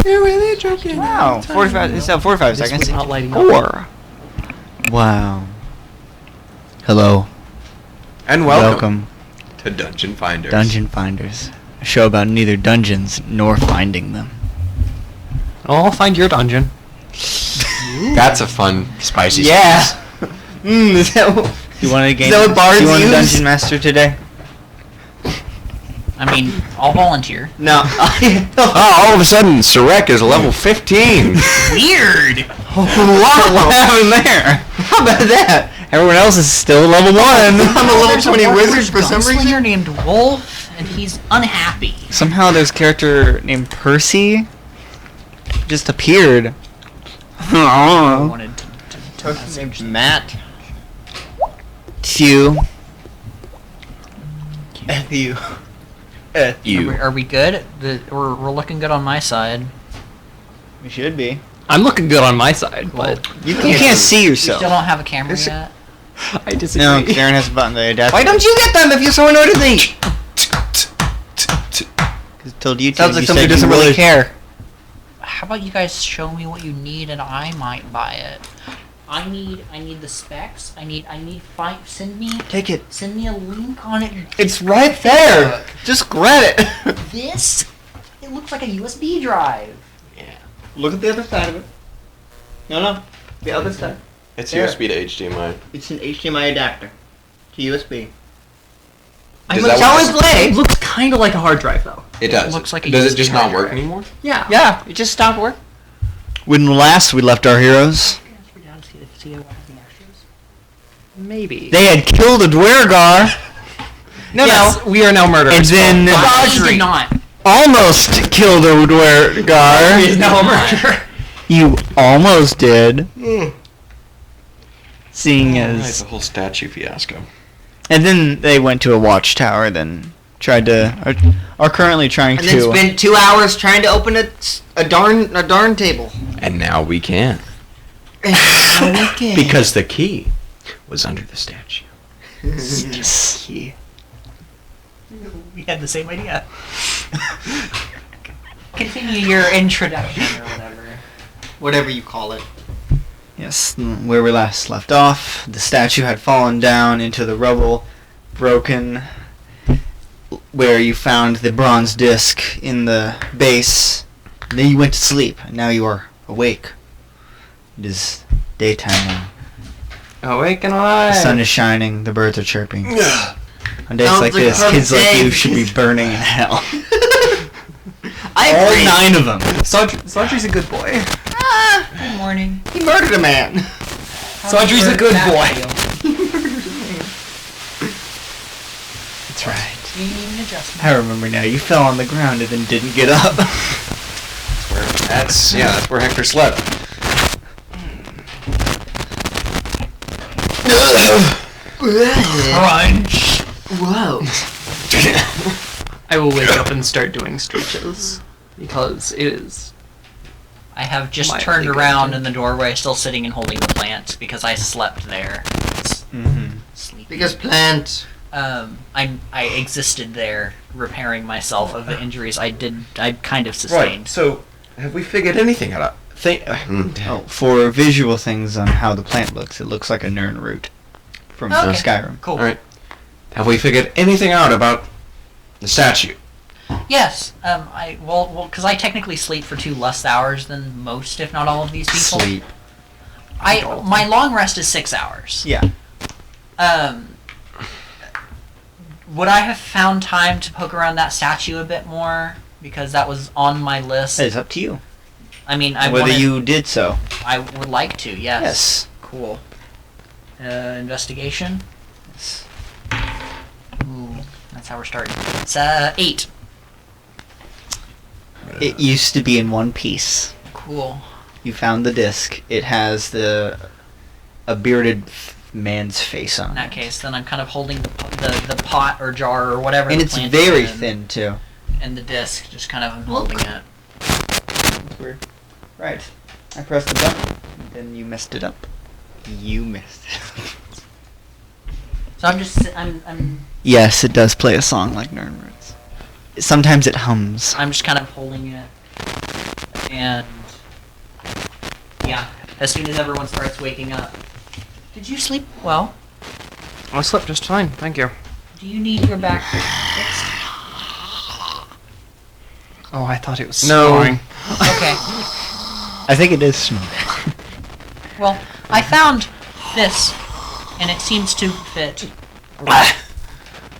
You're really joking. Wow, 45. It's at 45 seconds. was not lighting up. 4. Wow. Hello. And Welcome to Dungeonfinders. Dungeonfinders, a show about neither dungeons nor finding them. I'll find your dungeon. That's a fun, spicy Yeah. Is that what, you want a game? Is that what bards you want a use? dungeon master today? I mean, I'll volunteer. No. Oh, all of a sudden, Sarek is level 15. Weird! Wow, what happened there? How about that? Everyone else is still level 1. I'm I'm a level 20 wizard for some reason. Named Wolf, and he's unhappy. Somehow there's a character named Percy just appeared. I wanted to Named Matt. Hugh. You. Are we good? We're looking good on my side. We should be. I'm looking good on my side, but You can't see You yourself. still don't have a camera yet? I disagree. No, Karen has a button to adapt. Why don't you get them if you're so annoyed with me? Because told you to. Sounds like you somebody said doesn't you really would. care. How about you guys show me what you need and I might buy it? I need the specs. I need send me a link on it. It's right there. Just grab it. This? It looks like a USB drive. Look at the other side of it. No, the other side. It's There. USB to HDMI. It's an HDMI adapter to USB. Does that work? It looks kind of like a hard drive, though. It does. Looks like a Does it USB just not work drive. anymore? Yeah. Yeah, it just stopped working. When last we left our heroes, Maybe. they had killed a Dwergar. Yes, we are now murderers. And then I did not. almost killed a Dwergar. He is now a murderer. You almost did. Seeing Right, as... the whole statue fiasco. And then they went to a watchtower, then tried to... Are currently trying And to... then spent 2 hours trying to open a darn table. And now we can. Okay. Because the key was under the statue. Yes. We had the same idea. Continue your introduction or whatever. Whatever you call it. Yes, where we last left off, the statue had fallen down into the rubble, broken, where you found the bronze disc in the base. And then you went to sleep, and now you are awake. It is daytime now. Awake and The alive. sun is shining, the birds are chirping. On days Sounds like like a this, perfect kids like day. you should be burning in hell. I All agree. 9 of them. Saudry's a good boy. Good morning. He murdered a man. Saudry's a good boy. That's right. Do you need an adjustment? I remember now, you fell on the ground and then didn't get up. That's where Hector slept. Crunch. Whoa. I will wake up and start doing stretches because it is. I have just Mildly turned around good. in the doorway, still sitting and holding the plant because I slept there. Mm-hmm. Sleepy. Because plant. I existed there, repairing myself of the injuries I kind of Right. sustained. So, have we figured anything out? Oh, for visual things on how the plant looks, it looks like a Nern root from Okay. Skyrim. Cool. All right. Have we figured anything out about the statue? Yes. Because I technically sleep for 2 less hours than most, if not all, of these people. Sleep. My long rest is 6 hours. Yeah. Would I have found time to poke around that statue a bit more? Because that was on my list. It's up to you. I mean, Whether you did so. I would like to, yes. Yes. Cool. Investigation? Yes. Ooh, that's how we're starting. It's 8. It used to be in one piece. Cool. You found the disc. It has a bearded man's face on In it. that case, then I'm kind of holding the pot or jar or whatever. And the it's plant very is in, thin, too. And the disc, just kind of I'm holding it. That's weird. Right. I pressed the button, and then you messed it up. You messed it up. So I'm Yes, it does play a song like Nern Roots. Sometimes it hums. just kind of holding it. And yeah, as soon as everyone starts waking up. Did you sleep well? I slept just fine, thank you. Do you need your back fixed? Oh, I thought it was No. snoring. Okay. I think it is small. Well, I found this, and it seems to fit. Let's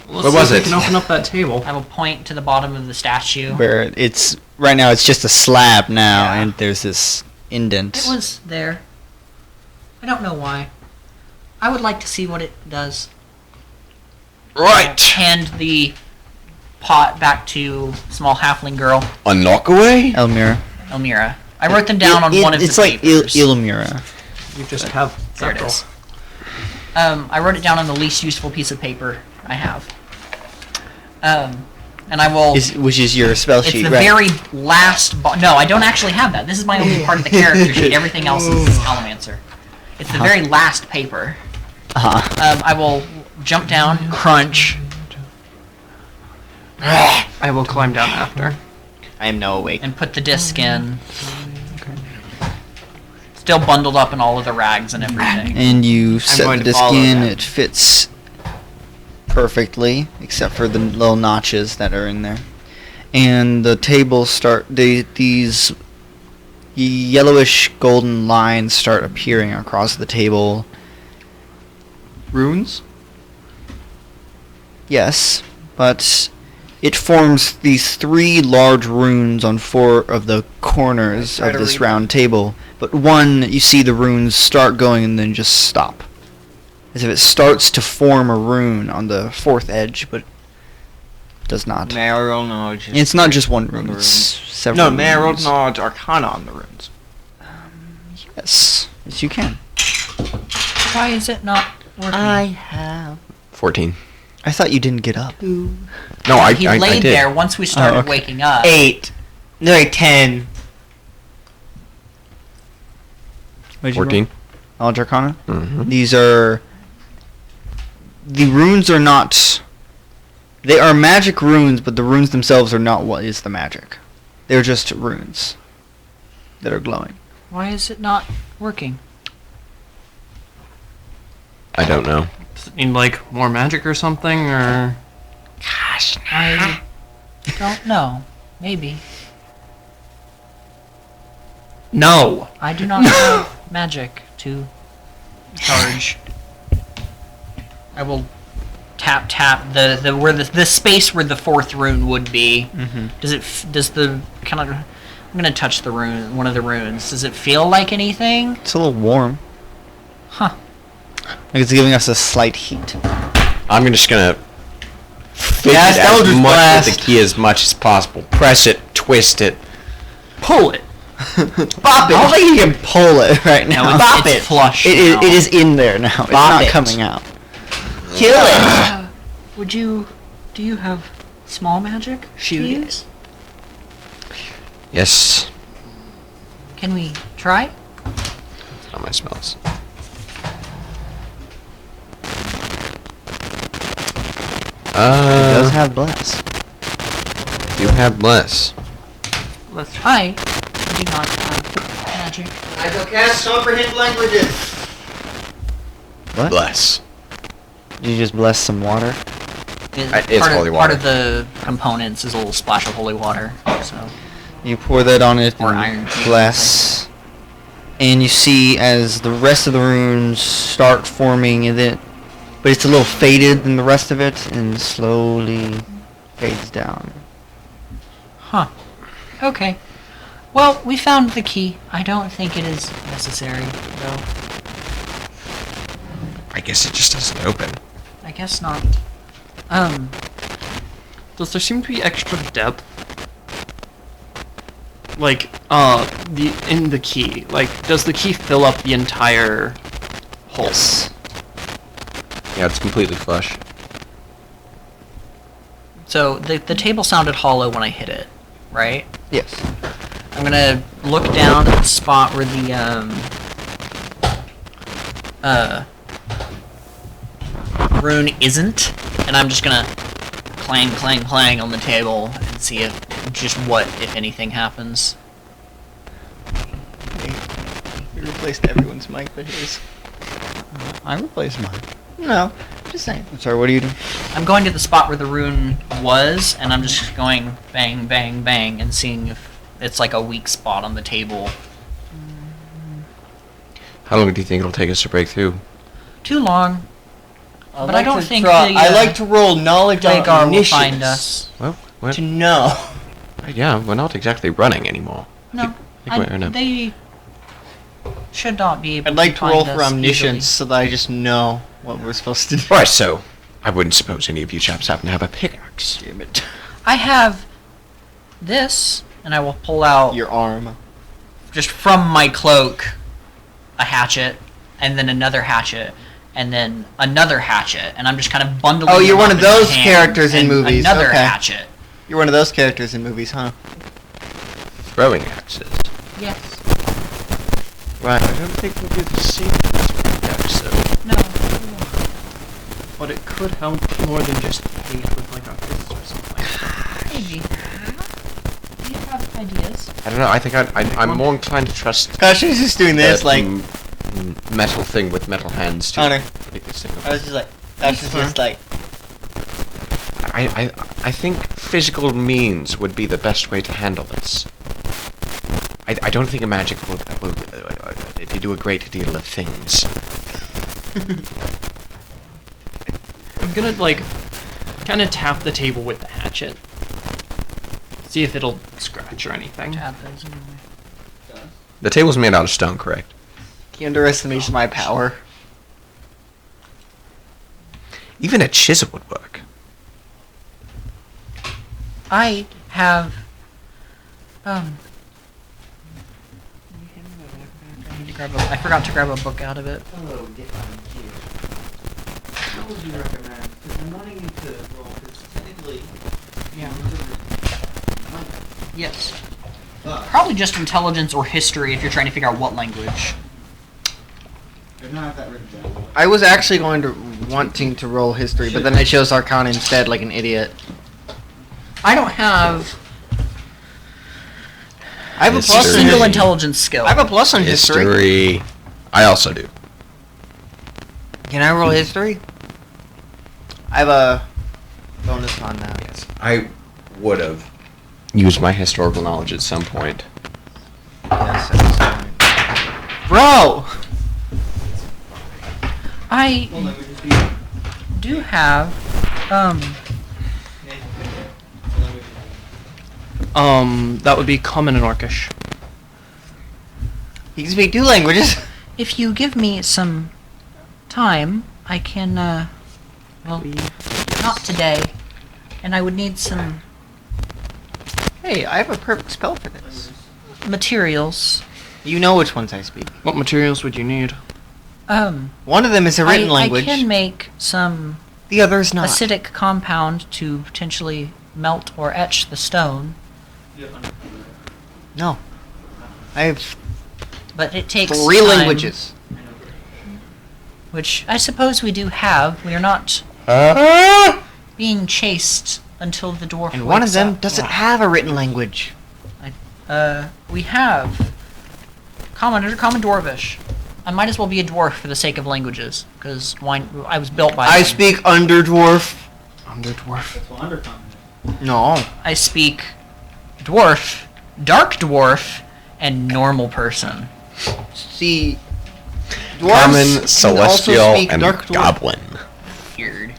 What see was if we it? can open up that table. I will point to the bottom of the statue. Where it's right now, it's just a slab now, Yeah. and there's this indent. It was there. I don't know why. I would like to see what it does. Right. Hand the pot back to small halfling girl, Unlock away? Elmira. Elmira. I wrote them down on one of it's the like papers. Ilmira. You just have There it several. is. I wrote it down on the least useful piece of paper I have. And I will... Which is your spell It's sheet, the right? very last... No, I don't actually have that. This is my only part of the character sheet. Everything else is Alamancer. It's the very last paper. Uh-huh. I will jump down, crunch. I will climb down after. I am now awake. And put the disc in. Still bundled up in all of the rags and everything. And you set going the to disc follow in, that. it fits perfectly, except for the little notches that are in there. And the tables these yellowish golden lines start appearing across the table. Runes? Yes, but it forms these 3 large runes on 4 of the corners Try of to this read round table. But one, you see the runes start going and then just stop. As if it starts to form a rune on the 4th edge, but does not. May I roll knowledge? It's not just one on rune, the it's runes? several No, may I roll runes. knowledge arcana on the runes? Yes, yes you can. Why is it not working? have 14. I thought you didn't get up. No, I He I laid did. there once we started okay. waking up. 8. No, 10. What'd you roll? 14. Knowledge Arcana? Mm-hmm. These are... The runes are not... They are magic runes, but the runes themselves are not what is the magic. They're just runes that are glowing. Why is it not working? I don't know. Does it need, like, more magic or something, or... I don't know. Maybe. No! I do not have magic to charge. I will tap the where the space where the 4th rune would be. Mm-hmm. Does the kind of... I'm gonna touch the rune, one of the runes. Does it feel like anything? It's a little warm. Huh. Like it's giving us a slight heat. I'm just gonna fidget Yes, as Eldritch much Blast. with the key as much as possible. Press it, twist it. Pull it! Bop it! I don't think you can pull it right now. No, Bop it's it! flush It now. is in there now. It's Bop not it. coming out. Kill it! Do you have small magic? Shoot to it. use? Yes. Can we try? That's not my spells. It does have bless. You have bless. Let's try. I do not have magic. I go cast comprehend languages. What? Bless. Did you just bless some water? It's part holy of, water. Part of the components is a little splash of holy water. So You pour that on it Or and iron cube, bless. And you see as the rest of the runes start forming and then but it's a little faded than the rest of it and slowly fades down. Huh. Okay. Well, we found the key. I don't think it is necessary, though. I guess it just doesn't open. I guess not. Does there seem to be extra depth? Like, in the key. Like, does the key fill up the entire hole? Yes. Yeah, it's completely flush. So the table sounded hollow when I hit it, right? Yes. I'm gonna look down at the spot where the rune isn't, and I'm just gonna clang, clang, clang on the table and see if what, if anything, happens. We replaced everyone's mic but his. I replaced mine. No, just saying. Sorry, what are you doing? I'm going to the spot where the rune was, and I'm just going bang, bang, bang, and seeing if it's like a weak spot on the table. How long do you think it'll take us to break through? Too long. But I don't think I like to roll knowledge on Dagar will initiatives. find us. Well, what? To know. Yeah, we're not exactly running anymore. No, they should not be able I'd like to roll find for us omniscience easily. so that I just know what we're supposed to do. Right, so I wouldn't suppose any of you chaps happen to have a pickaxe. Damn it. I have this, and I will pull out Your arm. just from my cloak a hatchet, and then another hatchet, and then another hatchet, and I'm just kind of bundling. Oh, you're them one up of in my those hand, characters in and movies, Another okay. hatchet. You're one of those characters in movies, huh? Throwing axes. Yes. Right, I don't think we'll do the same as pickaxe, though. No. But it could help more than just hate with like our fists or something. Maybe. Do you have ideas? I don't know, I think I'm more inclined to trust Gosh, she's just doing this, the, like... metal thing with metal hands to Connor. make this thing. I was just like... That's just like... I think physical means would be the best way to handle this. I don't think a magic will do a great deal of things. I'm gonna like kind of tap the table with the hatchet. See if it'll scratch or anything. Tap those anyway. The table's made out of stone, correct? He underestimates my power. Even a chisel would work. I have. I need to grab I forgot to grab a book out of it. Hello, Dick, I'm here. What would you recommend? Because I'm wanting you to roll, because technically... Yeah. you Yes. But Probably just intelligence or history if you're trying to figure out what language. I don't have that written down. I was actually wanting to roll history, but then I chose Arcana instead, like an idiot. I don't have I have a a plus on History. single history. intelligence skill. I have a plus on history. History. I also do. Can I roll history? I have a bonus on that. Yes. I would have used my historical knowledge at some point. Yes, at this point. Bro! I do have That would be common and Orcish. You can speak 2 languages. if you give me some time, I can well, not today. And I would need some Hey, I have a perfect spell for this. materials. You know which ones I speak. What materials would you need? One of them is a written language. I can make some The other is not. acidic compound to potentially melt or etch the stone, No. I have but it takes 3 time, languages. which I suppose we do have. We are not being chased until the dwarf And one of wakes them up. doesn't have a written language. We have common Dwarvish. I might as well be a dwarf for the sake of languages, because I was built by I them. speak Underdwarf. Underdwarf. That's what undercommon. No. I speak dwarf, dark dwarf, and normal person. See, dwarves Common, can also celestial, speak and dark dwarf. goblin. Weird.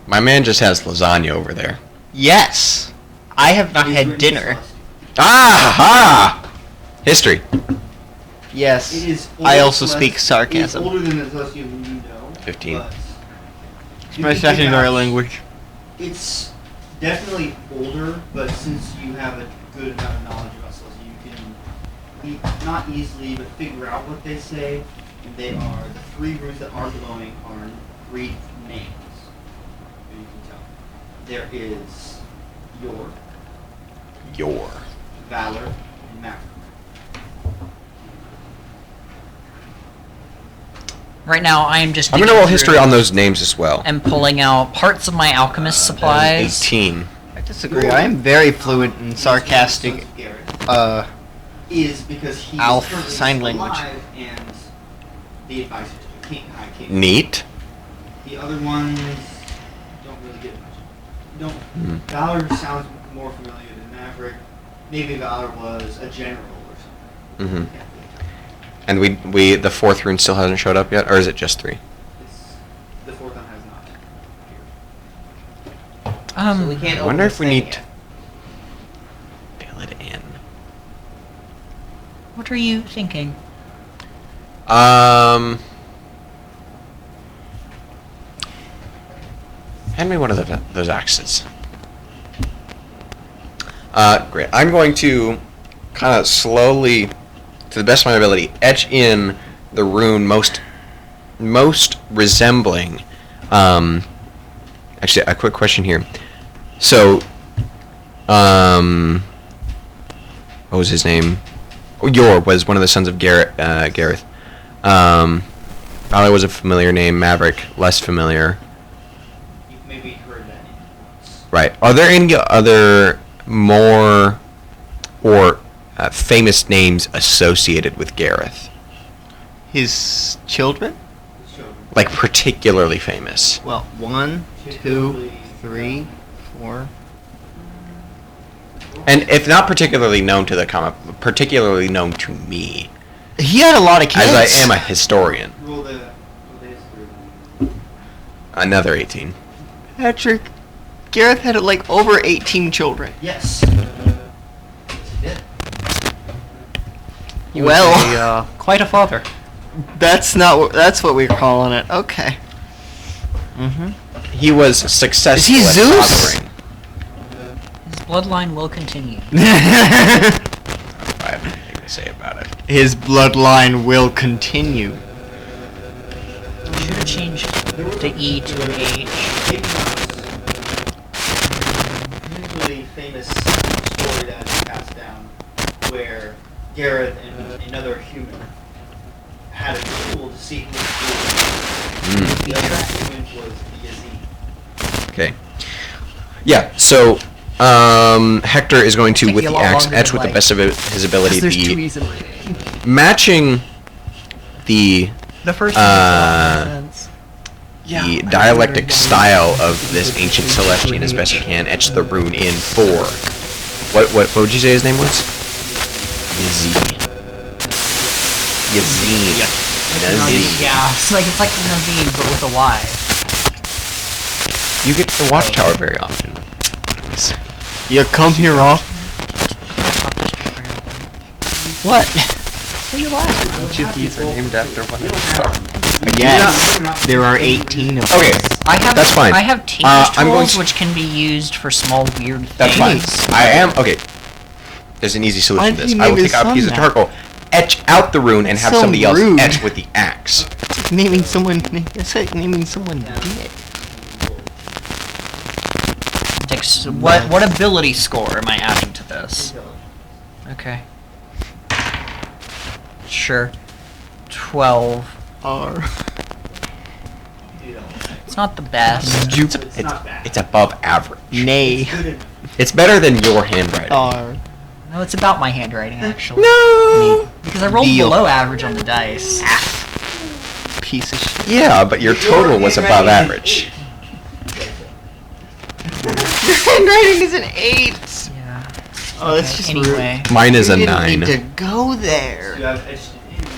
My man just has lasagna over there. Yes. I have not had dinner. Ah! History. Yes. It is I also less- speak It's sarcasm. older than the Celestial you know. 15. but It's you my can pick secondary out- language. It's definitely older, but since you have a good amount of knowledge about Celestial, you can not easily, but figure out what they say. And they are the 3 runes that are glowing are Greek names. And you can tell. There is Your. Valor, and Maverick. Right now, I am just. I'm gonna digging roll through history on those names as well. and pulling out parts of my alchemist supplies. 18. disagree. I am very fluent in sarcastic, is because he's Alf currently sign still language. alive and the advisor to the king, high king. Neat. The other ones don't really get much. Valor sounds more familiar than Maverick. Maybe Valor was a general or something. Mm-hmm. And the fourth rune still hasn't showed up yet, or is it just 3? The fourth one has not. So we can't I open wonder this if we thing need yet. to fill it in. What are you thinking? Hand me one of those axes. Great. I'm going to kind of slowly, to the best of my ability, etch in the rune most resembling. Actually, a quick question here. So, what was his name? Yor was one of the sons of Gareth. Valor was a familiar name. Maverick, less familiar. You've maybe heard that name once. Right. Are there any other more or famous names associated with Gareth? His children? Like particularly famous? Well, 1, 2, 3, 4. And if not particularly known to the comic, particularly known to me, He had a lot of kids. as I am a historian. Roll the history. Another 18. Patrick, Gareth had like over 18 children. Yes. He was Well, quite a father. that's what we're calling it. Okay. Mm-hmm. He was successful Is he at Zeus? fathering. His bloodline will continue. I have anything to say about it. His bloodline will continue. Should have changed the E to an H. Usually famous story that is passed down where Gareth and another human had a duel to see who was the other human was the Yazid. Okay. Yeah, so Hector is going to, Take with you a the lot axe, longer etch than with the like- best of his ability, There's 2 the E's in my name. matching the The first one makes a lot more sense. the dialectic style of this ancient Celestian as best you can. Etch the rune in 4. What would you say his name was? Yazid. Yazid. Yeah, it's like Naveen, but with a Y. You get to the Watchtower very often. You come here off. What? Each of these are named after one. Yes. There are 18 of them. Okay, that's fine. I have teach I'm going tools to- which can be used for small weird things. That's fine. I am okay. There's an easy solution to Why this. did I he will name take his out a piece of son that? charcoal, etch out the rune, and have So somebody else rude. etch with the axe. It's naming someone. It's like naming someone dick. What ability score am I adding to this? Okay. Sure. 12. R. It's not the best. It's not bad. It's above average. Nay. Good enough. It's better than your handwriting. R. No, it's about my handwriting actually. No. Because I rolled Deal. below average on the dice. Piece of shit. Yeah, but your total was above average. Your handwriting is an 8. Yeah. Oh, that's just rude. Anyway. Mine is You a didn't 9. need to go You there. have etched it in, and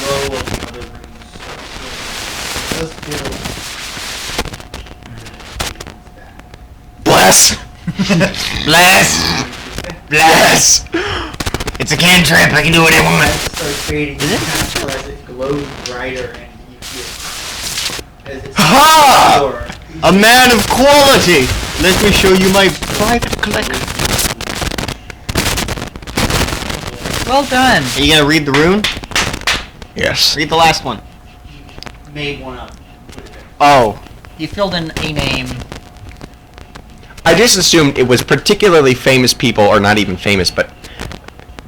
low of the other rooms does feel Bless. Bless. Bless. It's a cantrip. I can do what I want. starts fading. Is it? As it glows brighter, and you feel as it's Ha! more. A man of quality. Let me show you my private collection. Well done. Are you gonna read the rune? Yes. Read the last one. Made one up. Put it there. Oh. You filled in a name. I just assumed it was particularly famous people, or not even famous, but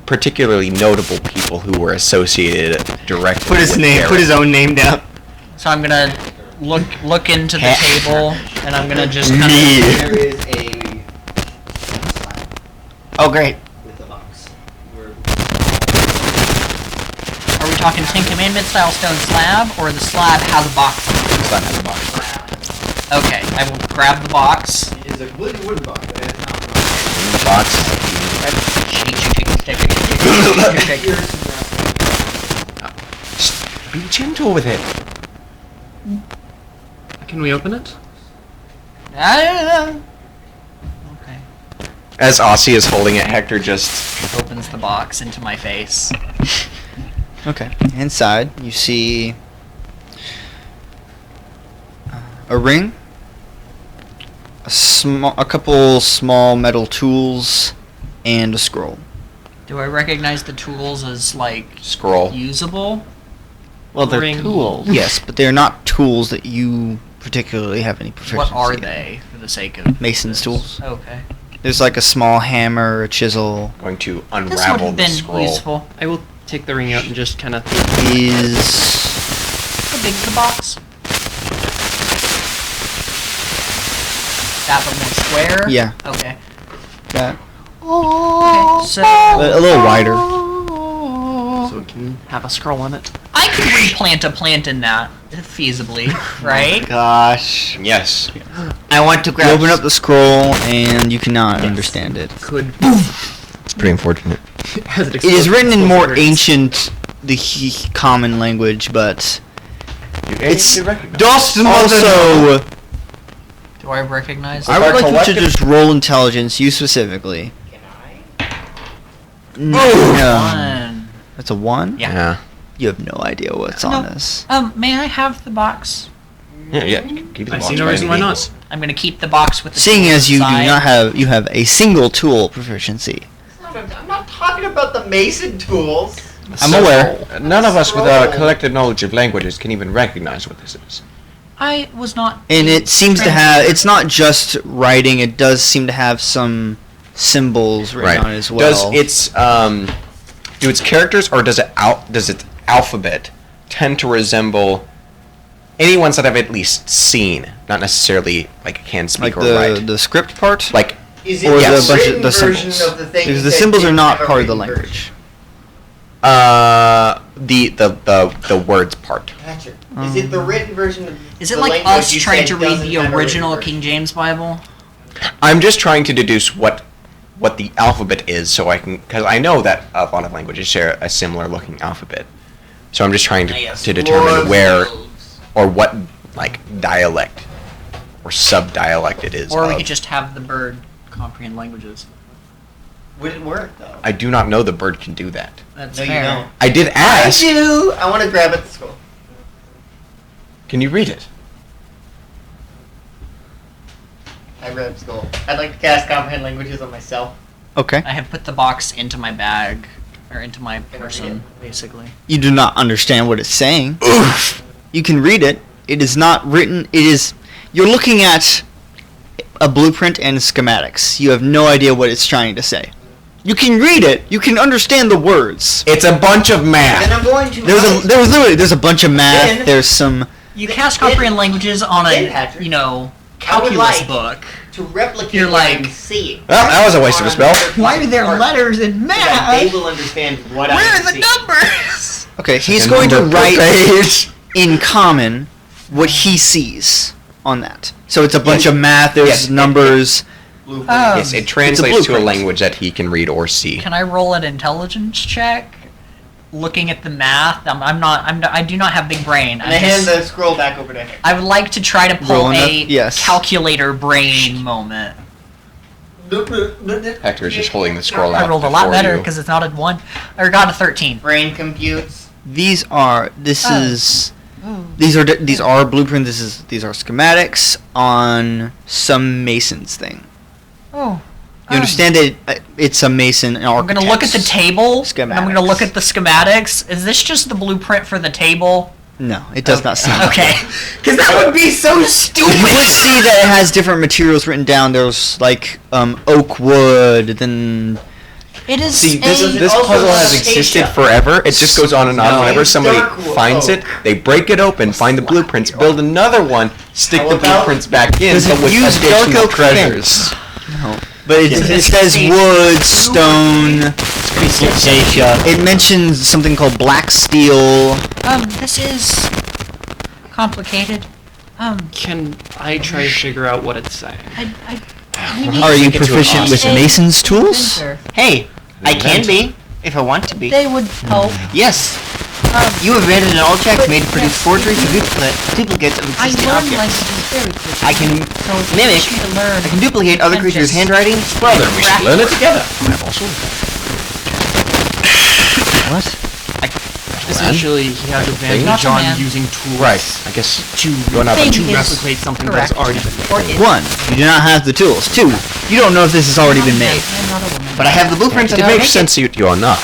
particularly notable people who were associated directly Put his with name. Gareth. Put his own name down. So I'm gonna look into the table, and I'm gonna just kind of. There is a slab Oh, great. with a box. Are we talking Ten Commandments style stone slab, or the slab has a box? Slab has a box. Okay, I will grab the box. It is a wooden box, but it has not. The box. Be gentle with it. Can we open it? Okay. As Aussie is holding it, Hector just... Opens the box into my face. Okay. Inside, you see a ring, a couple small metal tools, and a scroll. Do I recognize the tools as like Scroll. usable? Well, they're Ring. tools. Yes, but they're not tools that you particularly have any proficiency What are in. they, for the sake of Mason's tools. Okay. There's like a small hammer, a chisel. Going to This would unravel have the been scroll. useful. I will take the ring out and just kind of... Is How big's the box? That one more square? Yeah. Okay. that Okay, so a little wider. So we can have a scroll in it. I could replant a plant in that, feasibly, right? Gosh. Yes. I want to You grab. open up the scroll and you cannot understand it. Could... It's pretty unfortunate. It is written in more ancient, common language, but it's also. Do I recognize I that? would like you to just roll intelligence, you specifically. Can I? No. One. That's a 1? Yeah. You have no idea what's No. on this. May I have the box? Yeah. Keep the I box see no by reason any why means. not. I'm gonna keep the box with the Seeing tools as you do inside. not have, you have a single tool proficiency. I'm not talking about the mason tools. I'm aware. None of us with a collective knowledge of languages can even recognize what this is. I was not. And it seems to have, it's not just writing, it does seem to have some symbols written on it as well. Does its do its characters or does its alphabet tend to resemble any ones that I've at least seen, not necessarily like can speak like or write? the script part? Like Is or it yes. the bunch written of the version symbols? of the thing Because you the said symbols are didn't not have a part of the written language. the words part. Gotcha. Is it the written version of Is it the like language us you trying said to read doesn't the have a written original version? King James Bible? I'm just trying to deduce what the alphabet is, so I can, because I know that a lot of languages share a similar looking alphabet. So I'm just trying to determine where or what like dialect or sub-dialect it is. Or we of. could just have the bird comprehend languages. Would it work though? I do not know the bird can do that. That's No, you fair. don't. I did ask. I do. I want to grab at the scroll. Can you read it? I read scroll. I'd like to cast comprehend languages on myself. Okay. I have put the box into my bag, or into my person, basically. You do not understand what it's saying. You can read it. It is not written. It is. You're looking at a blueprint and schematics. You have no idea what it's trying to say. You can read it. You can understand the words. It's a bunch of Then math. I'm going to. There's a bunch of math. Then- There's some. You cast comprehend languages on Then, a, Patrick, I would calculus like- book. to replicate You're what like- I'm seeing. Well, that was a waste of a spell. Why are there letters in So that they math? will understand what Where I'm are the seeing. numbers? Okay, he's A going to number per write page. in common what he sees on that. So it's a bunch of math. There's Yes, numbers. Blueprint. Yes, it translates to a blueprint. language that he can read or see. Can I roll an intelligence check? Looking at the math, I do not have big brain. And I hand the scroll back over to him. I would like to try to pull Roll enough? a Yes. calculator brain moment. Hector is just holding the scroll out. I rolled a lot before better you. because it's not a 1. I got a 13. Brain computes. These are. This Oh. is. These are blueprints. These are schematics on some mason's thing. Oh. You understand that it's a mason. An I'm going to look at the table. And I'm going to Schematics. look at the schematics. Is this just the blueprint for the table? No, it does not seem. like Okay. that. Because that would be so You stupid. would see that it has different materials written down. There's like oak wood, then It is. See, this also puzzle has a existed Acacia. forever. It just goes on and on. No. Whenever somebody Dark finds oak. it, they break it open, find the blueprints, build another one, stick How the about- blueprints back in, Does but it with use dark additional oak treasures. No. But it Yes. says wood, stone. Acacia. It mentions something called black steel. This is complicated. Can I try to figure out what it's saying? We need Are you think it's proficient with a mason's tools? inventor. Hey, I can be if I want to be. They would help. Yes. You have made an all check made to produce forgeries or duplicates of I existing learned objects. languages very quickly. I can so it's mimic. easy to learn. I can duplicate other and creatures' just- handwriting. Well, then we should learn it together. What? Essentially, he has advantage Not a on man. using tools Right, I guess to you're not Thing to is replicate something correct. that's already been Or made. it- One, you do not have the tools. Two, you don't know if this has already I'm been not a man, made. I'm not a woman. But I have the blueprints it on how to makes make sense you are not.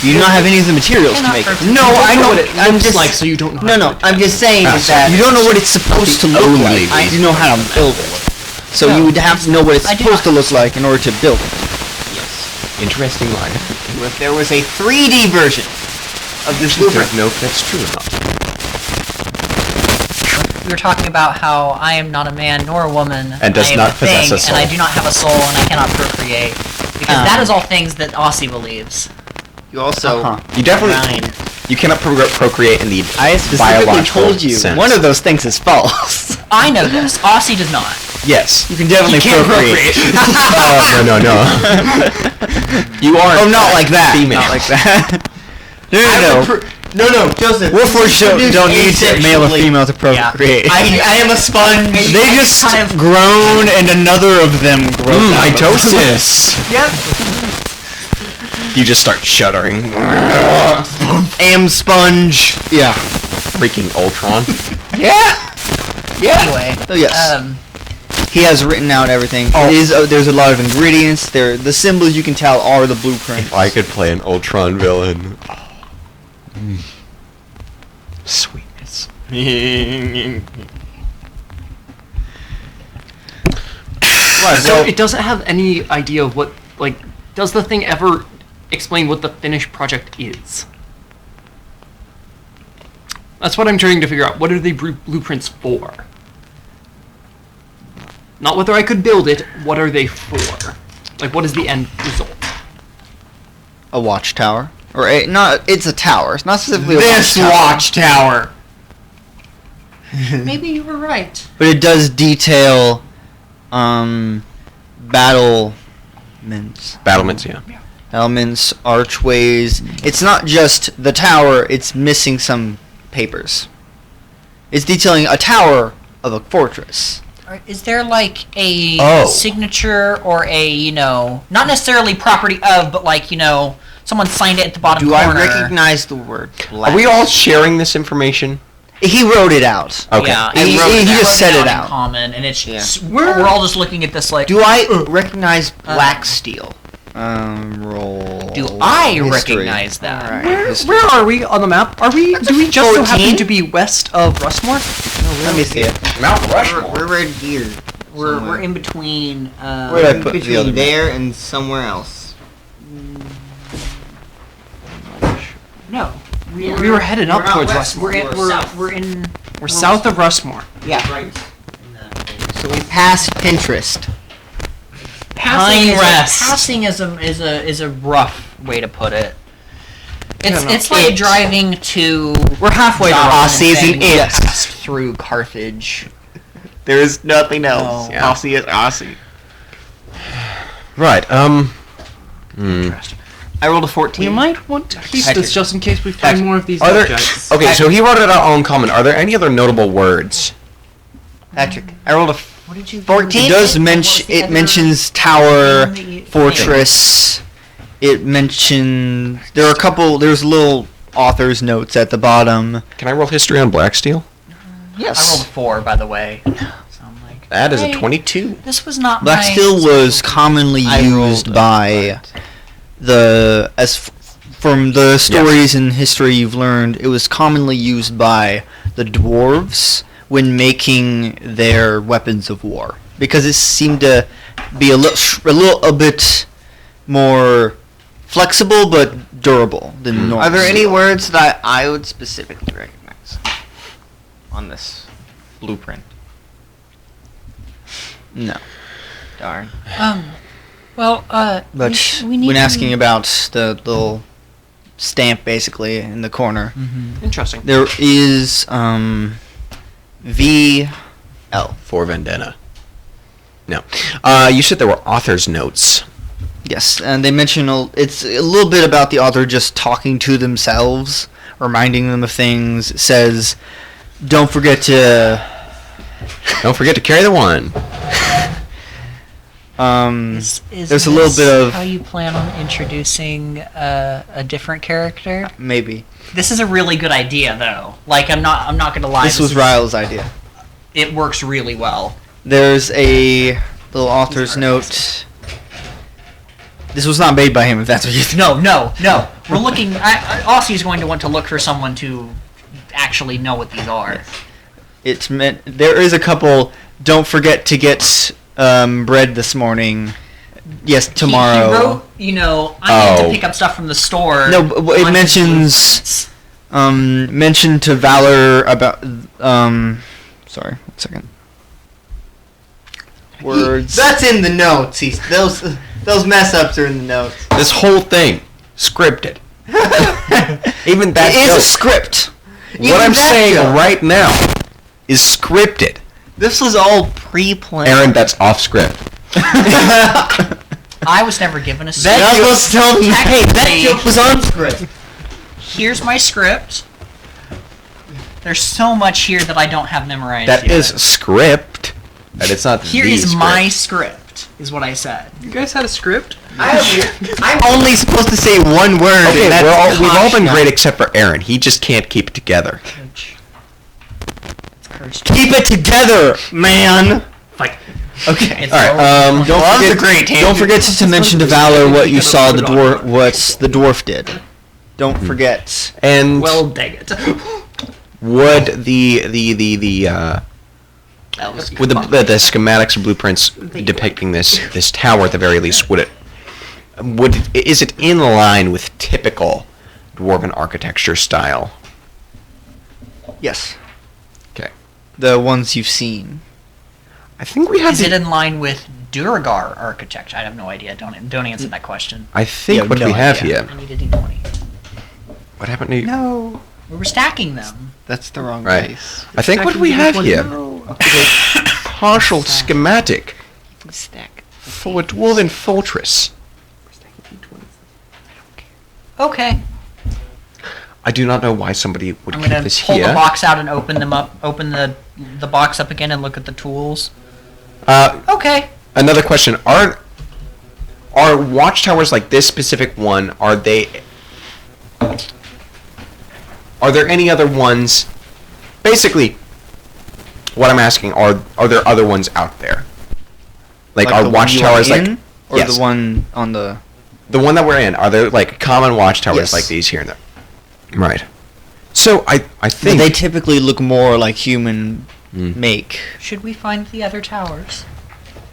You do not have any of the materials to Cannot make it. perfect- No, I know what it I'm looks just like, so you don't know. No, how no. to do I'm it. just saying Ah, is that You don't know what it's supposed to look only like. reason. You know how to build it. So No. you would have to know what it's I do supposed to not. look like in order to build it. Interesting line. if there was a 3D version of this blueprint. Don't know if that's true or not. We were talking about how I am not a man nor a woman. And does I am not a possess thing, a soul. And I do not have a soul, and I cannot procreate. Because that is all things that Aussie believes. You also Uh-huh. You definitely Nine. you cannot procreate in the I specifically biological told you sense. one of those things is false. I know this. Aussie does not. Yes. You can definitely procreate. Oh, no. You are. Oh, not like that. Female. Not like that. No, I no, would no. no, Joseph. Wolfers don't need male or asexually. female to procreate. I am a sponge. They just grown and another of them grows out of them. Mitosis. Yep. You just start shuddering. Am sponge. Yeah. Freaking Ultron. Yeah. Yeah. Anyway. Oh, yes. He has written out everything. Oh. It is, there's a lot of ingredients. The symbols you can tell are the blueprints. If I could play an Ultron villain. Sweetness. So it doesn't have any idea of what, like, does the thing ever explain what the finished project is? That's what I'm trying to figure out. What are the blueprints for? Not whether I could build it, what are they for? Like, what is the end result? A watchtower. Or it's a tower. It's not specifically a This watchtower. watchtower. Maybe you were right. But it does detail battlements. Battlements, yeah. Battlements, archways. It's not just the tower, it's missing some papers. It's detailing a tower of a fortress. Is there like a Oh. signature or a, not necessarily property of, but like, someone signed it at the bottom Do I corner? recognize the word? Are we all sharing this information? He wrote it out. Okay. Yeah, He I just said it in out. common, and it's Yeah. we're all just looking at this like. Do I recognize black steel? Roll. Do I history. recognize that? Alright. Where are we on the map? Do we just so 14? happen to be west of Rushmore? Let me see it. Mount We're right here. We're in between. Where did I put the other map? there and somewhere else. No, We were headed up towards Rushmore. We're South of Rushmore. Yeah. Right. So we passed Pinterest. Passing Pine Rest. is a rough way to put it. don't know. It's like driving to. We're halfway to Dwarven Aussie, isn't saying it? passed through Carthage. There is nothing else. No. Yeah. Aussie is Aussie. Right, I rolled a 14. We might want to keep Patrick. this just in case we find Patrick. more of these Are there, objects. okay, so he wrote it out all in common. Are there any other notable words? Patrick. I rolled a What did you? 14? It does What's the it other mentions tower, thing that you- fortress. It mentions there's little author's notes at the bottom. Can I roll history on black steel? I rolled a 4, by the way. So I'm like, That is a hey, 22. This was not Black my steel was commonly I used rolled by from the stories and history you've learned. It was commonly used by the dwarves when making their weapons of war because it seemed to be a little bit more flexible but durable than normal. Are there any steel. words that I would specifically recognize on this blueprint? No. Darn. Well, But we need when to- asking about the little stamp basically in the corner, Interesting. there is VL. For Vendetta. No. You said there were author's notes. Yes, and they mention it's a little bit about the author just talking to themselves, reminding them of things. It says, "Don't forget to." Don't forget to carry the one. Is There's a little this bit of- how you plan on introducing a different character. Maybe This is a really good idea, though. Like, I'm not gonna lie. this was is- Ryle's idea. It works really well. There's a little author's note. This was not made by him, if that's what you think. No. We're looking. Aussie's going to want to look for someone to actually know what these are. It's meant. There is a couple. Don't forget to get bread this morning. Yes, tomorrow. He wrote, I need to Oh. pick up stuff from the store. No, but it on mentions mention to Valor about sorry, 1 second. Words. That's in the notes. Those mess ups are in the notes. This whole thing, scripted. Even that It is a joke. script. What I'm that saying joke. right now is scripted. This was all pre-planned. Aaron, that's off script. I was never given a script. That was tell me. Hey, that Technically- joke was on script. Here's my script. There's so much here that I don't have memorized That yet. is script, and it's not Here the is script. my script, is what I said. You guys had a script? I'm only supposed to say one word. Okay, and that's we've all been caution. great except for Aaron. He just can't keep it together. Coach. It's Coach. Keep it together, man. Like, Okay. It's All right. all- Don't Well, that was forget. a great Don't tangent. forget to mention to Valor what you saw the dwarf. What the dwarf did. Don't forget. And well, dang it. would the That was with the schematics and blueprints depicting this tower at the very least, is it in line with typical dwarven architecture style? Yes. Okay. The ones you've seen. I think we have Is it in line with Duragar architecture? I have no idea. Don't answer that question. I think Yeah, what no we have idea. here. I need a d20. What happened to you? No. We were stacking them. That's the wrong Right. place. I think what we have here partial Stack. schematic Stack. for a dwarven fortress. Okay. I do not know why somebody would I'm keep gonna this pull here. the box out and open them up. Open the box up again and look at the tools. Okay. Another question: Are watchtowers like this specific one? Are there any other ones? Basically, what I'm asking are there other ones out there? Like the are one you watchtowers are like in, or yes. the one on the? The one that we're in? Are there like common watchtowers Yes. like these here and there? Right. So I think They typically look more like human make. Should we find the other towers?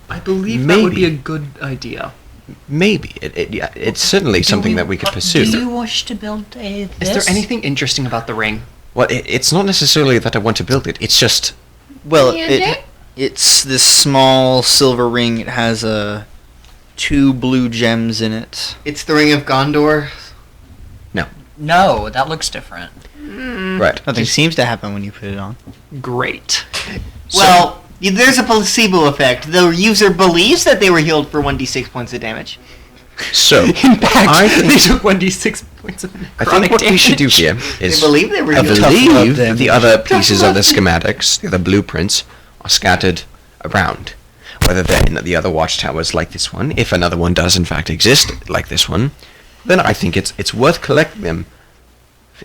I believe that would be Maybe. a good idea. maybe it's certainly something that we could pursue. Do you wish to build a this? Is there anything interesting about the ring? Well, it's not necessarily that I want to build it. It's just Well, it's this small silver ring. It has 2 blue gems in it. It's the Ring of Gondor. No, that looks different. right. Nothing seems to happen when you put it on. Great. Well, there's a placebo effect. The user believes that they were healed for 1d6 points of damage. So In fact, I they think, took 1d6 points of I necrotic think what we should do damage. here They is believe they were I healed. believe damage. the other pieces of the schematics, the other blueprints, are scattered around. Whether they're in the other watchtowers like this one, if another one does in fact exist like this one, then I think it's worth collecting them.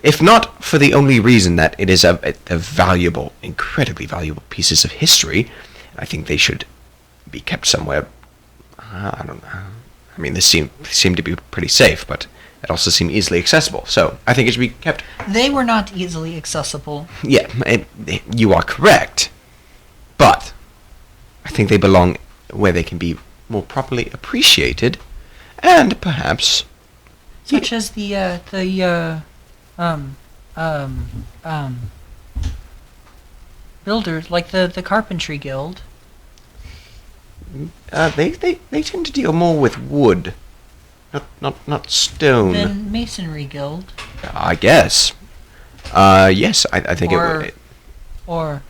If not for the only reason that it is a valuable, incredibly valuable pieces of history, I think they should be kept somewhere. I don't know. I mean, they seem to be pretty safe, but it also seem easily accessible. So I think it should be kept. They were not easily accessible. Yeah, you are correct, but I think they belong where they can be more properly appreciated, and perhaps Such as the builders, like the carpentry guild. They tend to deal more with wood, not stone. Then masonry guild. I guess. Yes, I think it would. Or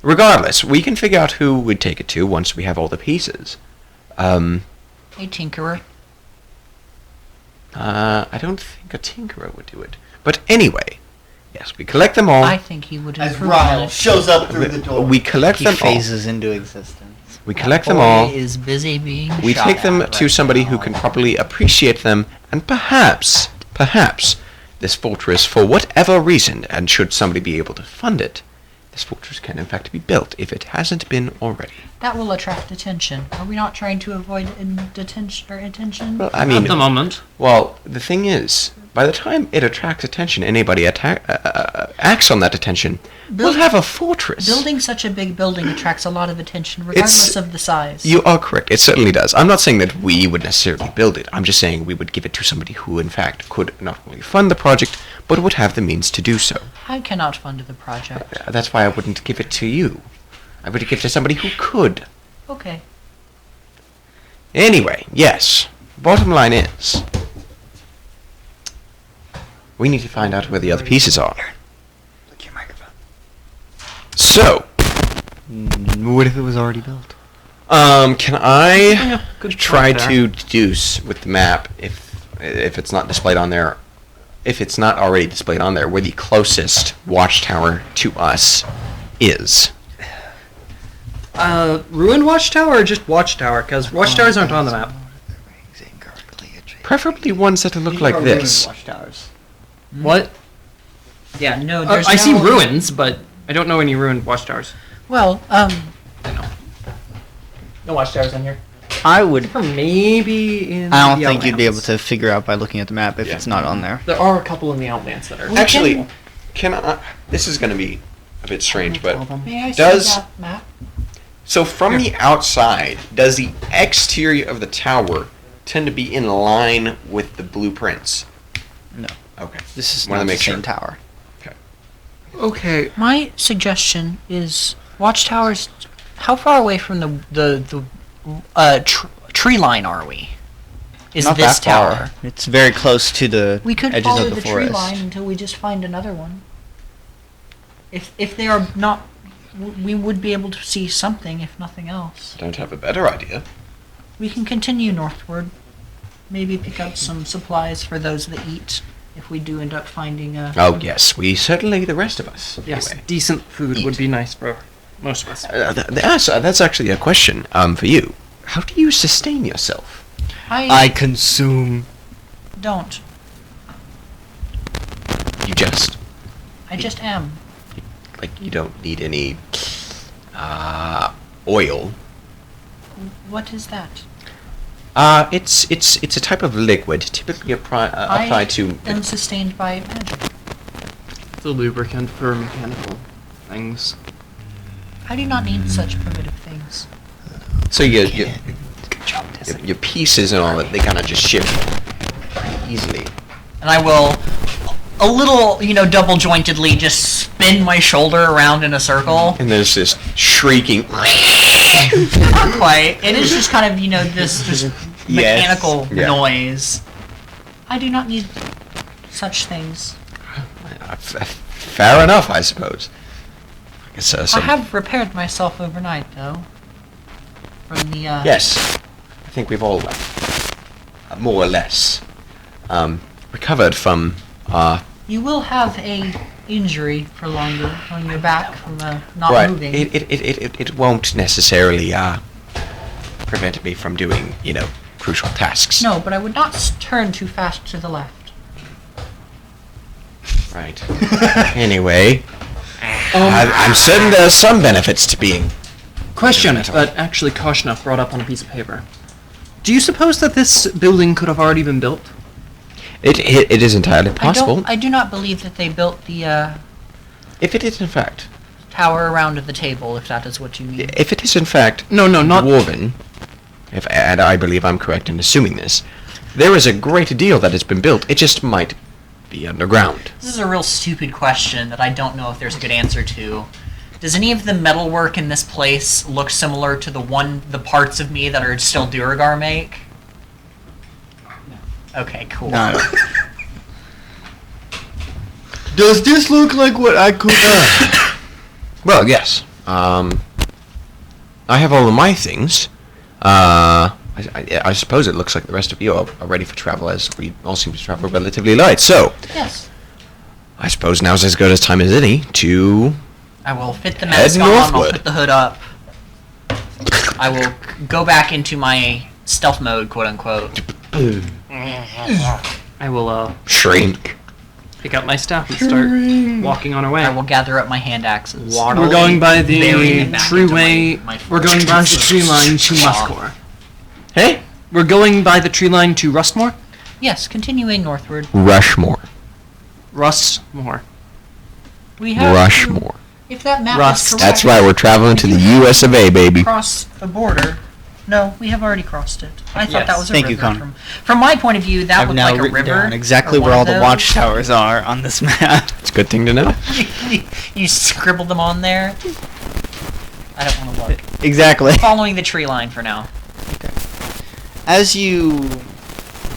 Regardless, we can figure out who we'd take it to once we have all the pieces. a tinkerer. I don't think a tinkerer would do it. But anyway, yes, we collect them all. I think he would As improve on Ryle it. shows up through the door. We collect he them all. phases into existence. We collect That them boy all. is busy being We shot take them at to right somebody now. who can properly appreciate them, and perhaps, this fortress, for whatever reason, and should somebody be able to fund it, this fortress can in fact be built if it hasn't been already. That will attract attention. Are we not trying to avoid attention? Well, I At mean, the moment. well, the thing is, by the time it attracts attention, anybody acts on that attention, we'll have a fortress. Building such a big building attracts a lot of attention, regardless of the size. You are correct. It certainly does. I'm not saying that we would necessarily build it. I'm just saying we would give it to somebody who, in fact, could not only fund the project, but would have the means to do so. I cannot fund the project. That's why I wouldn't give it to you. I would give it to somebody who could. Okay. Anyway, yes. Bottom line is, we need to find out where the other pieces are. Look your microphone. So, What if it was already built? can I Yeah, good try point there. to deduce with the map if it's not displayed on there, if it's not already displayed on there, where the closest watchtower to us is? Ruined Watchtower or just Watchtower? Because Watchtowers aren't on the map. Preferably ones that look like this. Watchtowers. What? Yeah, no, there's I see no- ruins, but I don't know any ruined Watchtowers. Well, No Watchtowers in here. I would. Or maybe in I don't the think you'd be able Outlands. to figure out by looking at the map if Yeah. it's not on there. There are a couple in the Outlands that are. Actually, can I? This is going to be a bit strange, but may I does- see that map? so from the outside, does the exterior of the tower tend to be in line with the blueprints? No. Okay. This is Wanna not make the same sure. tower. Okay. My suggestion is watchtowers. How far away from the tree line are we? Is not this that far. tower? It's very close to the We could edges follow of the the tree forest. line until we just find another one. If they are not, we would be able to see something, if nothing else. I don't have a better idea. We can continue northward. Maybe pick up some supplies for those that eat. If we do end up finding a. Oh yes, we certainly, the rest of us. Yes, Anyway. decent food would Eat. be nice for most of us. That's actually a question for you. How do you sustain yourself? I consume. don't. You just I just am. like you don't need any oil. What is that? It's a type of liquid typically applied to. I am sustained by magic. It's a lubricant for mechanical things. I do not need such primitive things. So your Good job, your pieces and all that, they kind of just shift pretty easily. And I will, a little, double jointedly just spin my shoulder around in a circle. And there's this shrieking. Not quite. It is just kind of, this just Yes. mechanical Yeah. noise. I do not need such things. Fair enough, I suppose. I guess I have repaired myself overnight, though. From the, Yes, I think we've all more or less recovered from. You will have a injury for longer on your back from not Right. moving. It won't necessarily prevent me from doing crucial tasks. No, but I would not turn too fast to the left. Right. Anyway, I'm certain there are some benefits to being. Question, Metal. but actually Koshna brought up on a piece of paper. Do you suppose that this building could have already been built? It is entirely possible. I do not believe that they built the If it is in fact, tower around the table, if that is what you mean. if it is in fact No, not. Dwarven, and I believe I'm correct in assuming this, There is a great deal that has been built. It just might be underground. This is a real stupid question that I don't know if there's a good answer to. Does any of the metalwork in this place look similar to the parts of me that are still Duragar make? No. Okay, cool. No. Does this look like what I could... Well, yes. I have all of my things. I suppose it looks like the rest of you are ready for travel, as we all seem to travel relatively light. So, Yes. I suppose now's as good a time as any to... I will fit the Head mask on, I'll northward. put the hood up. I will go back into my stealth mode, quote unquote. I will Shrink. pick up my staff and start walking on our way. I will gather up my hand axes. We're going by burying the it back true into way. my We're going by the tree line to Claw. Muskor. Hey? We're going by the tree line to Rustmore. Yes, continuing northward. Rushmore. Rustmore. We have Rushmore. To, if that map Rust. is correct, That's right, we're traveling to the US of A, baby. cross the border. No, we have already crossed it. I thought Yes. that was a Thank river. you, Connor. From my point of view, that I've looked now like a written river. down exactly or where one all of the those. watchtowers are on this map. It's a good thing to know. You scribbled them on there. I don't want to look. Exactly. Following the tree line for now. As you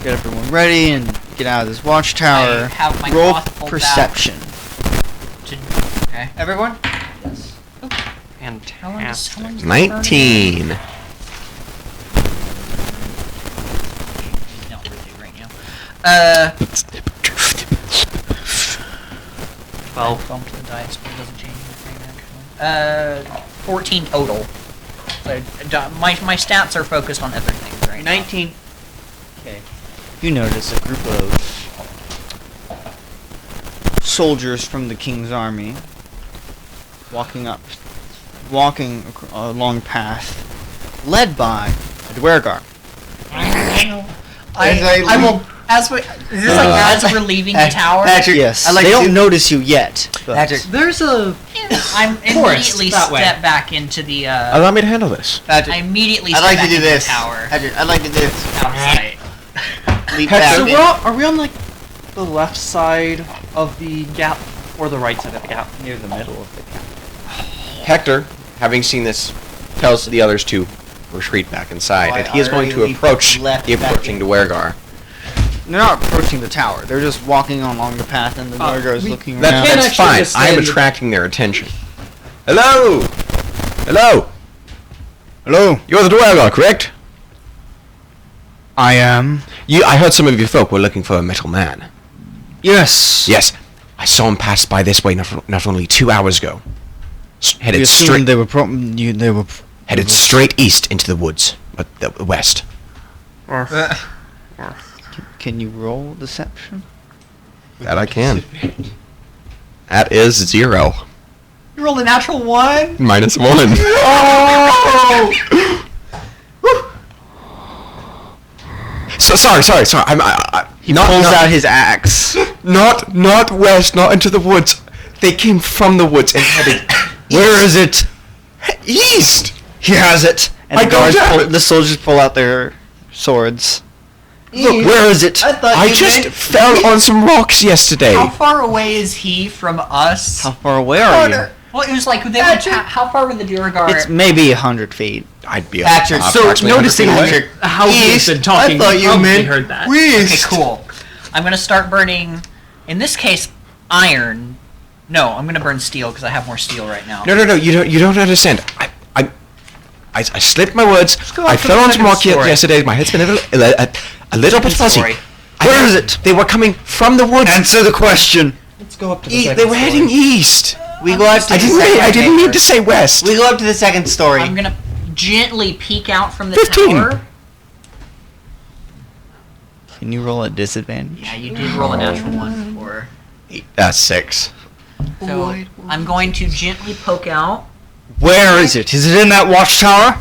get everyone ready and get out of this I watchtower, have my roll cloth pulled perception. Okay. Everyone? Yes. How long does Fantastic. the 19. burn? No, we're good right now. 12. Bump to the dice, but it doesn't change anything actually. 14 total. So, my stats are focused on other things right now. 19. Okay. You notice a group of soldiers from the king's army walking along a path led by a Dwergar. I will. As we, is this like as we're leaving the tower? Patrick, Yes. I'd like they to- don't notice you yet. But Patrick, There's a I'm Forest, immediately that way. step back into the. Allow me to handle this. I Patrick, immediately I'd step like to back do into this. the tower. Patrick, I'd like to do this. Out of sight. Leap Hector, back. So in. are we on like the left side of the gap or the right side of the gap? near the middle of the camp. Hector, having seen this, tells the others to retreat back inside, Oh, I and he is going to already approach left the back approaching in. Dwergar. They're not approaching the tower. They're just walking along the path, and the Dwergar is we- looking around. That's actually fine. just I am stand- attracting their attention. Hello! Hello! Hello. You're the Dwergar, correct? I am. I heard some of your folk were looking for a metal man. Yes. Yes, I saw him pass by this way not only 2 hours ago. We Headed assumed straight they were they were. headed straight east into the woods, but the west. Can you roll deception? That I can. That is 0. You rolled a natural 1. -1. So sorry. He pulls out his axe. Not west, not into the woods. They came from the woods and headed Where is it? east. He has it. And I the don't guards have it. the soldiers pull out their swords. Look, where is it? I just fell on some rocks yesterday. How far away is he from us? How far away are you? Well, it was like they would how far were the Duragar? It's maybe 100 feet. I'd be Patrick, So approximately 100 noticing feet away. Patrick, how we've east. been talking, I thought we you probably meant heard that. Okay, cool. I'm gonna start burning. In this case, iron. No, I'm gonna burn steel because I have more steel right now. No. You don't understand. I slipped my words. go I up to fell the on some second rock story. yesterday. My head's been a little bit fuzzy. Story. Where is it? They were coming from the woods. Answer the question. Let's go up to They were heading east. We go up to I the didn't second mean to say west. We go up to the second story. I'm gonna gently peek out from the 15. tower. Can you roll a disadvantage? Yeah, you did roll a natural 1 before. That's 6. So I'm going to gently poke out. Where is it? Is it in that watchtower?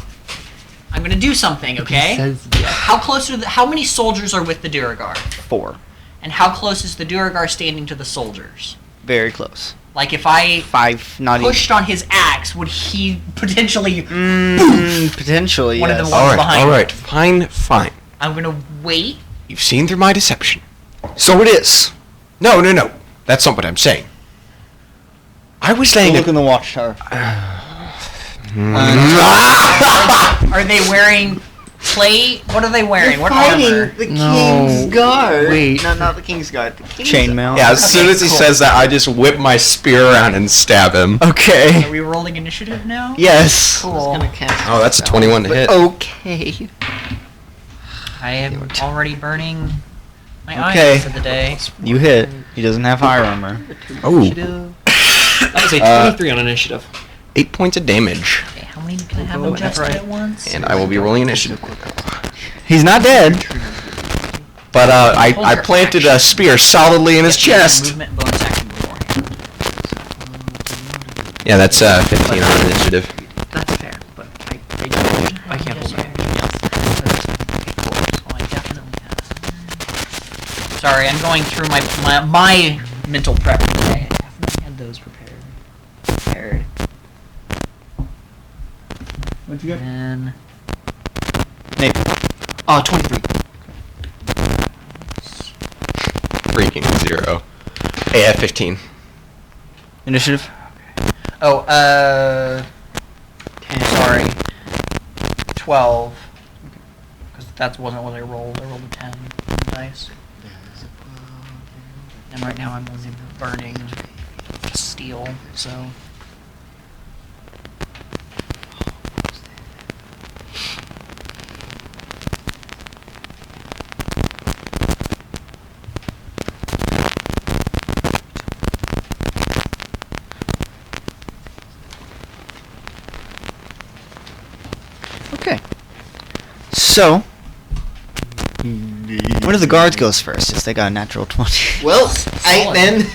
I'm gonna do something, okay? How close are how many soldiers are with the Duragar? 4. And how close is the Duragar standing to the soldiers? Very close. Like if I 5, not pushed on his axe, would he potentially even. Potentially, One of yes. them- One's behind. All right. Fine. I'm gonna wait You've seen through my deception. So it is. No. That's not what I'm saying. I was saying Look in the watchtower. Are they wearing plate? What are they wearing? What armor? the King's Guard. Wait. No, not the King's Guard. The King's Chainmail. Yeah, as soon as he says that, I just whip my spear around and stab him. Okay. Are we rolling initiative now? Yes. I was Cool. gonna cast Oh, that's a 21 to hit. Okay. I am already burning my Okay. eyes for the day. You hit. He doesn't have high armor. Oh, That was a 23 on initiative. 8 points of damage. Okay, how many can I have Go adjusted right. at once? And I will be rolling initiative. He's not dead. But I Hold your planted a action. spear solidly in his Yes, you have chest. Movement, bonus action beforehand. Yeah, that's 15 on initiative. That's fair, but I can't hold back. Oh, I definitely have. Sorry, I'm going through my mental prep today. I definitely had those prepared. What'd you And Nate. Oh, 23. Freaking 0. Yeah, 15. Initiative. sorry, 12. Because that wasn't what I rolled. I rolled a 10 on the dice. And right now I'm only burning steel, so. Okay. So, one of the guards goes first, since they got a natural 20. Well, Solid. then.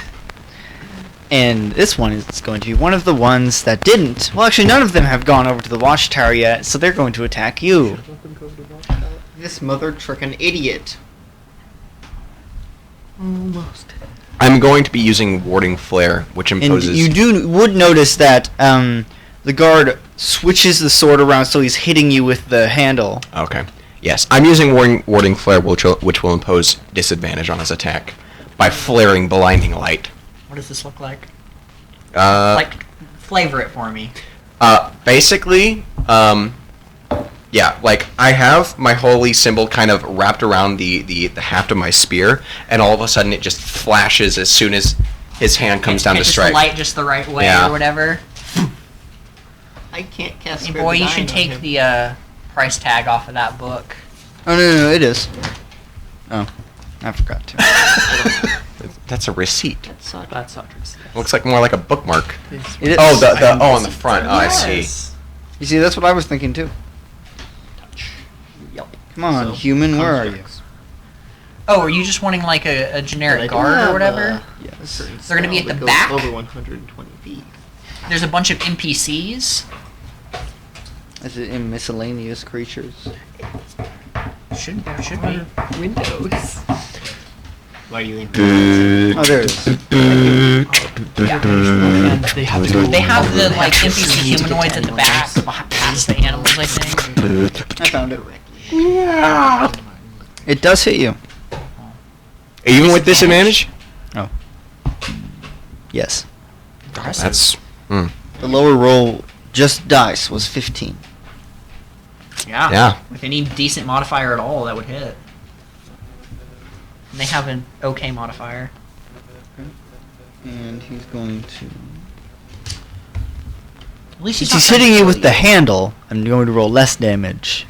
And this one is going to be one of the ones that didn't. Well, actually, none of them have gone over to the watchtower yet, so they're going to attack you. This mother trickin' idiot. Almost. I'm going to be using Warding Flare, which And imposes... you would notice that the guard switches the sword around so he's hitting you with the handle. Okay. Yes, I'm using Warding Flare, which will impose disadvantage on his attack by flaring blinding light. What does this look like? Like, Flavor it for me. basically, yeah, like, I have my holy symbol kind of wrapped around the haft of my spear, and all of a sudden it just flashes as soon as his hand comes down to Just strike. the light just the right way Yeah. or whatever. I can't cast Hey Spirit boy, you Design should on take him. the price tag off of that book. Oh, no, it is. Oh, I forgot to. That's a receipt. That sucked. That's not true. Looks like more like a bookmark. It is. Oh, on the front. Oh, I see. You see, that's what I was thinking too. Yep. Come on, So, human, where are you? constructs. Oh, are you just wanting like a generic But I do guard have, or whatever? Yes. certain They're gonna be spell at the that back? goes Over 120 feet. There's a bunch of NPCs. Is it in miscellaneous creatures? Should be. Windows. Why are you in? Oh, there it is. And they have to go. They have the like NPC humanoids at the back, past the animals, I think. I found it. It does hit you. Even with disadvantage? Oh. Yes. That's... The lower roll, just dice, was 15. Yeah. Yeah. With any decent modifier at all, that would hit. And they have an okay modifier. And he's going to... At least Since not he's hitting you with the trying to kill handle, I'm going to roll less damage.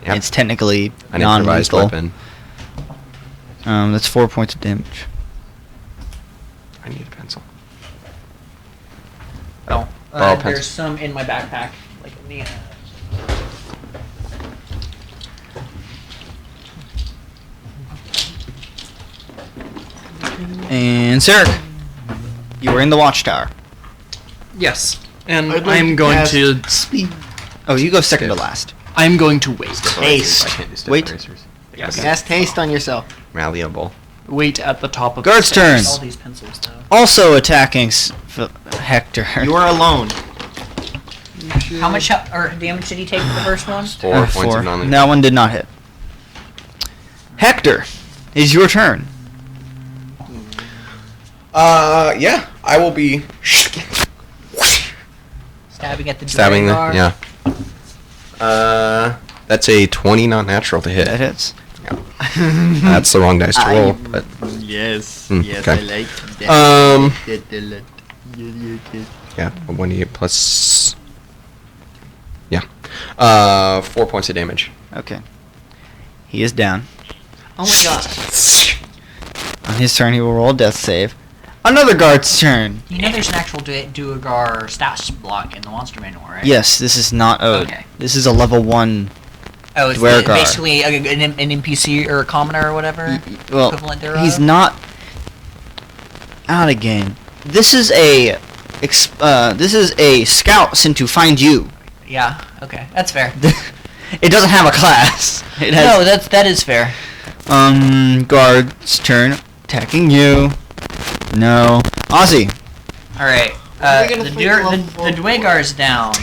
Yep. It's technically An improvised non-lethal. weapon. That's 4 points of damage. I need a pencil. Oh, Borrow pencil. there's some in my backpack, like in the. And Sarek, you were in the watchtower. Yes. And I'd like I'm to going cast to. Speed. Oh, you go second to last. I'm going to wait. Haste. I can't do step Wait. erasers. Yes. Cast haste on yourself. Malleable. Wait at the top of Guard's the turn. stairs. All these pencils though. Also attacking Hector. You are alone. How much or damage did he take for the first one? 4 points of non-lethal. That one did not hit. Hector, It's your turn. Yeah, I will be Stabbing at the stabbing the. Dwarven. Yeah. That's a 20 not natural to hit. That hits. That's the wrong dice to roll, but Yes. Yes, I okay. like that. yeah, a 1d8 plus. Yeah. 4 points of damage. Okay. He is down. Oh my god. On his turn, he will roll a death save. Another guard's turn. You know there's an actual Duergar stats block in the monster manual, right? Yes, this is not Ode. Okay. This is a level 1. Oh, it's Dwargar. basically an NPC or a commoner or whatever. Well, equivalent thereof. he's not out of game. This is a scout sent to find you. Yeah. Okay, that's fair. It doesn't have a class. It has No, that is fair. guard's turn. Attacking you. No. Ozzy. All right. Are we gonna fight level The 4 Dwargar's down,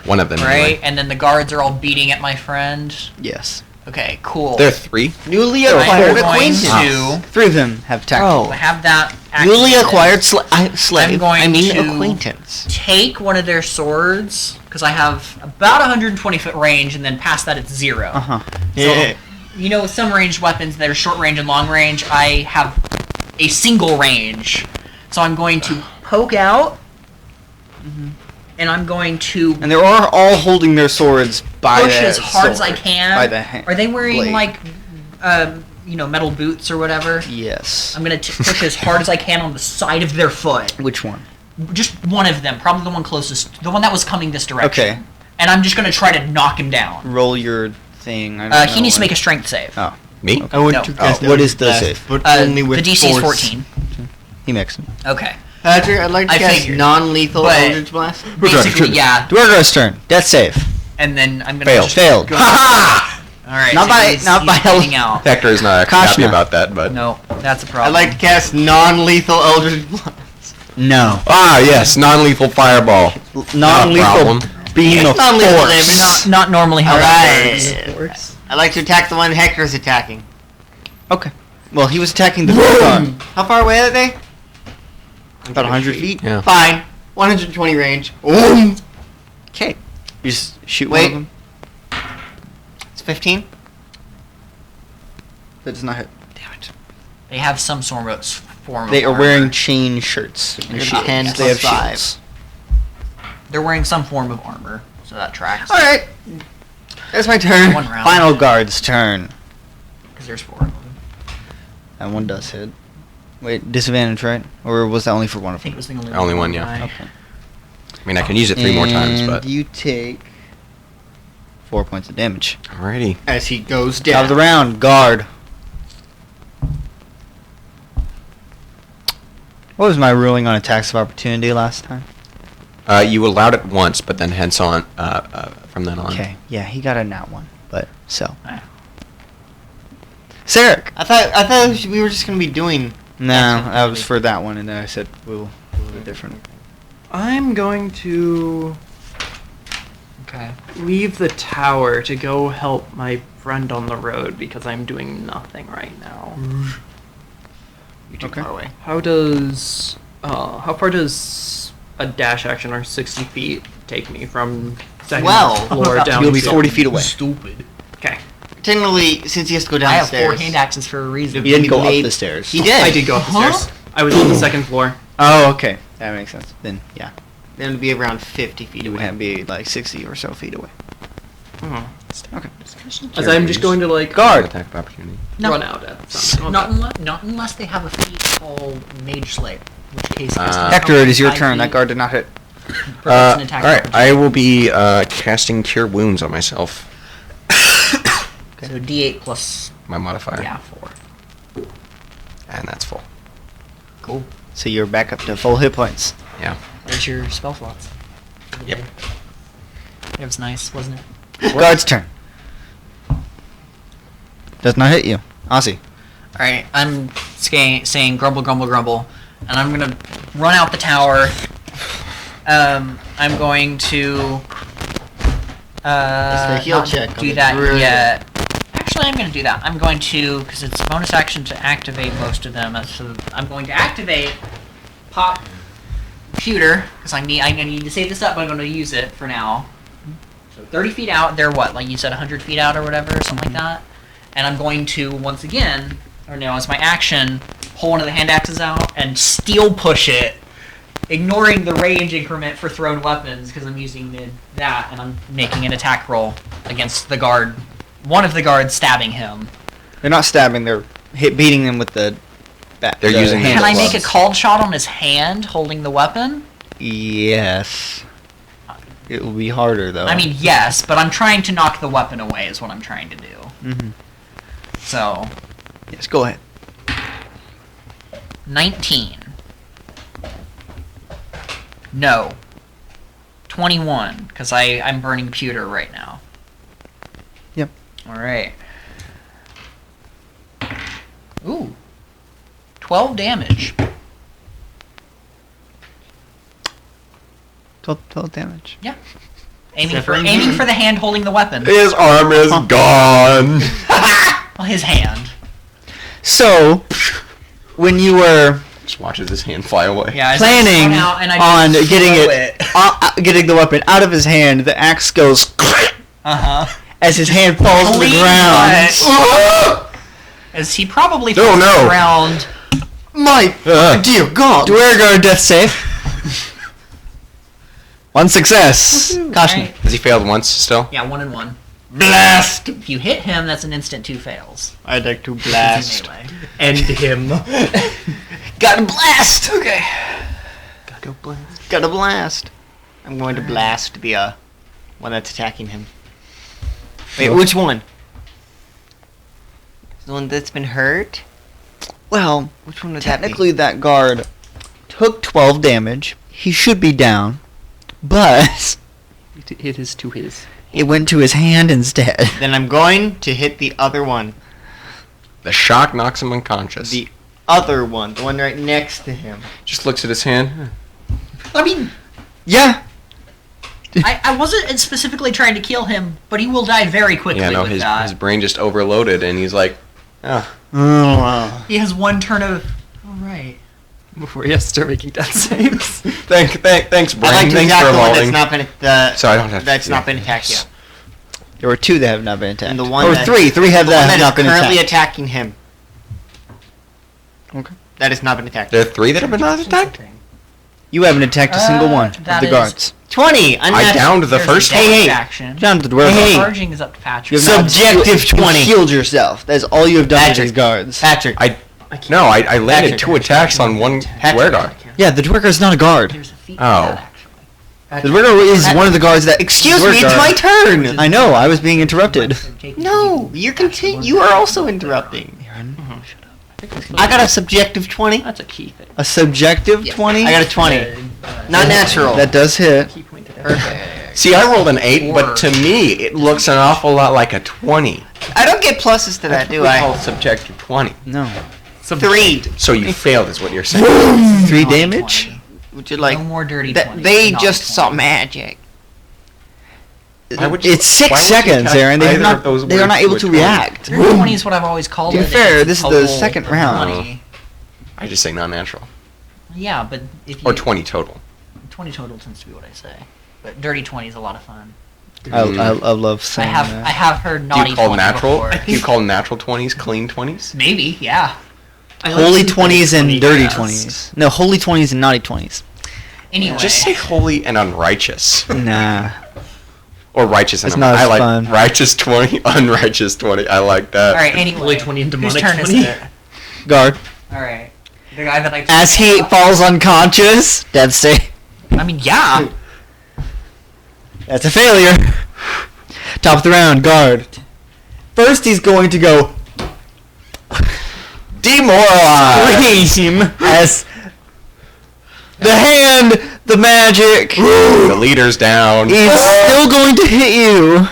One of them. right? Anyway. And then the guards are all beating at my friend. Yes. Okay, cool. There are 3. Newly I'm acquired going acquaintance. to 3 of them have attacked. I have that. Newly activated. acquired slave. I'm going I mean to- acquaintance. Take one of their swords because I have about 120 foot range, and then past that it's 0. Uh huh. So, you know, with some ranged weapons that are short range and long range, I have a single range. So I'm going to poke out, and I'm going to And they are all holding their swords by push the as hard as I sword. can. By the ha- Are they wearing blade. like, metal boots or whatever? Yes. I'm gonna push as hard as I can on the side of their foot. Which one? Just one of them, probably the one closest, the one that was coming this direction. Okay. And I'm just gonna try to knock him down. Roll your thing. I don't He know needs to what- make a strength save. Oh. Me? I want No. to cast what is Eldritch the Blast, save? But only with The DC is force. 14. He makes it. Okay. Patrick, I'd like to I cast figured. non-lethal But- Eldritch Blast. Basically, yeah. Dwargar's turn. Death save. And then I'm gonna Failed. just Failed. go- Ha All right. Not so by- he's not by bleeding out. Hector is not happy Kashna. about that, but. No, that's a I'd problem. like to cast non-lethal Eldritch Blast. No. Ah, yes, non-lethal fireball. Non-lethal problem. beam of Non-lethal force. damage. not normally how that Alright. works. I'd like to attack the one Hector's attacking. Okay. Well, he was attacking the Dwargar. How far away are they? About 100 feet. Yeah. Fine. 120 range. Ooh. Okay. You just shoot Wait. one of them. It's 15. That does not hit. Damn it. They have some form of They are armor. wearing chain shirts. And You're shields. 10 They have plus 5. shields. They're wearing some form of armor, so that tracks. Alright. That's my turn. One round. Final guard's turn. Because there's 4 of them. That one does hit. Wait, disadvantage, right? Or was that only for one I of think them? it was the only Only one, yeah. guy. Okay. I mean, I can use it 3 more times, but. you take 4 points of damage. Alrighty. As he goes Top down. of the round, guard. What was my ruling on attacks of opportunity last time? You allowed it once, but then hence on, from then on. Okay, yeah, he got a nat one, but so. Ah. Sarek. I thought we were just gonna be doing. No, that was for that one, and then I said we'll do it different. I'm going to Okay. leave the tower to go help my friend on the road because I'm doing nothing right now. You're too Okay. far away. How far does a dash action or 60 feet take me from second Well, floor down You'll be to 40 feet away. Stupid. Okay. Technically, since he has to go I have downstairs. 4 hand axes for a reason. He didn't go up made- the stairs. He did. I did go up the stairs. I was on the second floor. Oh, okay. That makes sense. Then, yeah. Then it'd be around 50 feet You would away. have be like 60 or so feet away. Okay. As I'm just going to like Guard. Attack of opportunity. No. run out at some Not unless they have a feat called Mage Slay. In which case, Hector, it is your turn. That guard did not hit. Prevents an attack. Alright, I will be casting Cure Wounds on myself. So D8 plus My modifier. 4. And that's full. Cool. So you're back up to full hit points. Yeah. There's your spell slots. Yep. It was nice, wasn't it? Guard's turn. Does not hit you. Ozzy. Alright, I'm saying grumble, grumble, grumble, and I'm gonna run out the tower. I'm going to It's the heal not check on do the that druid. yet. Actually, actually, I'm going to do that. I'm going to, because it's a bonus action to activate most of them. So I'm going to activate pop computer because I need to save this up. But I'm going to use it for now. So 30 feet out. They're what? Like you said, 100 feet out or whatever, or something like that. And I'm going to once again, or no, as my action, pull one of the hand axes out and steel push it, ignoring the range increment for thrown weapons because I'm using that, and I'm making an attack roll against the guard. One of the guards stabbing him. They're not stabbing. They're beating them with the. They're using Can I make a gloves. called shot on his hand holding the weapon? Yes. It will be harder though. I mean, yes, but I'm trying to knock the weapon away is what I'm trying to do. Mm-hmm. So, Yes. Go ahead. 19. No. 21, because I'm burning pewter right now. Yep. Alright. Ooh. 12 damage. 12 damage. Yeah. Aiming for the hand holding the weapon. His arm is gone. Well, his hand. So, when you were Just watches his hand fly away. Yeah, planning on getting getting the weapon out of his hand, the axe goes as his hand falls to the ground. As he probably Oh, falls to no. the ground. My dear God! Dwargar death save. One success. Caution. Alright. Has he failed once still? Yeah, 1 and 1. Blast. If you hit him, that's an instant 2 fails. I'd like to It's blast. melee. End him. Gotta blast. Okay. Gotta blast. Gotta blast. I'm going to blast the one that's attacking him. Wait, which one? The one that's been hurt? Well, Which one would that be? technically that guard took 12 damage. He should be down, but It is to his. it went to his hand instead. Then I'm going to hit the other one. The shock knocks him unconscious. The other one. The one right next to him. Just looks at his hand. I mean, Yeah. I wasn't specifically trying to kill him, but he will die very quickly Yeah, no, with his that. brain just overloaded, and he's like, oh. Oh wow. He has one turn of... Alright. Before he has to start making death saves. Thanks, brain. I like to Thanks attack for the one evolving. that's not been So I don't have to- that's yeah. not been attacked yet. There were 2 that have not been attacked. And the one or that- 3. 3 have The one that have not been currently attacked. attacking him. Okay. That has not been attacked. There are 3 that have been not attacked? You haven't attacked a single one of that the is- guards. 20! I downed the There's first a one. dash Hey, action. Down to the dwarf. Hey. Charging is up to Patrick. You have not- Subjective you 20. healed yourself. That is all you have done to Patrick. these guards. Patrick. I landed Patrick. 2 attacks on one guard. Yeah, the dwarf is not a guard. There's a feat for Oh. that, actually. The dwarf is one of the guards that. Excuse dwarf me, it's guard. my turn! I know. I was being interrupted. No, you're you are also interrupting. I got a subjective 20. That's a key thing. A subjective 20. I got a 20. Not natural. That does hit. Key point to that. Perfect. See, I rolled an 8, but to me, it looks an awful lot like a 20. I don't get pluses to that, do We call I? it subjective 20. No. 3. So you failed, is what you're saying. 3 Naughty damage. 20. Would you like... No more dirty That 20s. they Naughty just 20. saw magic. Why would you- It's 6 why would you seconds, attack Aaron. They have either not. of those They are words not able with to 20? react. Dirty 20 is what I've always called To be it. fair, It's this is the total second round. 20. I just say non-natural. Yeah, but if you... Or 20 total. 20 total tends to be what I say. But dirty 20 is a lot of fun. I love I saying have that. heard Do naughty you call 20 natural? before. Do you call natural 20s clean 20s? Maybe, yeah. Holy 20s and dirty yes. 20s. No, holy 20s and naughty 20s. Anyway. Just say holy and unrighteous. Nah. Or righteous and It's not I as like fun. righteous 20, unrighteous 20. I like that. Alright, anyway. Holy 20 and Whose demonic turn 20. is it? Guard. Alright. The guy that I... As he falls unconscious, death save. I mean, yeah. That's a failure. Top of the round, guard. First, he's going to go Demoralized. scream as the hand, the magic, The leader's down. is still going to hit you.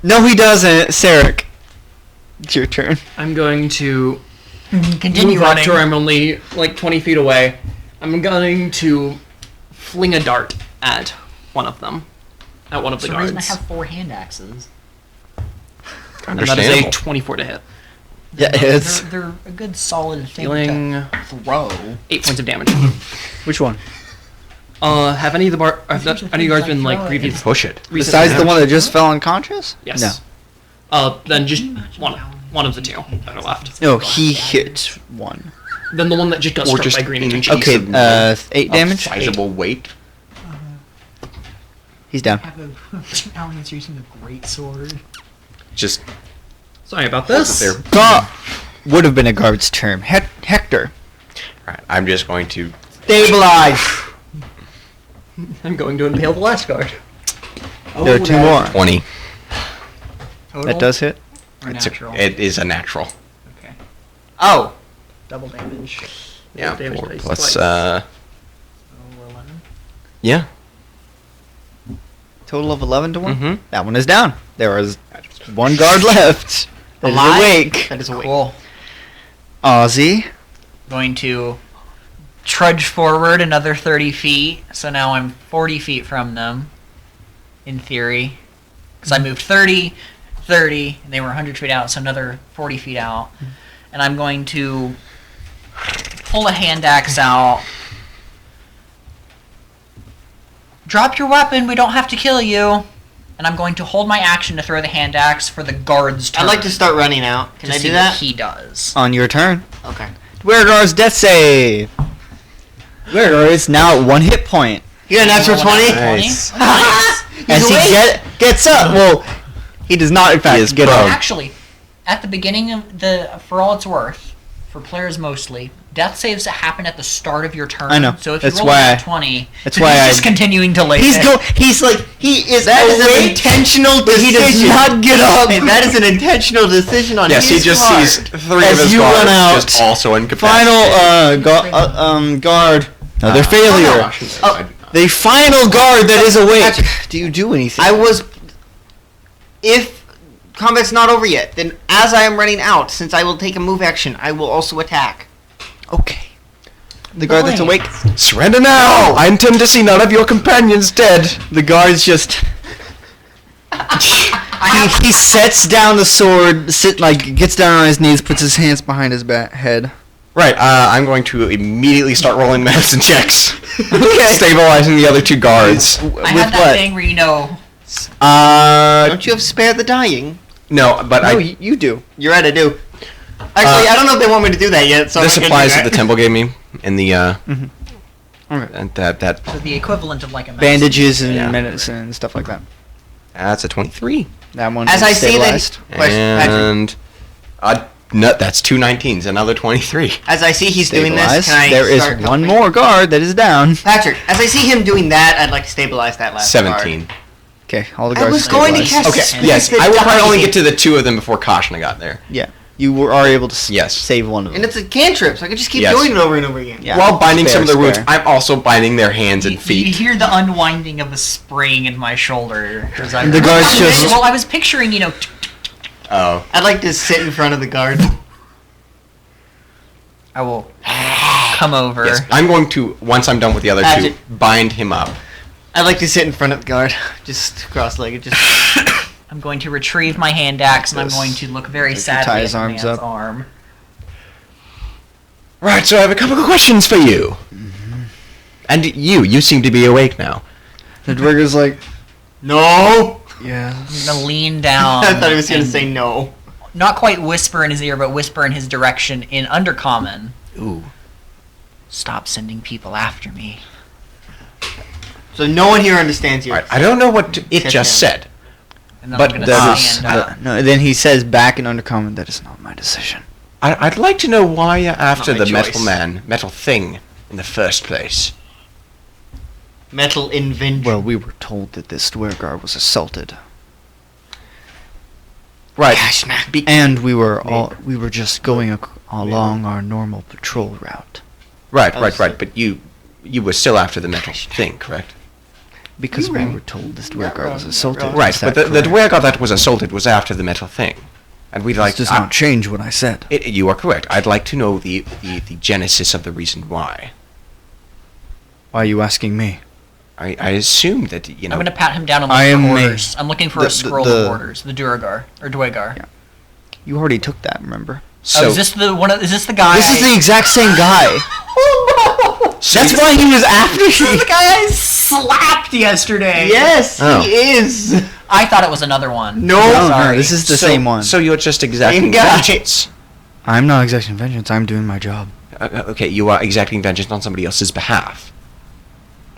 No, he doesn't. Sarek, it's your turn. I'm going to Continue move up running. to where I'm only like 20 feet away. I'm going to fling a dart at one of them. at one of the There's a reason I guards. have 4 hand axes. And that is a Understandable. 24 to hit. Yeah, it's... They're a good solid thing Dealing to throw. 8 points of damage. Which one? Have any of the any of you guys been like Throw it. previous? Push it. recent Besides the damage? one that just fell unconscious? Yes. Then just one of the 2 that are left. No, he hit one. Then the one that just got Or struck just by green in attention. case Okay, of 8 damage? Sizable weight. He's down. Alan's using a great sword. Just Sorry about hold it this. there. Would have been a guard's term. Hector. Alright, I'm just going to Stabilize! I'm going to impale the last guard. There are 2 more. 20. That does hit. Or It's natural. it is a natural. Okay. Oh. Double damage. Yeah, Damage 4 dice plus twice. Oh, 11. yeah. Total of 11 to 1? Mhm. That one is down. There is 1 guard left. That is Alive? awake. That is awake. Cool. Ozzy. Going to trudge forward another 30 feet. So now I'm 40 feet from them. In theory. Because I moved 30, 30, and they were 100 feet out, so another 40 feet out. And I'm going to pull a hand axe out. Drop your weapon, we don't have to kill you. And I'm going to hold my action to throw the hand axe for the guard's turn. I'd like to start running out. Can to I see do what that? he does. On your turn. Okay. Dwergar's death save. Dwergar is now at 1 hit point. You got a natural 20? Nice. As he gets up. Well, he does not, in fact, is get prone. up. Actually, at the beginning of for all it's worth, for players mostly, death saves that happen at the start of your turn. I know. So if That's you roll why a 20, that's then why he's I- just continuing to lay He's there. he is That is an awake, intentional but he decision. does not get up. Hey, that is an intentional decision on Yes, he his just part. sees 3 As of his you guards run out, just also incapacitated. Final guard. Another failure. Oh, The final guard that is awake. Patrick, Do you do anything? I was... If combat's not over yet, then as I am running out, since I will take a move action, I will also attack. Okay. The guard that's awake. surrender now! I intend to see none of your companions dead. The guard's just. he sets down the sword, gets down on his knees, puts his hands behind his head. Right, I'm going to immediately start rolling medicine checks. Okay. Stabilizing the other 2 guards. I With have that what? thing where you know. Don't you have spare the dying? No, but No, I... you do. You're right, I do. Actually, I don't know if they want me to do that yet, so This I'm not gonna applies do to the that. temple gave me in the, Okay. and that... So the equivalent of like a medicine. Bandages and Yeah. medicine and stuff like that. That's a 23. That one As is I see that, stabilized. question, Patrick, And... no, that's 2 19s, another 23. as I see he's doing this, Stabilized. can I There is start one helping? more guard that is down. Patrick, as I see him doing that, I'd like to stabilize that last 17. guard. Okay, all the I guards was going to stabilized. cast Okay, yes, the I will probably only dying. get to the 2 of them before Kashna got there. Yeah, you are able to Yes. save one of them. And it's a cantrip, so I can just keep Yes. doing it over and over again. Yeah. While binding some of the Spare. wounds, I'm also binding their hands and You feet. hear the unwinding of a spring in my shoulder. As I The guards just- Well, I was picturing, Oh. I'd like to sit in front of the guard. I will come over. Yes, I'm going to, once I'm done with the other 2, Actually- bind him up. I'd like to sit in front of the guard, just cross-legged, just... I'm going to retrieve my hand axe and I'm Yes. going to look very Like you sadly tie at his the arms man's up. arm. Right, so I have a couple of questions for you. And you seem to be awake now. The Dwergar's like, No! yeah. I'm gonna lean down. I thought he was going to and say no. Not quite whisper in his ear, but whisper in his direction in Undercommon. Ooh. Stop sending people after me. So no one here understands you. Right, I don't know what it Sit just down. said. And then But I'm gonna that stand is- up. No, then he says back in Undercommon, that is not my decision. I'd like to know why you're after Not my the choice. metal man, metal thing, in the first place. Metal invention. Well, we were told that this Dwergar was assaulted. Right. And we were just going along our normal patrol route. Right, Oh, right, so- right. But you were still after the metal thing, correct? Because You we were- were told this Yeah, Dwergar was right, assaulted. right. Right, Is but that the correct? Dwergar that was assaulted was after the metal thing. And we'd like This does not change what I said. You are correct. I'd like to know the genesis of the reason why. Why are you asking me? I assume that, you know... I'm gonna pat him down and I look am for a- orders. I'm looking for a scroll of orders. The Duragar or Dwagar. Yeah. You already took that, remember? So, Oh, is this the one? Is this the guy? This is the exact same guy. That's why he was after This is you. the guy I slapped yesterday. Yes, Oh. he is. I thought it was another one. No, No, sorry. this is the same one. So you're just exacting guy. vengeance. I'm not exacting vengeance. I'm doing my job. Okay, you are exacting vengeance on somebody else's behalf.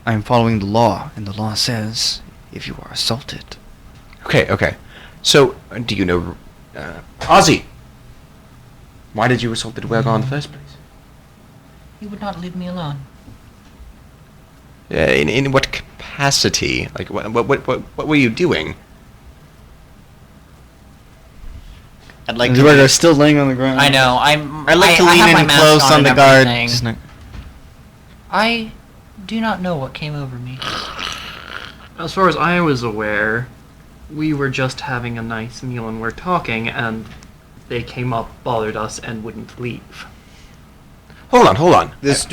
I'm following the law, and the law says if you are assaulted. Okay. So, do you know... Ozzy! Why did you assault the Dwarven in the first place? He would not leave me alone. In what capacity? Like, what were you doing? I'd like And to. the are still laying on the ground. I know. I'd like to I lean have my in mask close on and the guard. everything. Just not- I do not know what came over me. As far as I was aware, we were just having a nice meal and we're talking, and they came up, bothered us, and wouldn't leave. Hold on. This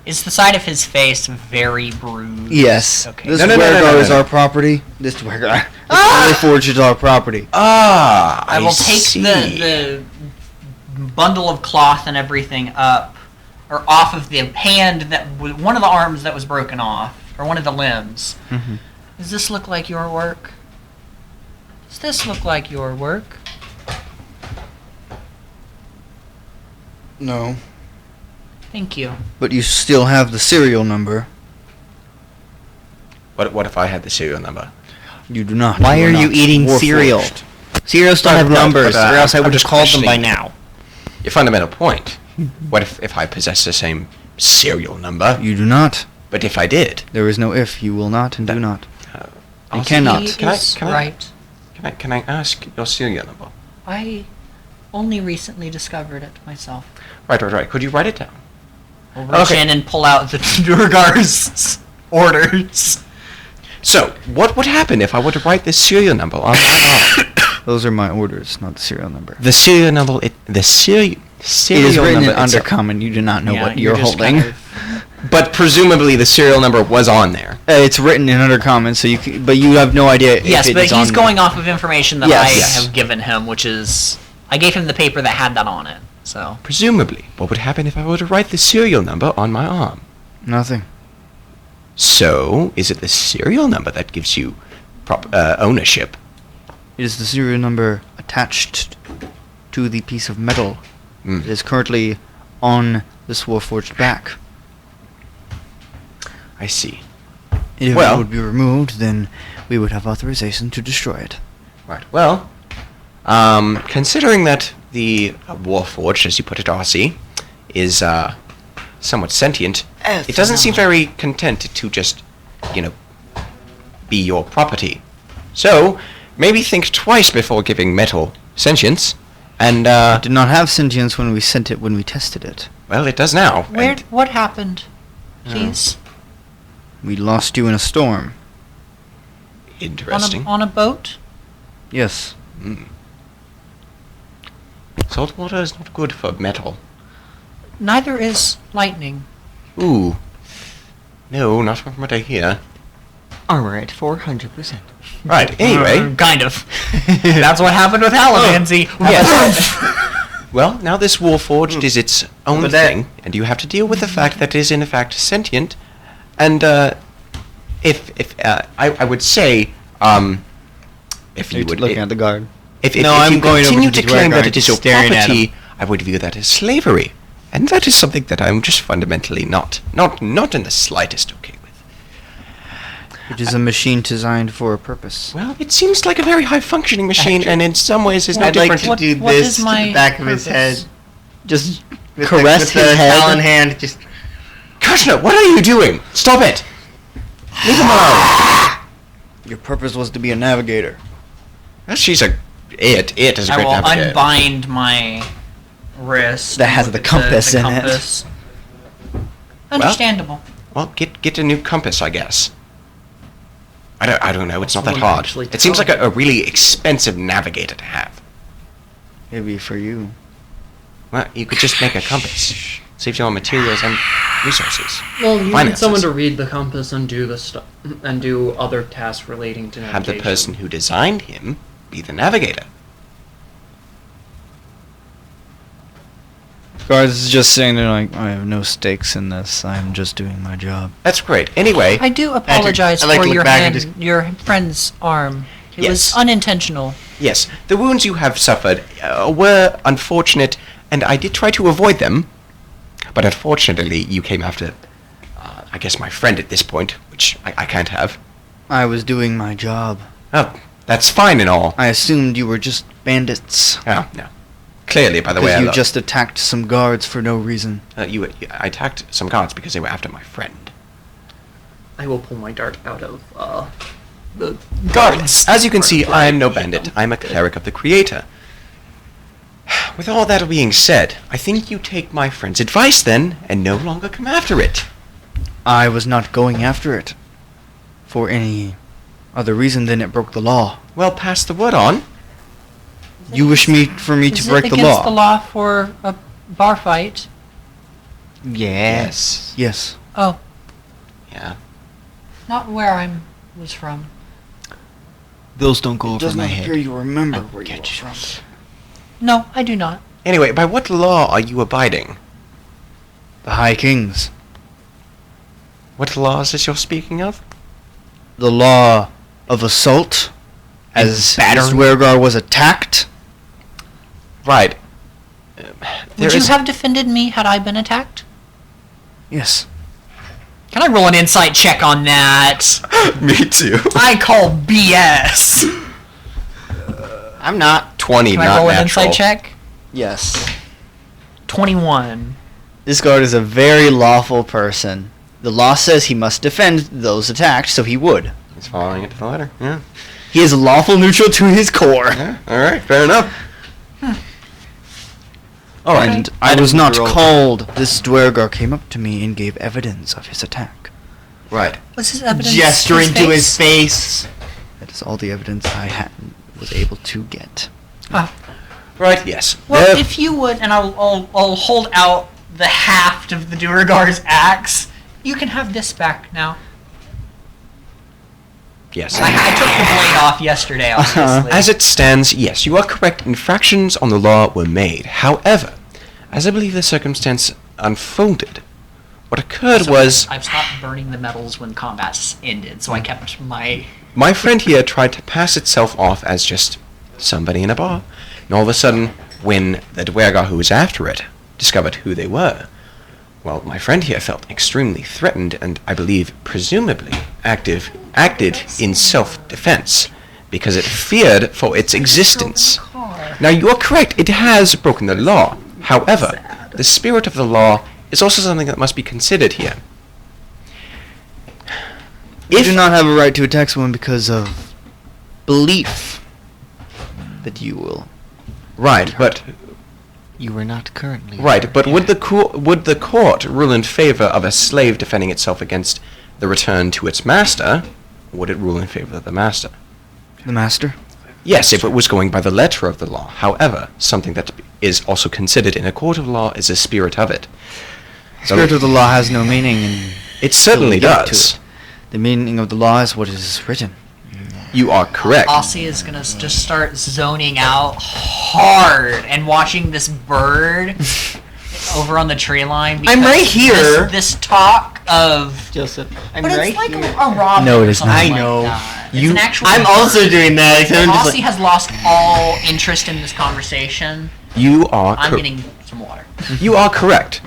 Is the side of his face very bruised? yes. Okay. This No. Dwargar is our property. This Dwargar. This Forge is our property. Ah, I will take see. the bundle of cloth and everything up, or off of the hand one of the arms that was broken off, or one of the limbs. Mhm. Does this look like your work? Does this look like your work? No. Thank you. But you still have the serial number. What if I had the serial number? You do not. Why You are you not eating Warforged. cereal? Cereals don't have No, numbers, but, or else I I'm would have just called them by questioning- now. Your fundamental point. What if I possess the same serial number? You do not. But if I did, There is no if. You will not and do not. Ozzy, You cannot. He Can I- is can I- right. Can I ask your serial number? I only recently discovered it myself. Right. Could you write it down? I'll reach Okay. in and pull out the Durgar's orders. So, what would happen if I were to write this serial number on my arm? Those are my orders, not the serial number. The serial number, serial It is written in number itself. undercommon. You do not know Yeah, what you're just holding. kind of- But presumably the serial number was on there. It's written in undercommon, so but you have no idea. Yes, if but it's he's on going off of information that Yes. I Yes. have given him, which is I gave him the paper that had that on it. So Presumably, what would happen if I were to write the serial number on my arm? Nothing. So, is it the serial number that gives you ownership? It is the serial number attached to the piece of metal. Mm. It is currently on the Warforged back. I see. If Well- it would be removed, then we would have authorization to destroy it. Right. Well, considering that the Warforged, as you put it, RC, is somewhat sentient, it doesn't seem very content to just, be your property. So, maybe think twice before giving metal sentience, and, It did not have sentience when we sent it when we tested it. well, it does now. where? and- What happened? Please, We lost you in a storm. Interesting. on a boat. Yes. Mm. Salt water is not good for metal. Neither is lightning. Ooh. No, not from what I hear. Armor at 400%. Right, anyway. Kind of. That's what happened with Halavansy. Well, now this Warforged is its own But that- thing, and you have to deal with the fact that it is in fact sentient, and if I would say, if you You're would looking at the guard. if No, if I'm you going over continue to to the claim guard that it is your staring at property, I would view that as slavery, and that is something that I'm just fundamentally not in the slightest okay with. It is a machine designed for a purpose. Well, it seems like a very high functioning machine, Actually, and in some ways is no I'd like different. to do What this is my to the back of his purpose? head. Just With caress the, his with the head. Talon hand, just. Krishna, what are you doing? Stop it! Leave him alone. Your purpose was to be a navigator. Well, she's a it is a I great will navigator. unbind my wrist. That has the compass in it. compass. Understandable. Well, get a new compass, I guess. I don't know. It's not that Someone hard. actually It seems tell like a really expensive navigator to have. Maybe for you. Well, you could just make a compass. Saves you on materials and resources. Well, you need Finances. someone to read the compass and do the stuff and do other tasks relating to Have navigation. the person who designed him be the navigator. Guards is just saying they're like, I have no stakes in this. I'm just doing my job. That's great. Anyway, I do apologize I like to for look your back and hand, your friend's arm. It Yes. was unintentional. yes, the wounds you have suffered were unfortunate, and I did try to avoid them. But unfortunately, you came after, I guess, my friend at this point, which I can't have. I was doing my job. Oh, that's fine and all. I assumed you were just bandits. Oh, no. Clearly, by the way, Because I you look. just attacked some guards for no reason. I attacked some guards because they were after my friend. I will pull my dart out of the Guards! As you can see, I am no bandit. I'm a cleric of the Creator. With all that being said, I think you take my friend's advice then, and no longer come after it. I was not going after it for any other reason than it broke the law. Well, pass the word on. You wish for me to Is break it the against law? the law for a bar fight? Yes. Yes. Oh, Yeah. not where I was from. Those don't go It over does my not appear head. you remember I where you get were you. from. No, I do not. Anyway, by what law are you abiding? The High Kings. What laws is you're speaking of? The law of assault. And As battering. Dwergar was attacked. Right. Would you have defended me had I been attacked? Yes. Can I roll an insight check on that? Me too. I call BS. I'm not. 20, Can I not roll an natural. insight check? Yes. 21. This guard is a very lawful person. The law says he must defend those attacked, so he would. He's following it to the letter. Yeah. He is lawful neutral to his core. Yeah. All right. Fair enough. Oh, and I was Adam, not roll. called. This Dwergar came up to me and gave evidence of his attack. Right. Was his evidence Gesturing his to his face. That is all the evidence I was able to get. Right. Yes. Well, if you would, and I'll hold out the haft of the Duergar's axe. You can have this back now. yes. I took the blade off yesterday, obviously. As it stands, yes, you are correct. Infractions on the law were made. However, as I believe the circumstance unfolded, what occurred was I've stopped burning the metals when combat's ended, so I kept my... my friend here tried to pass itself off as just somebody in a bar, and all of a sudden, when the Dwergar who was after it discovered who they were, well, my friend here felt extremely threatened and, I believe, presumably acted in self-defense because it feared for its existence. Now, you are correct. It has broken the law. However, the spirit of the law is also something that must be considered here. You do not have a right to attack someone because of belief that you will. Right, but You are not currently. right, but would the court rule in favor of a slave defending itself against the return to its master? Or would it rule in favor of the master? The master? Yes, if it was going by the letter of the law. However, something that is also considered in a court of law is the spirit of it. Spirit of the law has no meaning, and It certainly Till we get to does. it. The meaning of the law is what is written. You are correct. Aussie is gonna just start zoning out hard and watching this bird over on the tree line. I'm because right here. This talk of... Joseph, I'm But right it's like here. a robin No, it or is something not. I like know. that. It's You- an actual I'm bird. also doing that. Except I'm And just Aussie like, has lost all interest in this conversation. You are I'm getting some water. You are correct.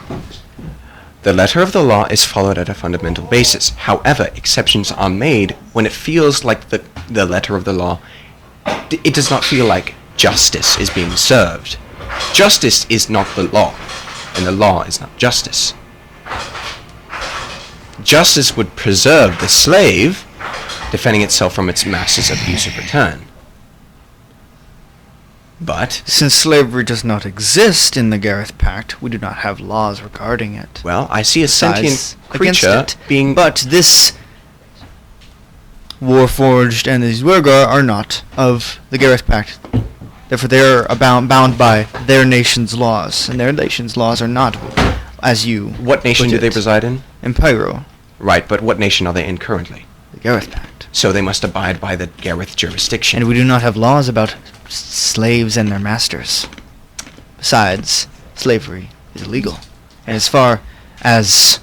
The letter of the law is followed at a fundamental basis. However, exceptions are made when it feels like the letter of the law, it does not feel like justice is being served. Justice is not the law, and the law is not justice. Justice would preserve the slave, defending itself from its master's abusive return. But, Since slavery does not exist in the Gareth Pact, we do not have laws regarding it. well, I see a sentient Besides, against creature it. being... But this Warforged and these Dwergar are not of the Gareth Pact. Therefore, they are bound by their nation's laws, and their nation's laws are not as you What nation put do they it. reside in? Empiro, Right, but what nation are they in currently? the Gareth Pact. So they must abide by the Gareth jurisdiction. And we do not have laws about slaves and their masters. Besides, slavery is illegal. And as far as...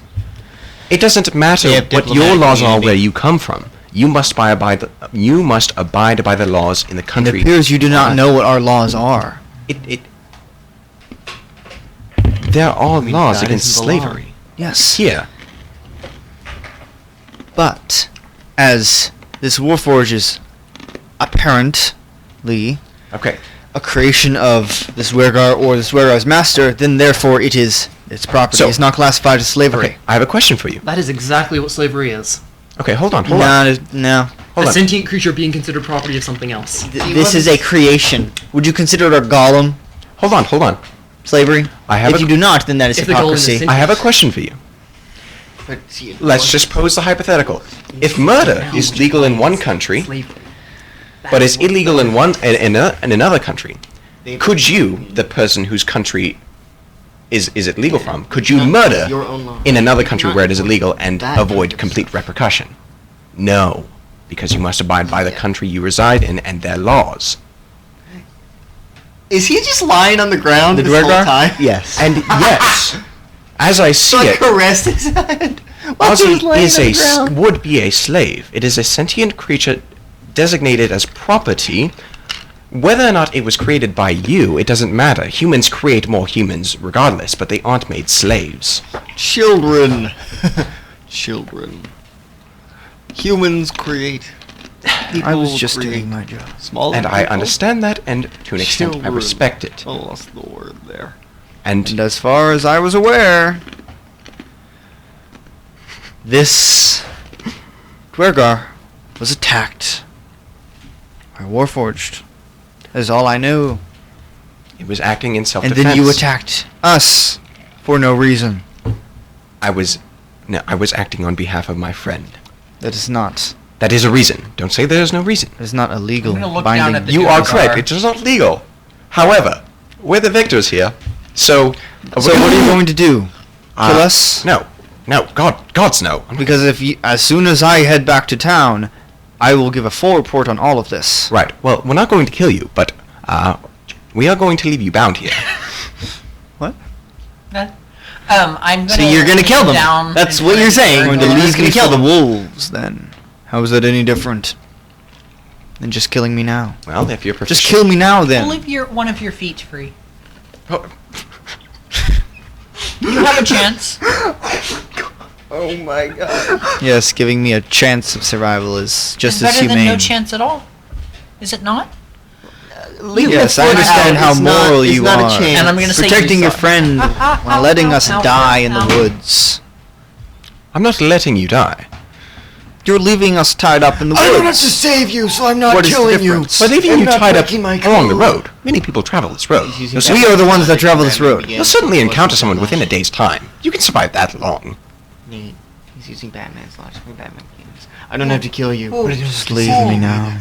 It doesn't matter They have what your diplomatic laws are immunity. where you come from. You must abide by the laws in the It country. appears you do not know what our laws are. There are mean, laws that against isn't the law. slavery. Yes. Here. But, as this Warforge is apparently Okay. a creation of this Wergar or this Wergar's master, then therefore its property So- is not classified as slavery. Okay. I have a question for you. That is exactly what slavery is. Okay, hold on. No. Hold a on. sentient creature being considered property of something else. This is a creation. Would you consider it a golem Hold on. slavery? I have if you do not, then that is If the golem is hypocrisy. sentient- I have a question for you. But see, Let's just pose the hypothetical. If murder is legal in one country, Slavery. but is illegal in another country, could you, the person whose country is it legal from, could you murder your own law. in another country Not where it is illegal and that avoid matters. complete repercussion? No, because you must abide by the country you reside in and their laws. Is he just lying on the ground The this whole Dwergar? time? Yes. And yes, as I see So I it, caressed his head. While he Ozzy was laying is on the ground. would be a slave. It is a sentient creature designated as property. Whether or not it was created by you, it doesn't matter. Humans create more humans regardless, but they aren't made slaves. Children. Children. Humans create. I was People just create doing my job. Smaller And I people. understand that, and to an extent I Children. respect it. I lost the word there. And And as far as I was aware, this Dwergar was attacked by Warforged. That is all I knew. it was acting in And self-defense. then you attacked us for no reason. I was acting on behalf of my friend. That is not. That is a reason. Don't say there is no reason. That is not illegal. I'm gonna look binding. down at the You are Dwarves correct. are- It is not legal. However, we're the victors here. So So what are you going to do? Kill us? No. God's no. Because as soon as I head back to town, I will give a full report on all of this. Right. Well, we're not going to kill you, but we are going to leave you bound here. What? I'm gonna. So you're gonna kill them. Down That's and what put you're it saying. there. He's gonna kill the wolves then. How is that any different than just killing me now? Well, if you're Just kill me now We'll then. leave one of your feet free. Oh, You have a chance. Oh my god. Yes, giving me a chance of survival is just it's as better humane. than no chance at all. Is it not? Yes, I understand how moral you not are. A chance. And I'm gonna say Protecting you your suck. friend while letting us die in the woods. I'm not letting you die. You're leaving us tied up in the I don't have woods. to save you, so I'm not What is the killing you. difference? We're leaving I'm you not tied up breaking my along the code. road. Many people travel this road. He's You'll, using We are the ones that travel this road. you'll certainly encounter someone within a day's time. You can survive that long. Nate, he's using Batman's logic for Batman games. I don't have to kill you. Ooh. But I don't Just have to leave save me you. now.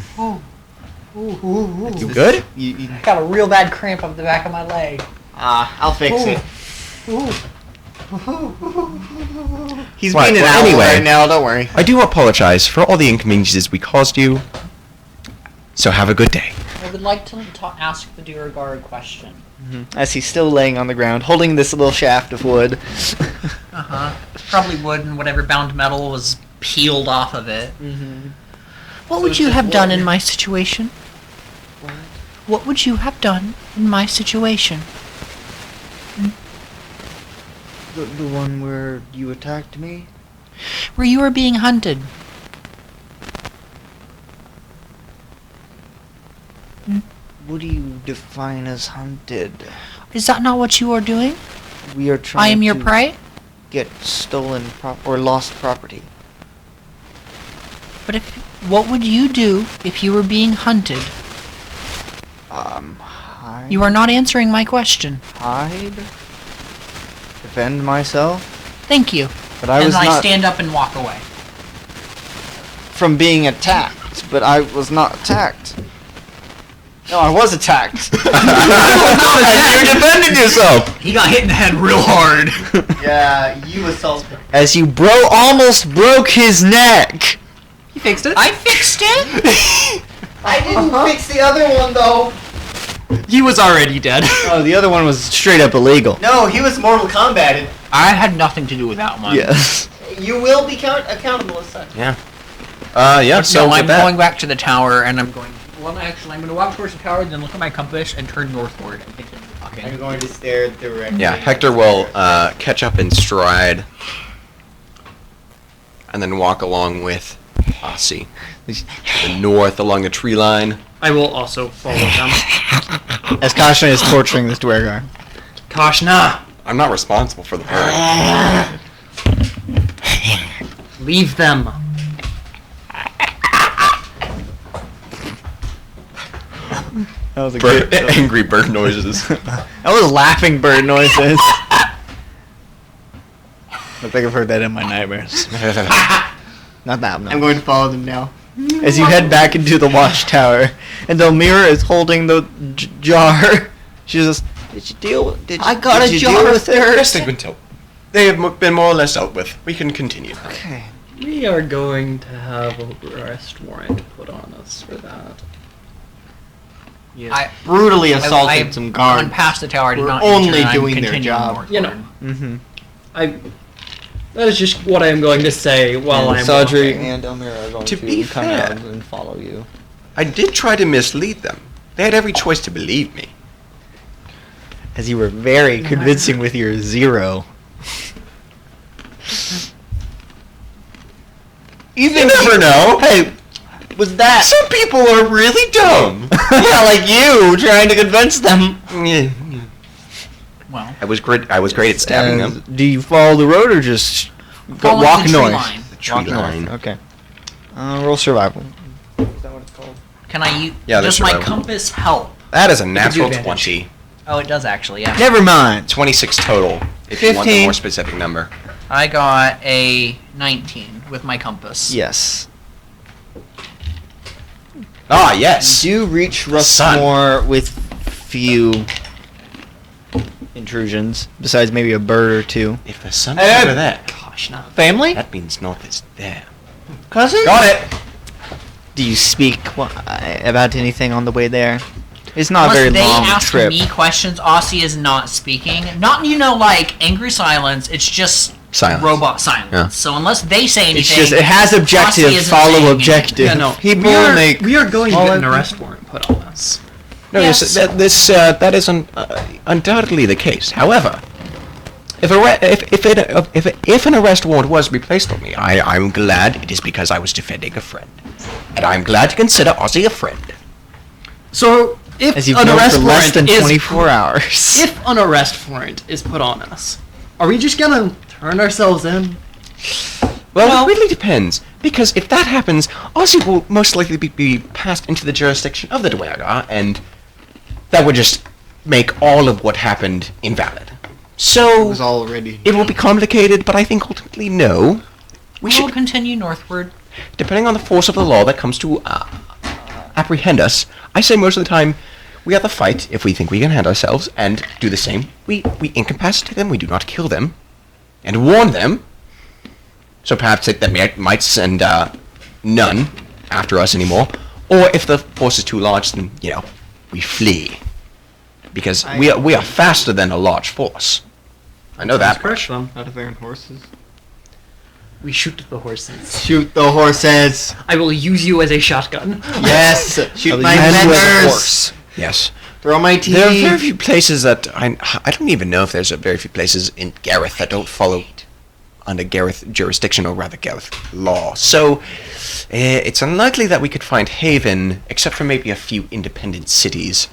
You good? You, Got a real bad cramp up the back of my leg. I'll fix it. He's Right, being an well, owl anyway. right now, don't worry. I do apologize for all the inconveniences we caused you. So have a good day. I would like to ask the Duragar a question. As he's still laying on the ground, holding this little shaft of wood. Probably wood and whatever bound metal was peeled off of it. What would you have done in my situation? What would you have done in my situation? The one where you attacked me? Where you were being hunted? What do you define as hunted? Is that not what you are doing? We are trying I am your to prey? get stolen or lost property. But what would you do if you were being hunted? Hide? You are not answering my question. Hide? Defend myself? Thank you. But I and was I not stand up and walk away. from being attacked, but I was not attacked. No, I was attacked. And you defended yourself. He got hit in the head real hard. Yeah, you assaulted. As you almost broke his neck. He fixed it. I fixed it. I didn't fix the other one though. He was already dead. Oh, the other one was straight up illegal. No, he was Mortal Kombated. I had nothing to do with that one. Yes. You will be accountable as such. Yeah. Yeah. So So I'm with that, going back to the tower, and I'm going. Well, actually, I'm going to walk towards the tower, then look at my compass, and turn northward and continue walking. I'm going to stare directly. yeah, Hector will catch up in stride, and then walk along with Ossie. To the north along the tree line. I will also follow them. As Kashna is torturing this Dwergar. Kashna, I'm not responsible for the party. leave them. That was a Angry bird noises. That was laughing bird noises. I think I've heard that in my nightmares. Not that one. I'm going to follow them now. As you head back into the watchtower, and Elmira is holding the jar. She says, "Did you deal with? Did you deal with it?" Yes, they've been dealt. They have been more or less dealt with. We can continue. Okay. We are going to have a arrest warrant put on us for that. Yeah. I Brutally assaulted some guards. Gone past the tower. I did We're not only enter, I'm doing their continuing job. northward. You know. Mm-hmm. That is just what I am going to say while I'm Saudry walking. and Elmira are going To be come fair. out and follow you. I did try to mislead them. They had every choice to believe me. As you were very convincing with your 0. You never know. Hey, was that? Some people are really dumb. Yeah, like you trying to convince them. Yeah. Well, I was great at stabbing them. Do you follow the road or just Follow walk the tree north? line. The tree Walk line. north. Okay. Roll survival. Is that what it's called? can I use? Yeah, does that's my right. compass help? That is a natural advantage. 20. Oh, it does actually. Yeah. Never mind. 26 total, if you want the 15. more specific number. I got a 19 with my compass. Yes. Ah, yes. You do reach The sun. Rustmore with few intrusions, besides maybe a bird or two. If the sun is over there, Family? that means north is there. Cousin? Got it. Do you speak about anything on the way there? It's not a Unless very they long ask trip. me questions, Aussie is not speaking. Not like angry silence. It's just Silence. robot silence. Yeah. So unless they say anything, It's just, it has objective, Aussie isn't saying follow anything. objective. Yeah, no. People we are going to all get an of- arrest warrant put on us. No, Yes. that is undoubtedly the case. However, if an arrest warrant was to be placed on me, I'm glad it is because I was defending a friend, and I'm glad to consider Ozzy a friend. So if As you've an known arrest for less warrant than is 24 hours. if an arrest warrant is put on us, are we just gonna turn ourselves in? Well, it really depends, because if that happens, Ozzy will most likely be passed into the jurisdiction of the Dwargar, and that would just make all of what happened invalid. So, It was already. it will be complicated, but I think ultimately no. We We'll should, continue northward. depending on the force of the law that comes to apprehend us, I say most of the time, we have to fight if we think we can handle ourselves, and do the same. We incapacitate them, we do not kill them, and warn them. So perhaps they might send none after us anymore. Or if the force is too large, then, we flee. Because we are faster than a large force. I know that. Crush them. Out of their horses. We shoot the horses. Shoot the horses. I will use you as a shotgun. Yes. Shoot I'll my use you as a members. horse. Yes. Throw my TV. There are very few places that I don't even know if there's very few places in Gareth that don't follow under Gareth jurisdiction, or rather Gareth law. So it's unlikely that we could find haven, except for maybe a few independent cities.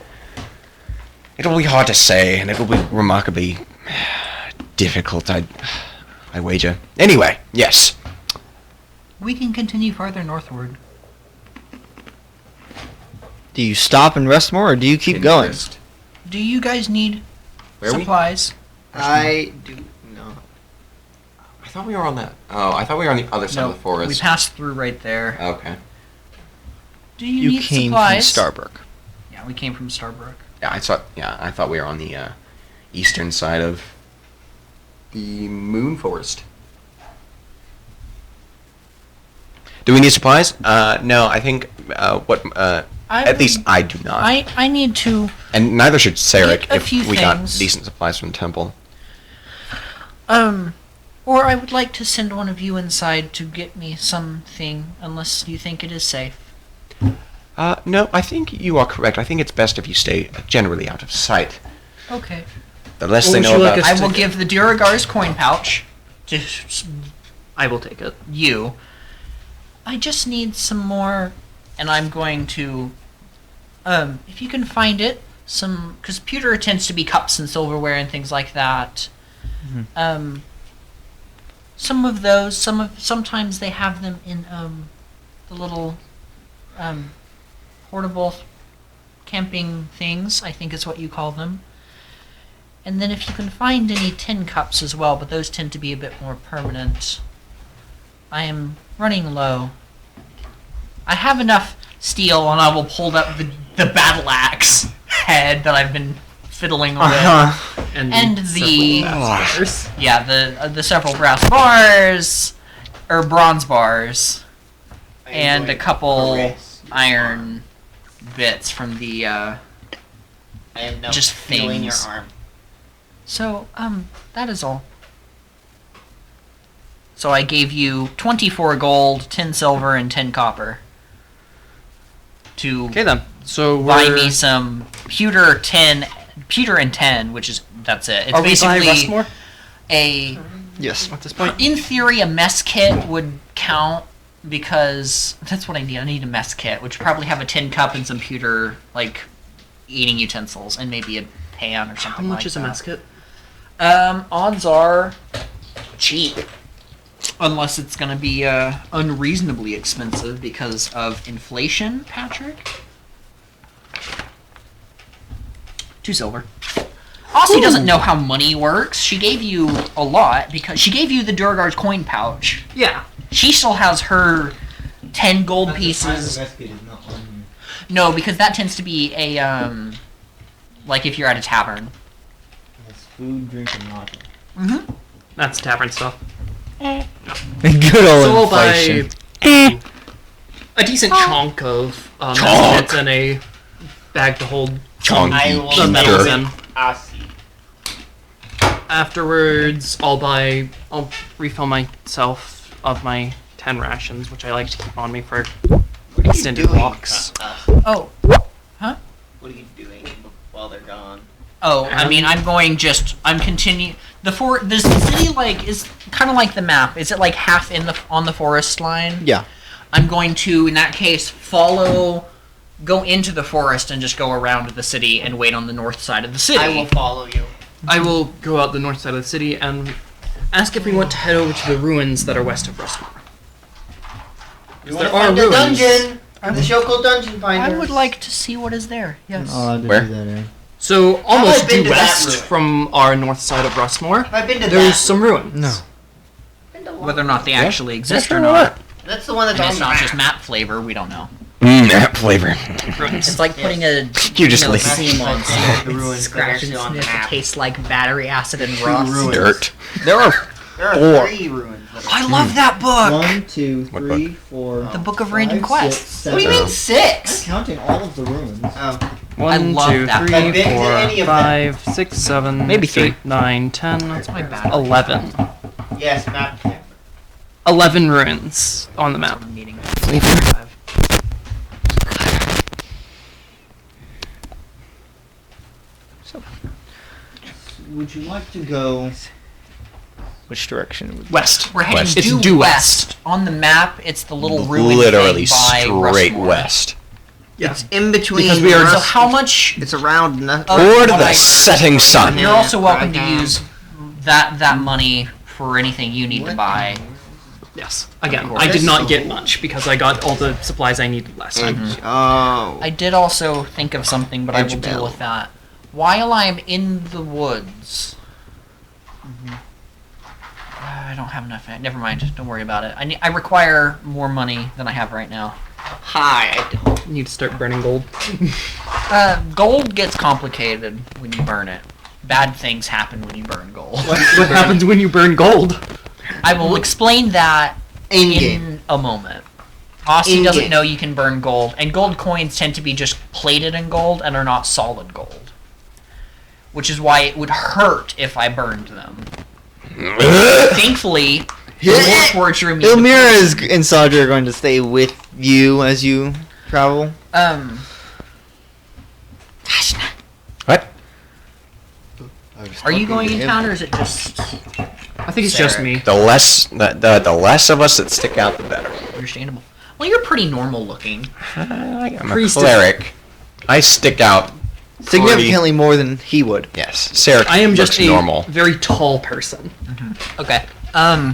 It'll be hard to say, and it will be remarkably difficult, I wager. Anyway, yes. We can continue farther northward. Do you stop and rest more, or do you keep going? Interest. Do you guys need Where are we? supplies? I do not. I thought we were on that. Oh, I thought we were on the other side of the We forest. passed through right there. Okay. Do you You need came supplies? from Starbrook. Yeah. Yeah, we came from Starbrook. Yeah, I thought we were on the eastern side of the Moon Forest. Do we need supplies? No, I think at least I do not. I need to. And neither should Sarek Get a if few we got things. decent supplies from the temple. Or I would like to send one of you inside to get me something, unless you think it is safe. No, I think you are correct. I think it's best if you stay generally out of sight. Okay. The less What they would know you like about... us I will give the Duragar's coin pouch to I will take it. you, I just need some more. and I'm going to. If you can find it, Because pewter tends to be cups and silverware and things like that. some of those. Sometimes they have them in the little portable camping things, I think is what you call them. And then if you can find any tin cups as well, but those tend to be a bit more permanent. I am running low. I have enough steel, and I will pull up the battle axe head that I've been fiddling with. And the the several brass bars or bronze bars, and a couple iron bits from the I am now just feeling your things. arm. So, that is all. So I gave you 24 gold, 10 silver, and 10 copper to Okay then. So buy we're... me some pewter and 10, which is that's it. It's Are we by basically Rustmore a Yes. at this point? in theory a mess kit would count because that's what I need. I need a mess kit, which would probably have a tin cup and some pewter like eating utensils and maybe a pan or something. How much like is a that. mess kit? Odds are cheap. Unless it's going to be unreasonably expensive because of inflation, Patrick. 2 silver. Aussie doesn't know how money works. She gave you a lot because she gave you the Durgar's coin pouch. Yeah. She still has her 10 gold pieces. No, because that tends to be a like if you're at a tavern. It's food, drink, and lodging. Mm-hmm. That's tavern stuff. Good So old I'll inflation. buy a decent chunk of Chonk. it's in a bag to hold Chonky I will the metals Peter. in. Aussie. Afterwards, I'll refill myself of my 10 rations, which I like to keep on me for extended walks. Oh. What are you doing while they're gone? Oh, I mean, I'm continuing. The city like is kind of like the map. Is it like half on the forest line? Yeah. I'm going to, in that case, go into the forest and just go around the city and wait on the north side of the city. I will follow you. I will go out the north side of the city and ask if we want to head over to the ruins that are west of Rustmore. You There wanna are find a ruins. dungeon from the show called Dungeonfinders. I would like to see what is there. Yes. Where? Do that, eh? So, almost I've been due to that west ruin. from our north side of Rustmore, I've been to there's that. some ruins. No. Been to Whether or not they actually exist or sure, not. That's the one that's And on it's the not map. just map flavor, we don't know. That flavor. It's like putting a You just leave. seam on The ruins that scratch are and still on the sniff. It map. tastes like battery acid and rust. ruins. Dirt. There are There are Four. 3 ruins. That are I love that book. 1, 2, What 3, 4. The Book of 5, Random 6, Quests. 7. What do you mean I'm 6? counting all of the ruins. Oh. I 1, love 2, that. 3, I've been to any 4, of 5, 6, 7, Maybe 3. 8, 9, 10, That's my battery. 11. Yes, map. 11 ruins on the map. Meeting. Would you like to go? which direction? Would West. We're heading West. It's due due west. On the map, it's the little ruin Literally thing by straight Rustmore. west. Yeah. It's in between. Because we are- So how much? It's around nothing. Toward what the I- setting sun. You're also welcome to Okay. use that money for anything you need to buy. Yes. Again, I did not get much because I got all the supplies I needed last time. Oh. I did also think of something, but I will Edge deal bell. with that. While I'm in the woods, I don't have enough. Never mind. Don't worry about it. I require more money than I have right now. Hi. I don't. You need to start burning gold. Gold gets complicated when you burn it. Bad things happen when you burn gold. What happens when you burn gold? I will explain that In-game. in a moment. Aussie doesn't In-game. know you can burn gold, and gold coins tend to be just plated in gold and are not solid gold. Which is why it would hurt if I burned them. Thankfully, the Warforged room Ilmira and Sadra are going to stay with you as you travel. What? Are you going in town, or is it just I think it's just Sarah. me. The less of us that stick out, the better. understandable? Well, you're pretty normal looking. I'm a Priest is- cleric. I stick out. Significantly more than he would. Yes, Sarah. I am just looks a normal. very tall person. Okay. Yeah.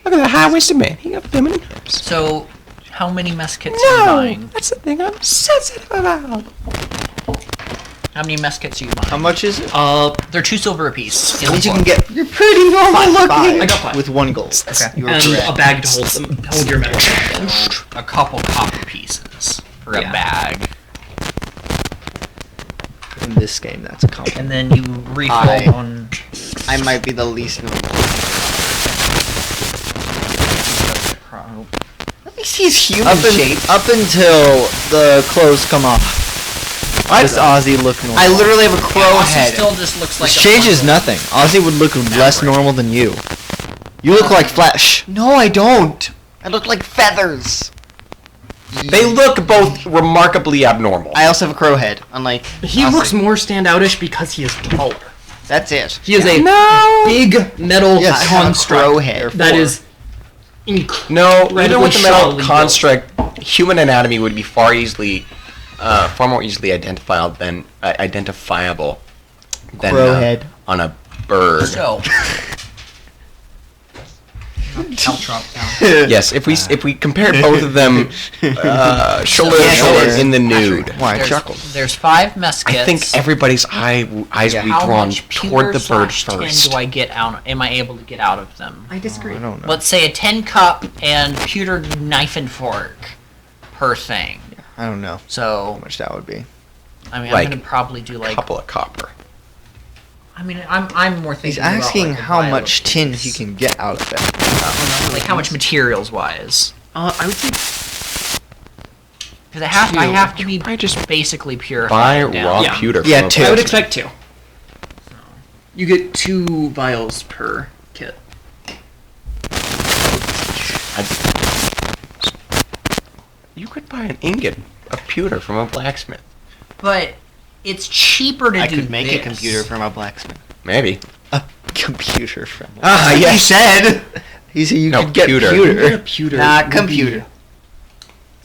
Look at the high-waisted man. He got feminine hips. So, how many mess kits are you buying? That's the thing I'm sensitive about. How many mess kits are you buying? How much is it? They're 2 silver apiece. At least you can get. You're pretty normal looking. I got 5. With 1 gold. Okay. You were And correct. a bag to hold your metal. A couple copper pieces for Yeah. a bag. In this game, that's a compliment. And then you refill on. I might be the least normal. At least he's human shaped. Up until the clothes come off. Does Ozzy look normal? I literally have a crow Aussie head. still just looks like This a changes bundle. nothing. Ozzy would look less normal than you. You look like flesh. No, I don't. I look like feathers. They look both remarkably abnormal. I also have a crow head, unlike He Ozzy. looks more standoutish because he is taller. That's it. He is a big metal Yes, I have a construct crow head. that is No, even incredibly with the metal shoddily construct, human anatomy would be far more easily identifiable than Crow head. on a bird. So. Yes, if we compare both of them shoulder to Yeah, shoulder sure. in the nude, Why, I chuckled. There's 5 mess kits. I think everybody's eyes would be How drawn much toward the bird pewter/tin first. do I get out? Am I able to get out of them? I disagree. I don't know. Let's say a 10 cup and pewter knife and fork per thing. I don't know how So, much that would be. I mean, Like, I'm gonna probably do like. couple of copper. I mean, I'm more He's thinking. asking about, like, a how vial much of tin things. he can get out of it. Like how much materials wise. I would say Because I have to be I just basically buy purified down. raw Yeah. pewter. Yeah, from a two. I would blacksmith. expect 2. You get 2 vials per kit. You could buy an ingot of pewter from a blacksmith. But it's cheaper to I do could make this. a computer from a blacksmith. Maybe. A computer from. Ah, He yes. said. He said you No, could get pewter. You get pewter. a pewter. Nah, would be computer.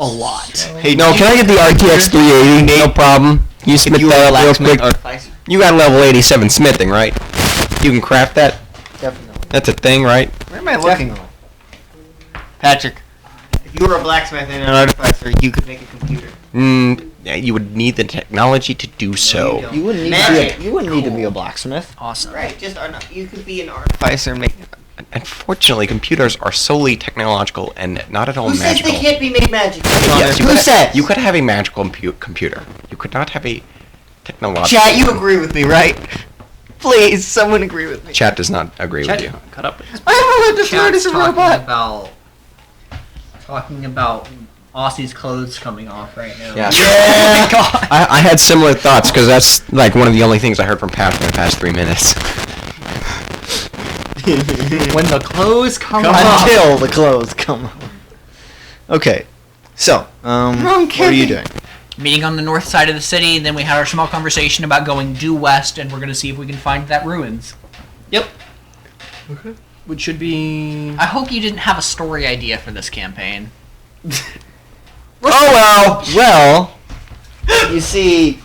A lot. Hey, no, can I get the RTX 380? No problem. You smith you were that a up real blacksmith quick. You got level 87 smithing, right? You can craft that? Definitely. That's a thing, right? Where am I looking? Patrick, if you were a blacksmith and an artificer, you could make a computer. Yeah, you would need the technology to do so. You wouldn't need Magic. to be. You wouldn't need to be a blacksmith. Awesome. Right, you could be an artificer and make. Unfortunately, computers are solely technological and not at all Who says magical. they can't be made magic? Yes, Who says? You could have a magical computer. You could not have a technological. Chat, you agree with me, right? Please, someone agree with me. Chat does not agree with you. Cut up. I'm allowed to flirt as Chat's a robot. talking about Aussie's clothes coming off right now. Yeah. Yeah. I had similar thoughts because that's like one of the only things I heard from Pat for the past 3 minutes. When the clothes come off. Until the clothes come off. Okay. So, what are you doing? Meeting on the north side of the city, then we had our small conversation about going due west, and we're gonna see if we can find that ruins. Yep. Okay. Which should be. I hope you didn't have a story idea for this campaign. Oh well. You see,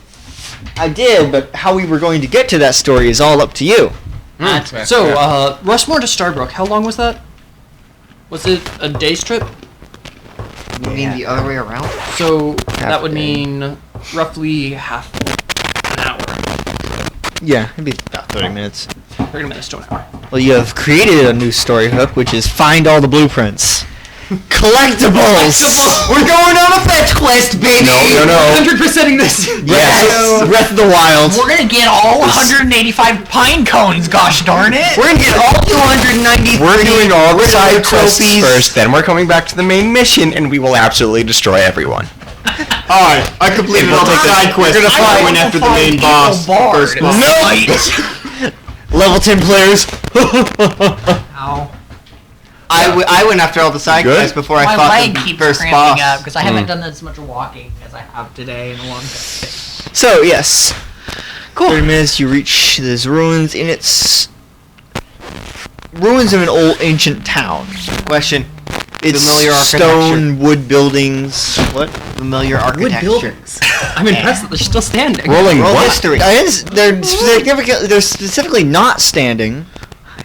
I did, but how we were going to get to that story is all up to you. That's fair. So, Rushmore to Starbrook. How long was that? Was it a day's trip? You mean the other way around? So that would a day. mean roughly half an hour. Yeah, it'd be about 30 minutes. 30 minutes to an hour. Well, you have created a new story hook, which is find all the blueprints. Collectibles! We're going on a fetch quest, baby! No. 100%ing this. Yes! Breath of the Wild. We're gonna get all 185 pine cones, gosh darn it! We're gonna get all 293. We're doing all the Riddler side quests trophies. first, then we're coming back to the main mission, and we will absolutely destroy everyone. Alright, I completed all the side quests. We're gonna I fight. went after the main boss. First boss. Level 10 players. Ow. I went after all the side Good. quests before I My fought leg the keeps first cramping boss. up because I haven't done as much walking as I have today in a long time. So, yes. Cool. 30 minutes, you reach these ruins, and it's ruins of an old ancient town. Question. It's Familiar stone, wood buildings. What? Familiar Wood architecture. buildings. I'm impressed that they're still standing. Rolling Roll what? history. They're specifically not standing.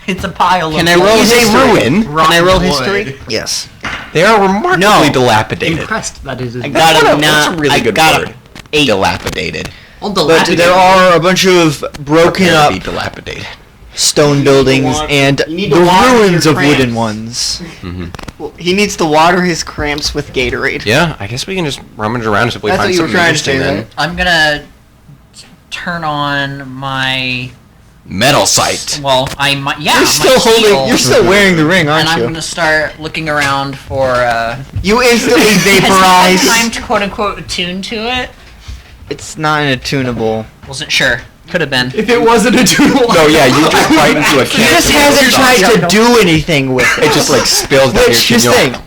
It's a pile of Can I roll Is a history? ruin. Can I roll Rotten history? Yes. They are remarkably No. dilapidated. Impressed that it is. I got That's a a- that's a really good got word. Dilapidated. But there are a bunch of broken Prepare to up be dilapidated. stone buildings and You need the to water ruins your of wooden cramps. ones. Well, he needs to water his cramps with Gatorade. Yeah, I guess we can just rummage around if we That's find what you were something trying to say, interesting right? then. I'm gonna turn on my. Metal sight. Well, I might. Yeah, You're my still shield, you're still wearing the ring, and aren't I'm you? gonna start looking around for. You instantly Has he vaporize. had time to quote unquote attune to it? It's not an attunable. Wasn't sure. Could have been. If it wasn't a doodle. No, yeah, you just bite into a He can. just hasn't tried to do anything with it. It just like spills down your Which, here's the chin. thing,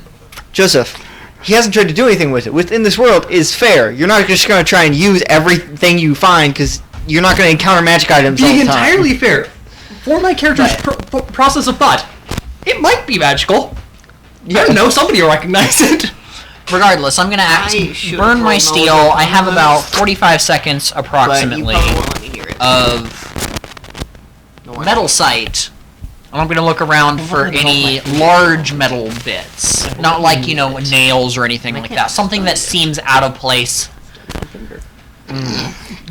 Joseph, he hasn't tried to do anything with it. Within this world is fair. You're not just going to try and use everything you find because you're not going to encounter magic items all Being the time. entirely fair, for my character's process of thought, it might be magical. I don't know, somebody will recognize it. Regardless, I'm gonna should've burn my rolled steel. those I have ones. about 45 seconds But you approximately probably won't let me hear it. of metal sight. And I'm gonna look around for any large metal bits. Not like, nails or anything like that. Something that seems out of place.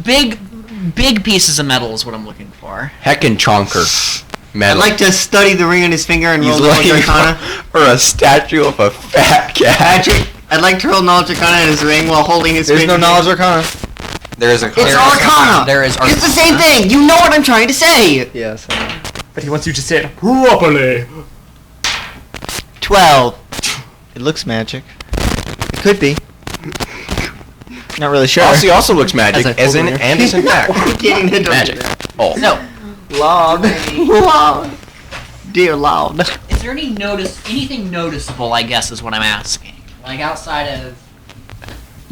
Big pieces of metal is what I'm looking for. Heckin' chonker. I'd Metal. like to study the ring on his finger and He's roll knowledge looking arcana. for a statue of a fat cat. Patrick, I'd like to roll knowledge arcana in his ring while holding his There's finger. no knowledge arcana. There is a It's arcana! There is It's the same thing! You know what I'm trying to say! Yes. But he wants you to say it properly. 12. It looks magic. It could be. Not really sure. Also, he also looks magic, As I as in, hold it and is in fact. Getting into Magic. Oh. No. Loud. Loud. Dear loud. Is there anything noticeable, I guess is what I'm asking. Like outside of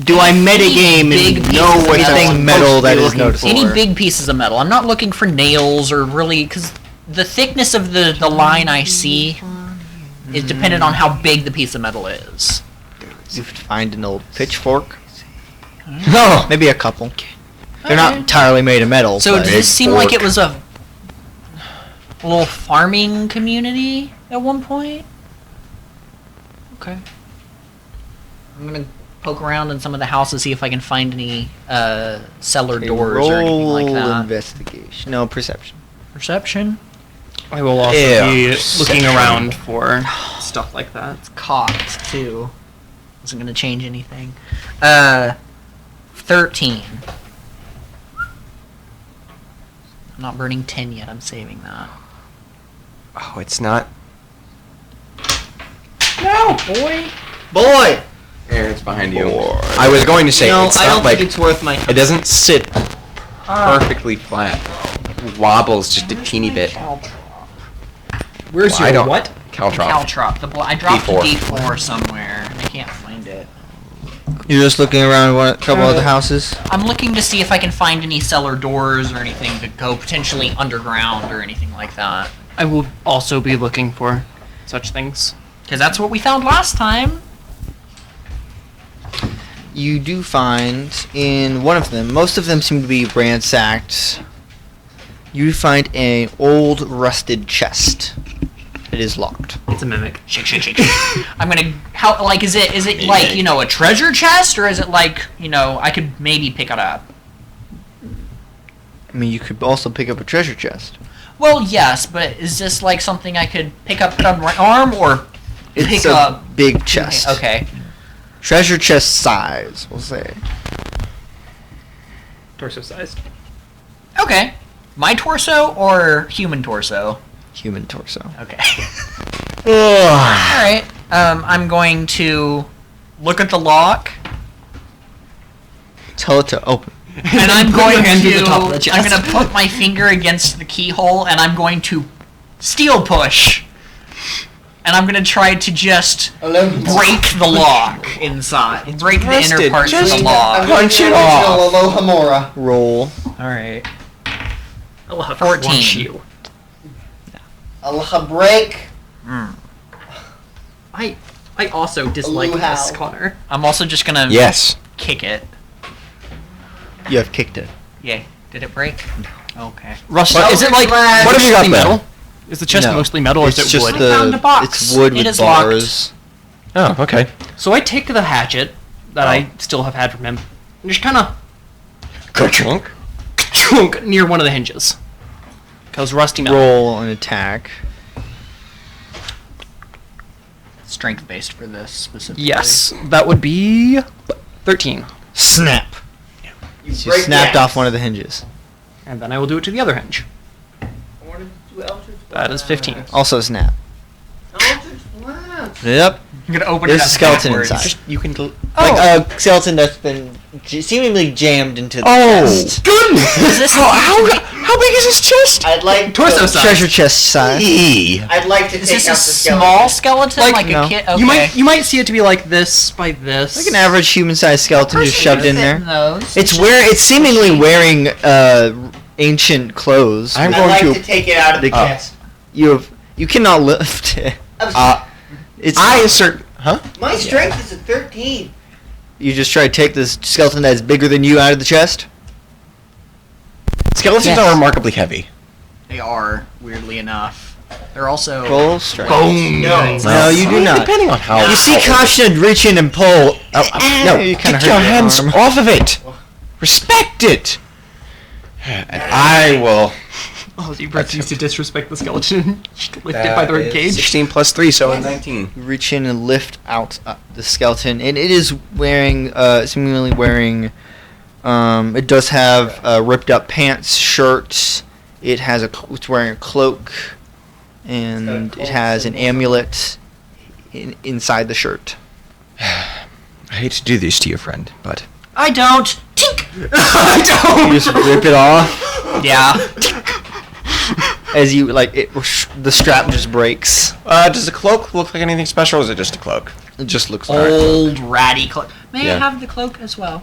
Do I metagame Big and pieces know of what metal. I'm Anything metal supposed to that be is looking noticeable. any for? big pieces of metal. I'm not looking for nails or really, because the thickness of the line I see is dependent on how big the piece of metal is. You could find an old pitchfork. No, maybe a couple. They're not entirely made of metal. So but does this seem like fork. it was a little farming community at one point? Okay. I'm gonna poke around in some of the houses, see if I can find any cellar doors or anything like roll that. investigation. No, perception. Perception? I will also Yeah. be looking around for stuff like that. It's cocked too. Wasn't gonna change anything. 13. I'm not burning 10 yet, I'm saving that. Oh, it's not. No, boy. Boy! Aaron's behind you. I was going to say, No, it's I not don't like, think it's worth my it doesn't sit perfectly flat. It wobbles just a teeny bit. Where's Well, I your don't- what? Caltrop. Caltrop. I dropped D4. a D4 somewhere. I can't find it. You're just looking around a couple other houses. I'm looking to see if I can find any cellar doors or anything to go potentially underground or anything like that. I will also be looking for such things. Because that's what we found last time. You do find in one of them, most of them seem to be ransacked. You find an old rusted chest. It is locked. It's a mimic. Shake, shake, shake. I'm gonna. How? Like, is it like a treasure chest, or is it like I could maybe pick it up? I mean, you could also pick up a treasure chest. Well, yes, but is this like something I could pick up, put on my arm, or It's pick a up big chest. Okay. Treasure chest size, we'll say. Torso sized. Okay. My torso or human torso? Human torso. Okay. All right. I'm going to look at the lock, Tell it to open. and I'm Put your going hand to. through the top of the chest. I'm going to put my finger against the keyhole, and I'm going to steel push, and I'm going to try to just break the lock inside. Break the inner Rusted, parts of just the lock. punch it off. Aloha Mora. Roll. All right. I'll have 14. crunch you. Aloha break. I also dislike Luau. this, Connor. I'm also just going to Yes. kick it. You have kicked it. Yay. Did it break? Okay. Rust. Well, Is it like what have you got mostly there? metal? Is the chest No. mostly metal or It's is it just wood? the. found a box. It's wood It with is locked. bars. Oh, okay. So I take the hatchet that I still have had from him and just kind of Ka-chunk. chunk near one of the hinges. Cause rusty metal. Roll an attack. Strength based for this specifically. Yes, that would be 13, Snap. You So you snapped off one of the hinges. and then I will do it to the other hinge. That is 15. Also snap. Eldritch Blast. Yep. I'm gonna open There's it a up skeleton backwards. inside. You can. Like a skeleton that's been seemingly jammed into the Oh, chest. goodness! Is this How big is his chest? I'd like Torso to, size. Treasure chest size. I'd like to Is take this out a the skeleton. small skeleton, Like, like no. a kid? Okay. You might see it to be like this by this. Like an average human-sized skeleton just shoved in there. Those. It's seemingly wearing ancient clothes. I'm I'd going like to. to take it out of the Oh. chest. You cannot lift it. It's I assert. Huh? My strength is a 13. You just try to take this skeleton that's bigger than you out of the chest. Skeletons Yes. are remarkably heavy. They are, weirdly enough. They're also. Roll strength. Boom. No. No, you do not. Depending on how. You see Kashna reach in and pull. No, you kinda get hurt your your hands arm. off of it. Respect it. And I will. Oh, you refuse to disrespect the skeleton. Lift it by the rib cage. 16 plus 3, so 19. You reach in and lift out the skeleton, and it is wearing, seemingly wearing. It does have ripped up pants, shirts. It has it's wearing a cloak, and it has an amulet inside the shirt. I hate to do this to you, friend, but. I don't. Tink. You just rip it off Yeah. as you the strap just breaks. Does the cloak look like anything special, or is it just a cloak? It just looks like Old ratty cloak. May Yeah. I have the cloak as well?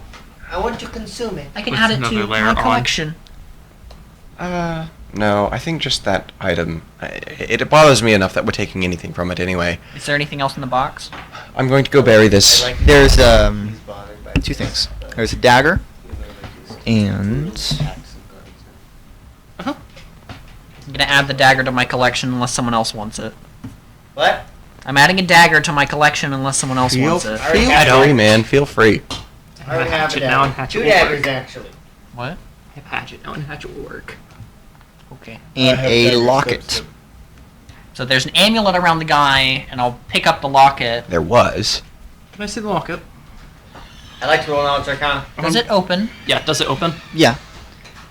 I want to consume it. I can With add it another to layer my on. collection. No, I think just that item. It bothers me enough that we're taking anything from it anyway. Is there anything else in the box? I'm going to go bury this. There's two things. There's a dagger and I'm gonna add the dagger to my collection unless someone else wants it. What? I'm adding a dagger to my collection unless someone else wants it. I already Feel have free, it. man. Feel free. I already have Hatchet a now, dagger. and hatchet Two will daggers, work. actually. What? I have hatchet now, and hatchet will work. Okay. and a locket. So there's an amulet around the guy, and I'll pick up the locket. There was. Can I see the locket? I like to roll knowledge arcana. Does it open? Yeah, does it open? Yeah.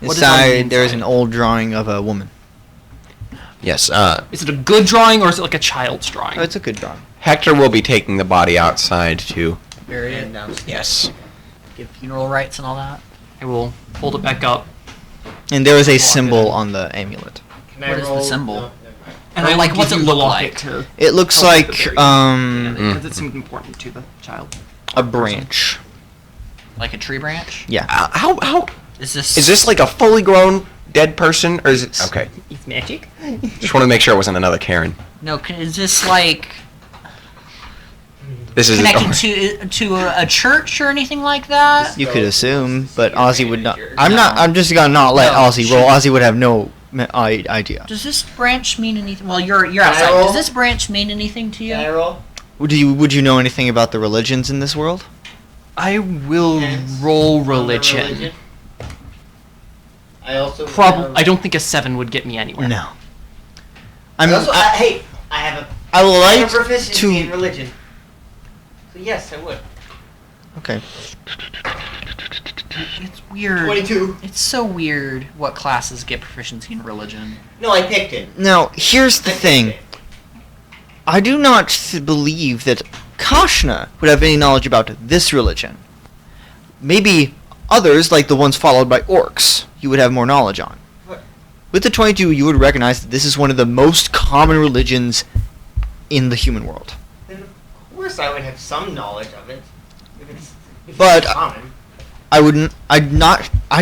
What is on the Inside there's inside? an old drawing of a woman. Yes. Is it a good drawing or is it like a child's drawing? Oh, it's a good drawing. Hector will be taking the body outside to. Bury it. Yes. Give funeral rites and all that. I will fold it back up. And there is a symbol on the amulet. Can What is the symbol? No, never mind. And Or, I like, like what's what's it the look locket like? to It looks help with like the very- because it seemed important to the child. a branch. Like a tree branch? Yeah. How Is this? is this like a fully grown dead person, or is it? Okay. It's magic. Just want to make sure it wasn't another Karen. No. Is this like This is. connected to a church or anything like that? You could assume, but Ozzy would not. I'm just gonna not let No. Ozzy roll. Ozzy would have no idea. Does this branch mean anything? Well, you're Can I outside. roll? Does this branch mean anything to Can I you? roll? Would you know anything about the religions in this world? I will Yes. roll Other religion. I also. I don't think a 7 would get me anywhere. No. Hey, I have a. I would I like have proficiency to. in religion. But yes, I would. Okay. It's weird. 22. It's so weird what classes get proficiency in religion. No, I picked it. Now, here's the I picked thing. it. I do not believe that Kashna would have any knowledge about this religion. Maybe others, like the ones followed by orcs, you would have more knowledge on. What? With the 22, you would recognize that this is one of the most common religions in the human world. Then of course I would have some knowledge of it. If But- it's common. I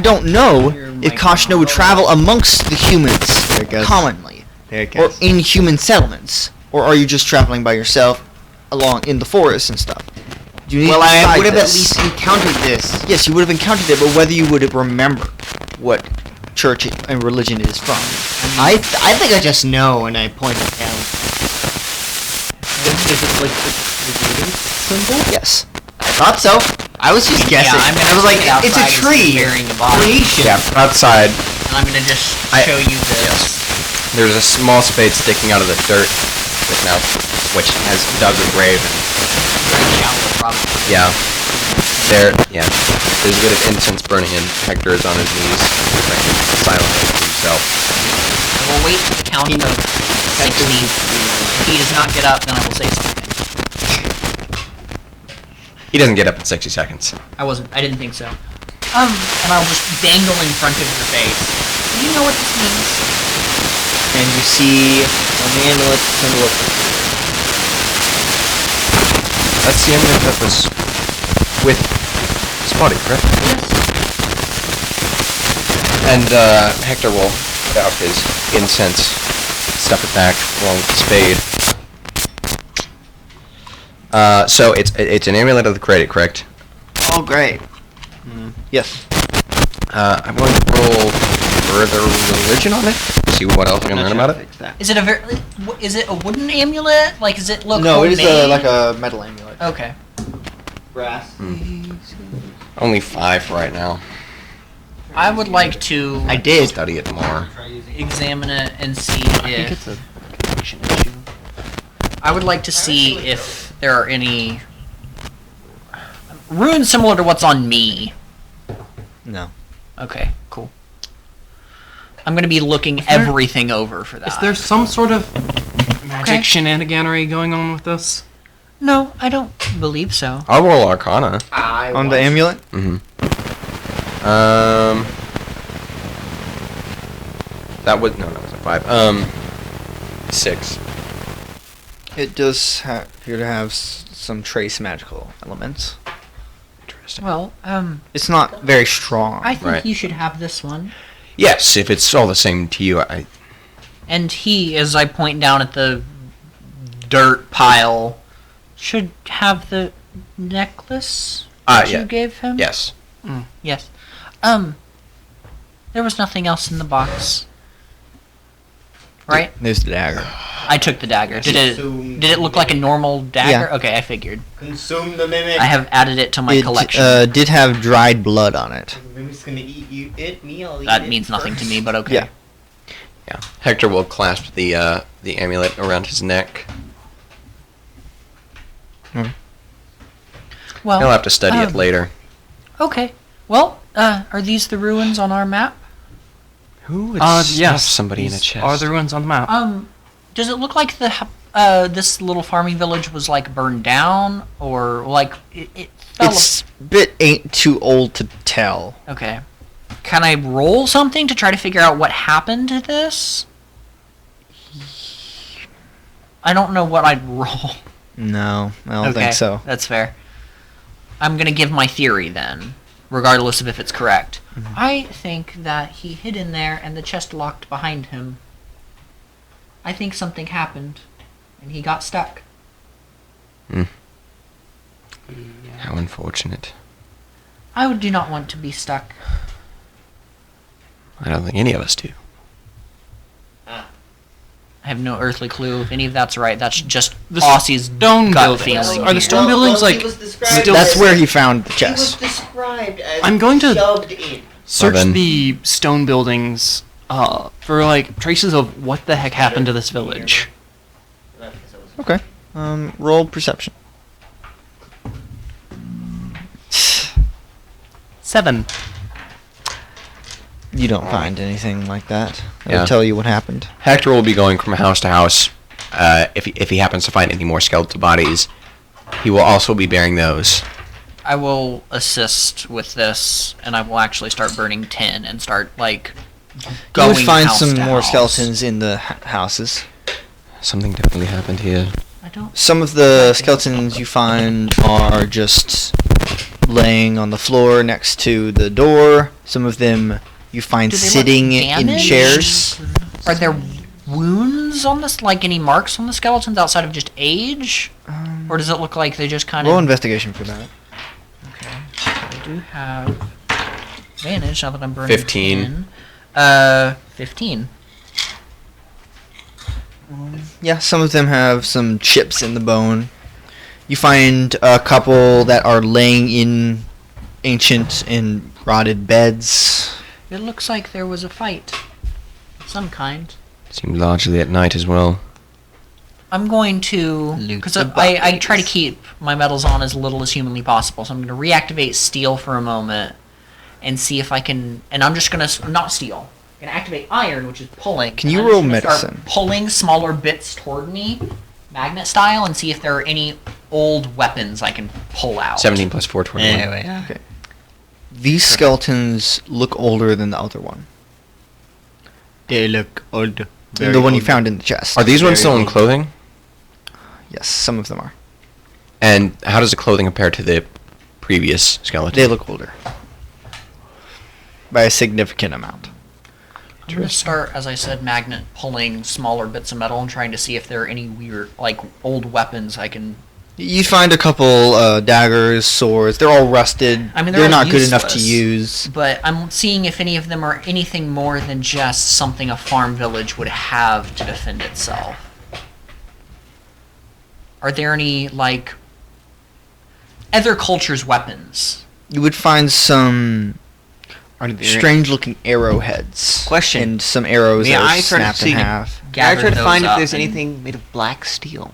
don't know if Kashna would travel amongst the humans There it goes. commonly, There it or goes. in human settlements, or are you just traveling by yourself along in the forest and stuff? Do you need Well, to I decide would have at this? least encountered this. Yes, you would have encountered it, but whether you would remember what church and religion it is from. I think I just know, and I point it down. Is it like the voodoo symbol? Yes. I thought so. I was just guessing. Yeah, I'm gonna I was like, take it it's a outside tree. instead of burying a body. Creation. Yeah, outside, And I'm gonna just I- show you this. there's a small spade sticking out of the dirt just now, which has dug a grave. And, Very shallow, probably. there's a bit of incense burning, and Hector is on his knees, praying silently to himself. I will wait for the count of 60. If he does not get up, then I will say something. He doesn't get up in 60 seconds. I didn't think so. And I'll just dangle in front of your face. Do you know what this means? And you see an amulet symbol of That's the amulet that was with Spotty, correct? Yes. And Hector will put out his incense, stuff it back along with the spade. So it's an amulet of the created, correct? Oh, great. yes. I'm going to roll further religion on it. See what else I can learn about it. Is it is it a wooden amulet? Like, does it look No, it is homemade? like a metal amulet. Okay. Brass. Only 5 right now. I would like to I did. Study it more. Try using it. examine it and see I think if it's a connection issue. I would like to see if there are any runes similar to what's on me. No. Okay, cool. I'm gonna be looking there- everything over for that. Is there some sort of magic Okay. shenaniganery going on with this? No, I don't believe so. I'll roll Arcana. On the amulet? Mm-hmm. That wasn't 5. 6. It does appear to have some trace magical elements. Interesting. Well, It's not very strong. I think Right. you should have this one. Yes, if it's all the same to you, And he, as I point down at the dirt pile, should have the necklace that yeah. you gave him? Yes. Yes. There was nothing else in the box. Right? There's the dagger. I took the dagger. Did it look like a normal dagger? Okay, I figured. Consume the mimic. I have added it to my It collection. did have dried blood on it. The mimic's gonna eat you. Me. I'll eat That it means nothing to first. me, but okay. Yeah. Yeah. Hector will clasp the amulet around his neck. Well, He'll have to study it later. Okay. Well, are these the ruins on our map? Who would Yes. stuff somebody in a these chest? Are the ruins on the map? Does it look like this little farming village was like burned down, or like it fell? It's bit ain't too old to tell. Okay. Can I roll something to try to figure out what happened to this? I don't know what I'd roll. No, I don't think so. That's fair. I'm gonna give my theory then, regardless of if it's correct. I think that he hid in there and the chest locked behind him. I think something happened, and he got stuck. How unfortunate. I do not want to be stuck. I don't think any of us do. I have no earthly clue if any of that's right. That's just The Aussie's stone gut buildings. feeling. Are the here. stone buildings like? That's where he found the He was chest. described as I'm going to- shoved in. Search then- the stone buildings for like traces of what the heck happened to this village. Okay. Roll perception. 7. You don't find anything like that. Yeah. I'll tell you what happened. Hector will be going from house to house. If he happens to find any more skeletal bodies, he will also be bearing those. I will assist with this, and I will actually start burning tin and start You going would find house some to more house. skeletons in the houses. Something definitely happened here. I don't. Some of the skeletons you find are just laying on the floor next to the door. Some of them you find Do they look sitting in damaged? chairs. Are there wounds on this? Like any marks on the skeletons outside of just age, or does it look like they just kind Roll of? investigation for that. Okay. I do have advantage now that I'm burning 15. tin. 15. Yeah, some of them have some chips in the bone. You find a couple that are laying in ancient and rotted beds. It looks like there was a fight of some kind. Seemed largely at night as well. I'm going to, Loot because the I try to bodies. keep my metals on as little as humanly possible, so I'm going to reactivate steel for a moment and see if I can, and I'm just going to, not steel, I'm going to activate iron, which is pulling. Can you I'm just roll gonna start medicine? pulling smaller bits toward me, magnet style, and see if there are any old weapons I can pull out. 17 plus 4, 21. Anyway. Okay. These skeletons look older than the other one. They look old. The one you found in the chest. Are these ones Very still in old. clothing? Yes, some of them are. And how does the clothing compare to the previous skeleton? They look older. By a significant amount. I'm going to start, as I said, magnet pulling smaller bits of metal and trying to see if there are any weird, like, old weapons I can... You find a couple daggers, swords. They're all rusted. I mean, they're they're all not good enough to useless. use. But I'm seeing if any of them are anything more than just something a farm village would have to defend itself. Are there any, like, other cultures' weapons? You would find some Are there strange-looking arrowheads. Question. And some arrows May that I are try to snapped in see- half. Can I Gather try to those find if up there's and- anything made of black steel?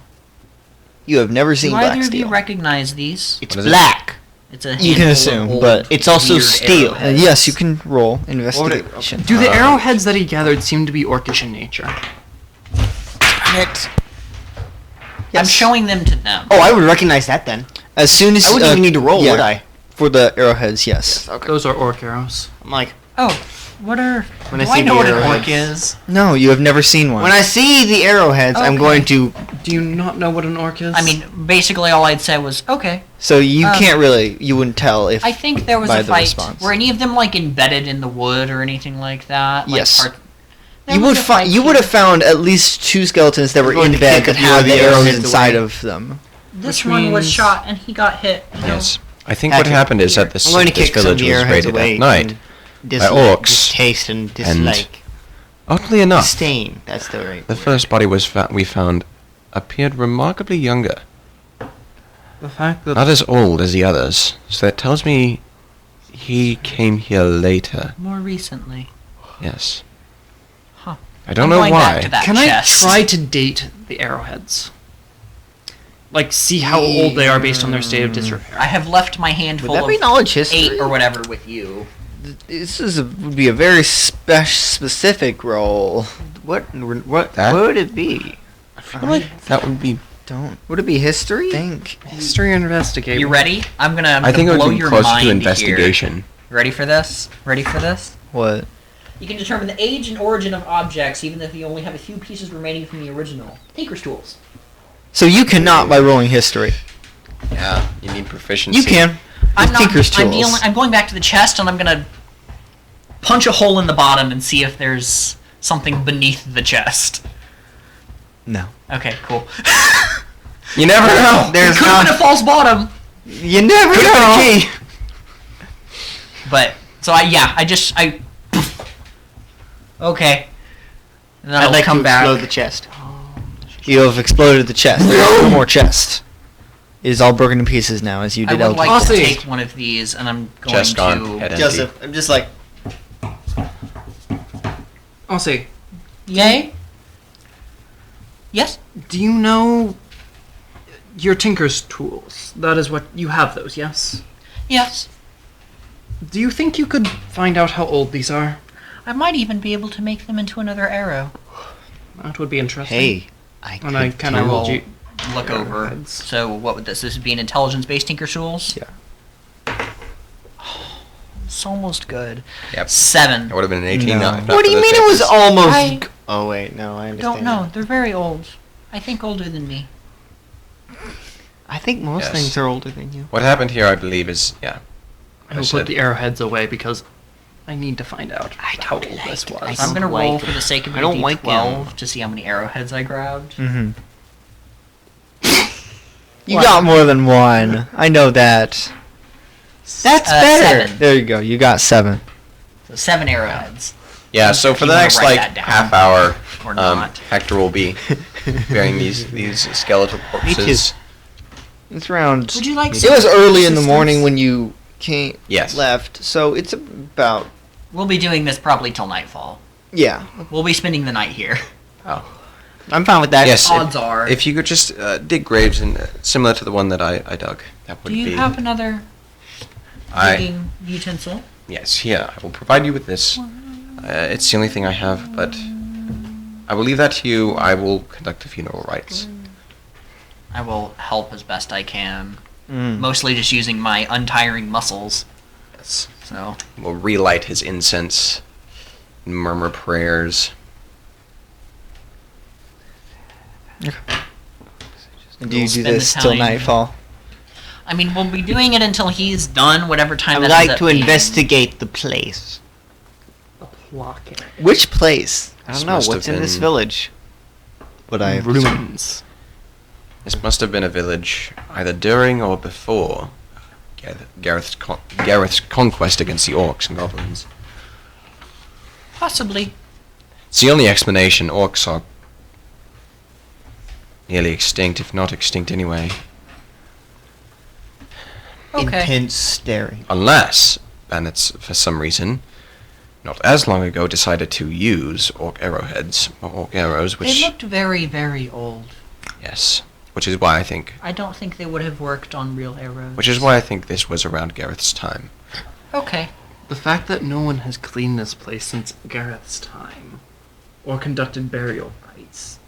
You have never seen Do black either of steel. you recognize these? It's What is it? black. It's a You can handful of assume, old, but it's also weird steel. arrowheads. Yes, you can roll would it- investigation. Do the arrowheads that he gathered seem to be orcish in nature? It. I'm Yes. showing them to them. Oh, I would recognize that then. As soon as I wouldn't even need to roll, yeah, would I? For the arrowheads, yes. Okay. Those are orc arrows. I'm like, Oh, what are... When do I see I know the what an orc arrowheads. is? No, you have never seen one. when I see the arrowheads, I'm Okay. going to. Do you not know what an orc is? I mean, basically all I'd say was, okay. So you Um, can't really, you wouldn't tell if. I think there was by a the fight. response. Were any of them, like, embedded in the wood or anything like that? Like, Yes. There You was would a fight you would here. have found at least two skeletons that were going in to bed kick that a few of had the the arrows arrowheads inside away. of them. This Which one was means- shot and he got hit. Yes. I think what Patrick, happened is that this, I'm going to this kick some of village the was arrowheads raided away. at night. and dislike, orcs, distaste and dislike. Oddly enough, Disdain. That's the right. the word. first body we found appeared remarkably younger. the fact that Not as old as the others. So that tells me he came here later. More recently. Yes. Huh. I don't I'm know going why. back to that can chest. I try to date the arrowheads? Like, see how old they are based on their state of disrepair. I have left my handful Would that be of knowledge history? 8 or whatever with you. This would be a very specific roll. What That? would it be? I feel like that would be. Don't Would it be history? think. History investigate. You ready? I'm gonna I think it blow would be your closer mind to investigation. Here. Ready for this? Ready for this? What? You can determine the age and origin of objects even if you only have a few pieces remaining from the original. Tinker's tools. So you cannot by rolling history. Yeah, you need proficiency. You can. I'm With not. Tinker's I'm, tools. I'm going back to the chest and I'm gonna punch a hole in the bottom and see if there's something beneath the chest. No. Okay, cool. You never know. There's It could have been a not. false bottom, You never Could've know. been a key. but so I. Okay. And then I'd I'll like come to back. explode the chest. You have exploded the chest. There's no more chest. It is all broken to pieces now, as you I did would Eldritch. like to Aussie. take one of these, and I'm going Chest to. gone. Head empty. Joseph, I'm just like. I'll see. Yay? Yes. Do you know your tinker's tools? That is what you have those, yes? Yes. Do you think you could find out how old these are? I might even be able to make them into another arrow. That would be interesting. Hey, And I kind of I will rolled look over. Heads. So what would this? This would be an intelligence-based Tinker Tools? Yeah. It's almost good. Yep. 7. That would have been an 18. No. not what do for you the mean it was fixes. almost? I Oh wait, no, I understand. don't know. They're very old. I think older than me. I think most Yes. things are older than you. What happened here, I believe, is I will put the arrowheads away because I need to find out how old this was. I'm gonna like roll it. for the sake of I don't like 12 to see how many arrowheads I grabbed. Mm-hmm. You got more than one. I know that. That's better. 7. There you go. You got 7. So 7 arrowheads. Yeah, so If for you the wanna next write like that down. half hour, Or not. Hector will be bearing these skeletal corpses. It's around. Would you like It was some early in the assistance? morning when you came. Yes. Left. So it's about. We'll be doing this probably till nightfall. Yeah. We'll be spending the night here. I'm fine with that. Yes. Odds are. If you could just dig graves and similar to the one that I dug, that would Do you be. have another I digging utensil? yes, here I will provide you with this. It's the only thing I have, but I will leave that to you. I will conduct the funeral rites. I will help as best I can. Mm. Mostly just using my untiring muscles. Yes. So We'll relight his incense, and murmur prayers. And do you We'll do spend the this till time- nightfall? I mean, we'll be doing it until he's done, whatever I time would that ends like up to being. investigate the place. A plocking. Which place? I This don't know must what's have in this been- village. What I Ruins. This must have been a village either during or before Gareth's conquest against the orcs and goblins. Possibly. It's the only explanation. Orcs are nearly extinct, if not extinct anyway. Okay. Intense staring. Unless bandits, for some reason, not as long ago, decided to use orc arrowheads, or orc arrows, They which, looked very, very old. yes, which is why I think, I don't think they would have worked on real arrows. this was around Gareth's time. Okay. The fact that no one has cleaned this place since Gareth's time, or conducted burial rites,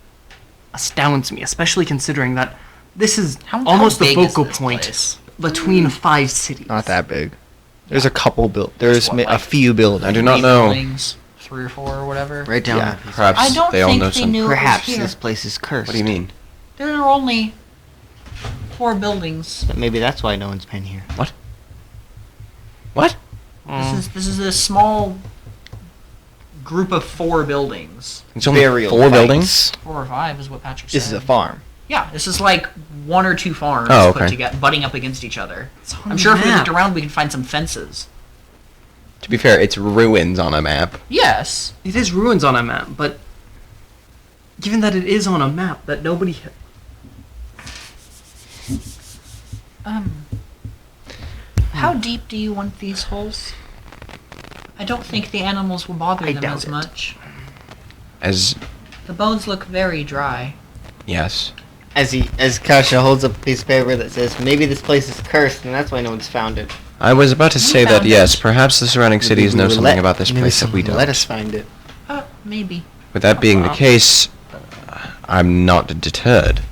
astounds me, especially considering that this is How almost the big is focal this point place? between 5 cities. Not that big. There's a couple There's what, a like- few buildings. I do not 3 know. buildings, 3 or 4 or whatever. Right down. Yeah. that piece. Perhaps I don't they all think know they some. knew it was Perhaps here. this place is cursed. What do you mean? There are only 4 buildings. But maybe that's why no one's been here. What? Mm. This is a small group of 4 buildings. It's only Burial 4 sites. buildings? 4 or 5 is what Patrick said. This is a farm. Yeah, this is like 1 or 2 farms Oh, put okay. together, butting up against each other. on I'm the sure if we map. looked around, we could find some fences. To be fair, it's ruins on a map. Yes. It is ruins on a map, but given that it is on a map that nobody How deep do you want these holes? I don't think the animals will bother I them doubt as it. much. As, The bones look very dry. yes. As Kasha holds up a piece of paper that says, maybe this place is cursed and that's why no one's found it. I was about to We say that, found yes, it. perhaps the surrounding Maybe cities we know will something about this maybe place that we someone don't. Let us find it. Maybe. With that being the Wow. case, I'm not deterred.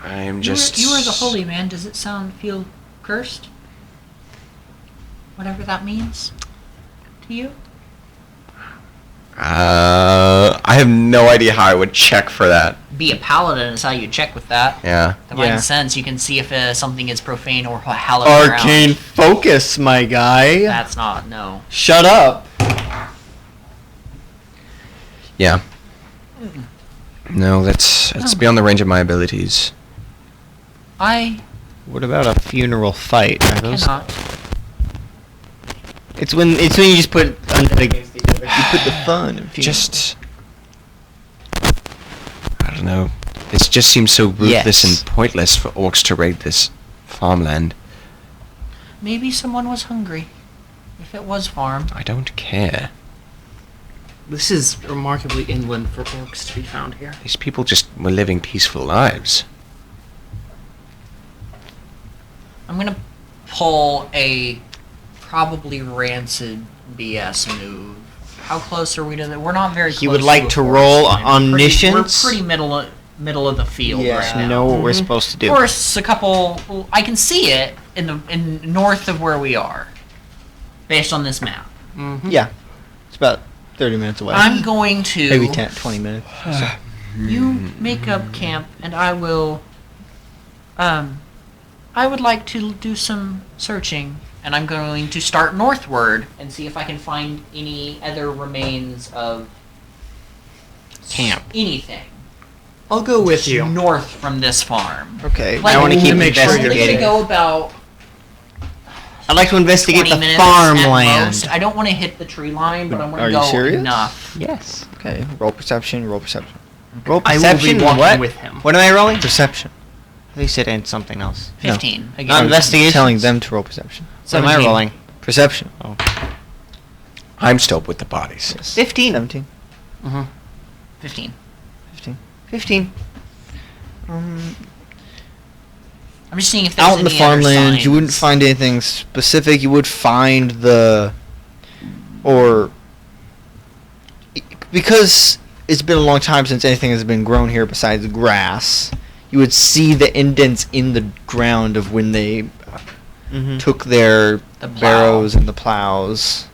I am just... You are the holy man. Does it feel cursed? Whatever that means to you? I have no idea how I would check for that. Be a paladin is how you check with that. Yeah. Divine Yeah. sense, you can see if something is profane or hallowed Arcane ground. focus, my guy. That's not, no. Shut up. Yeah. No, that's beyond the range of my abilities. I What about a funeral fight? Are those? cannot. It's when you just put undead against each other. You put the fun in funeral. Just... I don't know. This just seems so ruthless Yes. and pointless for orcs to raid this farmland. Maybe someone was hungry. If it was farm. I don't care. This is remarkably inland for orcs to be found here. These people just were living peaceful lives. I'm gonna pull a probably rancid BS move. How close are we to that? We're not very close. He would like a to forest roll line. omniscience. We're pretty middle of the field Yes, right now. know what we're supposed to do. Of course, I can see it in north of where we are, based on this map. Yeah. It's about 30 minutes away. I'm going to Maybe 10, 20 minutes. You make up camp, and I will. I would like to do some searching, and I'm going to start northward and see if I can find any other remains of Camp. anything. I'll go with you. North from this farm. Okay. Like, I want to keep make sure you're I'm going to investigating. go about I'd like to investigate 20 the minutes at farmland. most. I don't want to hit the tree line, but I want Are to you go serious? enough. Yes. Okay. Roll perception. Roll perception. Roll I will perception. be walking What? with him. What am I rolling? Perception. They said and something else. 15. Again. Not investigation. Telling them to roll perception. What am I 17. rolling? Perception. I'm still with the bodies. 15. 17. 15. 15. I'm just seeing if there's Out in the any other farmland, you wouldn't signs. find anything specific. You would find because it's been a long time since anything has been grown here besides grass. You would see the indents in the ground of when they Mm-hmm. took their The plow. barrows and the plows,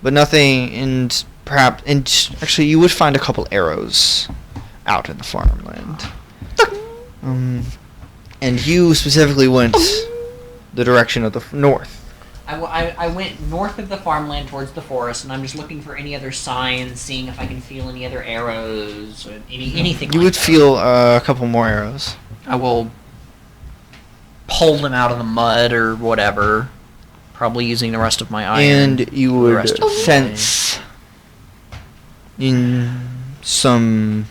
but nothing. And actually, you would find a couple arrows out in the farmland. And you specifically went the direction of the north. I went north of the farmland towards the forest, and I'm just looking for any other signs, seeing if I can feel any other arrows, or anything. You like would that. feel a couple more arrows. I will pull them out of the mud or whatever, probably using the rest of my iron. And you the would rest of the sense in some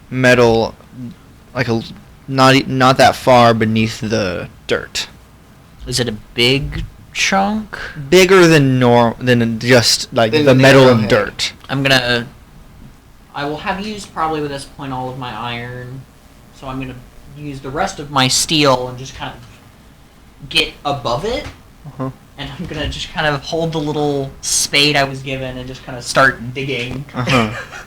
metal, like not that far beneath the dirt. Is it a big chunk? Bigger than just like Than the an metal and arrowhead. dirt. I will have used probably with this point all of my iron, so I'm gonna use the rest of my steel and just kind of get above it. Uh-huh. And I'm gonna just kind of hold the little spade I was given and just kind of start digging. Uh-huh.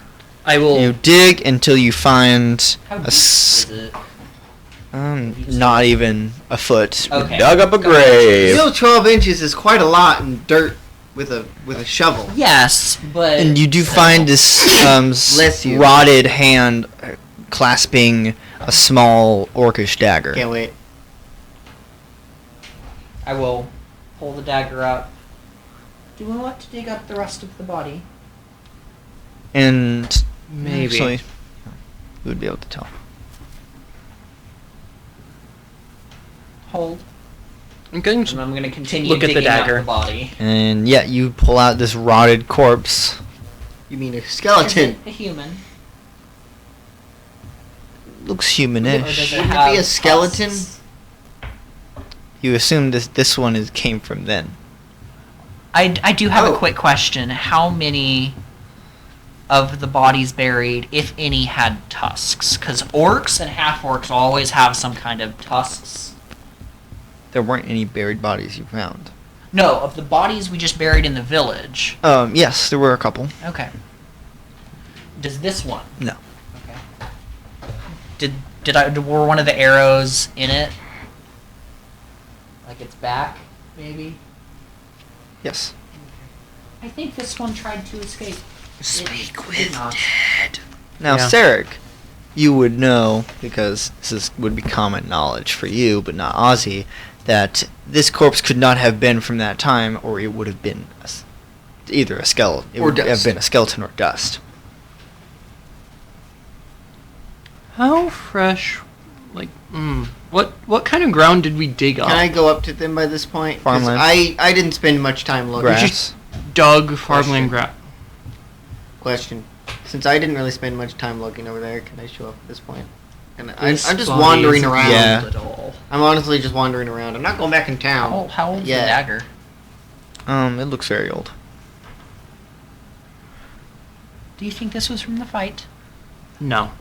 I will. You dig until you find How a deep s- is it? not even a foot. Okay. Dug up a grave. Still 12 inches is quite a lot in dirt with a shovel. Yes, but And you do find this Bless you. rotted hand clasping a small orcish dagger. Can't wait. I will pull the dagger up. Do we want to dig up the rest of the body? And Maybe. actually, you would be able to tell. Hold. I'm going And to I'm going to continue Look at the digging up dagger. the body. And yeah, you pull out this rotted corpse. You mean a Is skeleton? it a human? Looks Or does humanish. it Wouldn't it have be a skeleton? tusks? You assume this one came from then. I do have Oh. a quick question. How many of the bodies buried, if any, had tusks? Because orcs and half-orcs always have some kind of tusks. There weren't any buried bodies you found. No, of the bodies we just buried in the village. Yes, there were a couple. Okay. Does this one? No. Okay. Were one of the arrows in it? Like its back, maybe? Yes. I think this one tried to escape. Speak It with did not. dead. Now, Yeah. Sarek, you would know, because would be common knowledge for you, but not Ozzy, that this corpse could not have been from that time, or it would have been either a skeleton. It Or would have dust. been a skeleton or dust. How fresh? Like, what kind of ground did we dig up? Can I go up to them by this point? 'Cause Farmland. I didn't spend much time looking. Grass. Dug farmland grass. Question. Since I didn't really spend much time looking over there, can I show up at this point? And I'm This just body wandering isn't around. Yeah. At all. I'm honestly just wandering around. I'm not going back in town. How old is Yeah. the dagger? It looks very old. Do you think this was from the fight? No.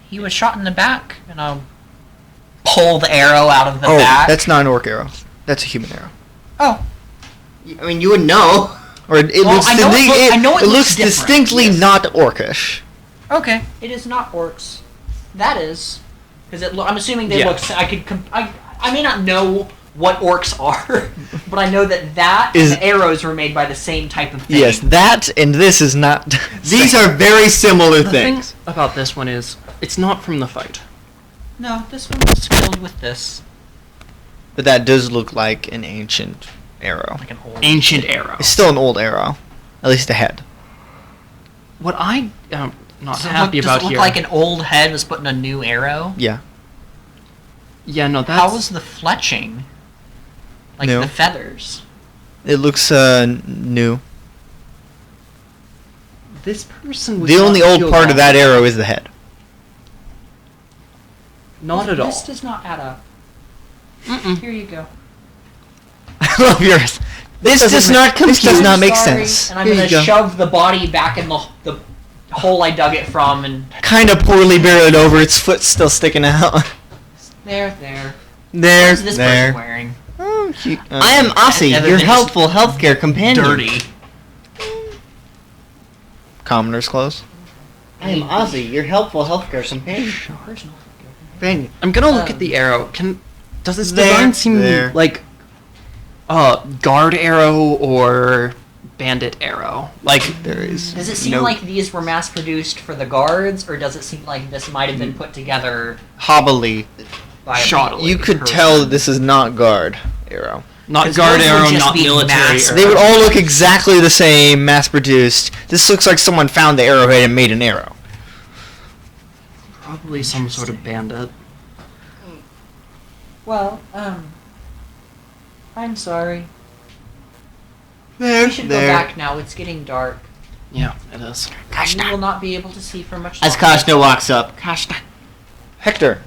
He was shot in the back, and pull the arrow out of the Oh, back. that's not an orc arrow. That's a human arrow. Oh, I mean, you would know. Or it Well, looks I know it looks looks different, distinctly yes. not orcish. okay. It is not orcs. That is. Because I'm assuming they Yeah. look. I may not know what orcs are, but I know that Is- and the arrows were made by the same type of thing. Yes, that and this is not. These are very similar The things. thing about this one is, it's not from the fight. No, this one was filled with this. But that does look like an ancient arrow. Like an old. Ancient arrow. It's still an old arrow. At least the head. What I am not Does it happy look, about does it look here. like an old head was put in a new arrow? Yeah. Yeah, no, that's... How was the fletching? Like New. the feathers. It looks new. This person would The not only old feel part of that arrow is the head. Not at all. This does not add up. Mm-mm. Here you go. I love yours. This does not This does compute. not make Sorry. sense. And I'm Here gonna you go. shove the body back in the hole I dug it from, and Kind of poorly buried over. Its foot still sticking out. There. There. what is this there. person wearing? Oh, cute. I am Aussie, Other your than just helpful healthcare companion. Dirty. Commoner's clothes. I am Aussie, your helpful healthcare companion. companion. I'm gonna look at the arrow. Does this There, design seem there. like guard arrow or bandit arrow? Like, There is. Does it seem no like these were mass produced for the guards, or does it seem like this might have been put together hobbly? by a Shoddily. You could person. tell that this is not guard arrow. not 'Cause guard those would arrow, just not be military mass- arrow. They would all look exactly the same, mass-produced. This looks like someone found the arrowhead and made an arrow. Probably some sort of bandit. Well, I'm sorry. There, We should go back now. It's getting dark. Yeah, it is. We will not be able to see for much As longer. Kashna walks up. Kashna. Hector,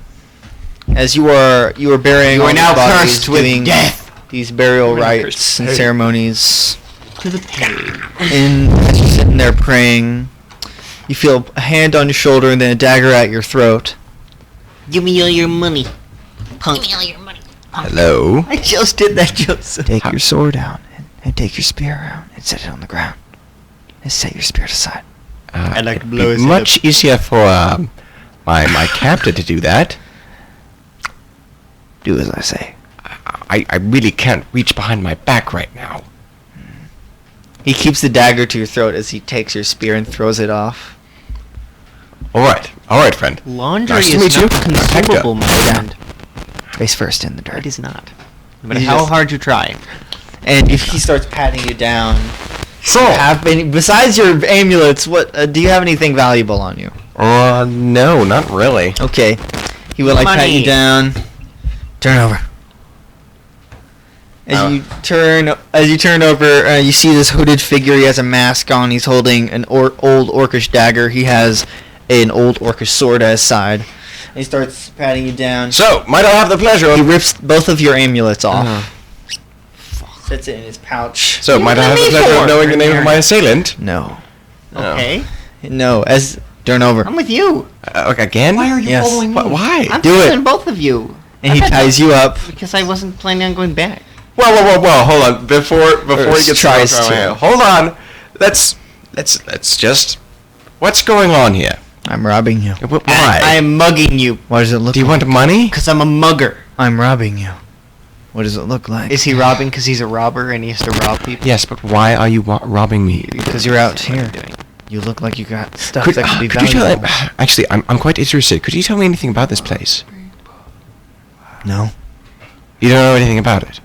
as you are burying You are all now the bodies, cursed with doing death. these burial I'm gonna curse rites and pain. ceremonies, To the page. and as you're sitting there praying, you feel a hand on your shoulder and then a dagger at your throat. Give me all your money, punk. Hello. I just did that, Joseph. Take your sword down and take your spear around and set it on the ground. And set your spirit aside. I'd like to blow his much easier for my captor to do that. Do as I say. I really can't reach behind my back right now. He keeps the dagger to your throat as he takes your spear and throws it off. All right, friend. Laundry Nice to is meet you. not consumable, my Hector. friend. Face first in the dirt. It is not. But You how just- hard you try. And if he starts patting you down, So, besides your amulets, what do you have anything valuable on you? no, not really. Okay, he will pat you Money. down. Turn over. As you turn over, you see this hooded figure. He has a mask on. He's holding an old orcish dagger. He has an old orcish sword at his side. And he starts patting you down. So, might I have the pleasure He of... rips both of your amulets off. Uh-huh. Sets it in his pouch. So, might I have the pleasure of knowing the name of my assailant? No. Okay. No, as turn over. I'm with you. Okay, again? Why are you Yes. following me? Why? I'm Do it. following both of you. And he ties you up. Because I wasn't planning on going back. Whoa, hold on. Before he gets tries to to. hold on. Let's just... What's going on here? I'm robbing you. Why? I am mugging you. What does it look Do you like? want money? Because I'm a mugger. I'm robbing you. What does it look like? Is he robbing because he's a robber and he has to rob people? Yes, but why are you robbing me? Because you're out That's what here. I'm doing. You look like you got stuff Could that could be you valuable. tell... Actually, I'm quite interested. Could you tell me anything about this place? No. You don't know anything about it?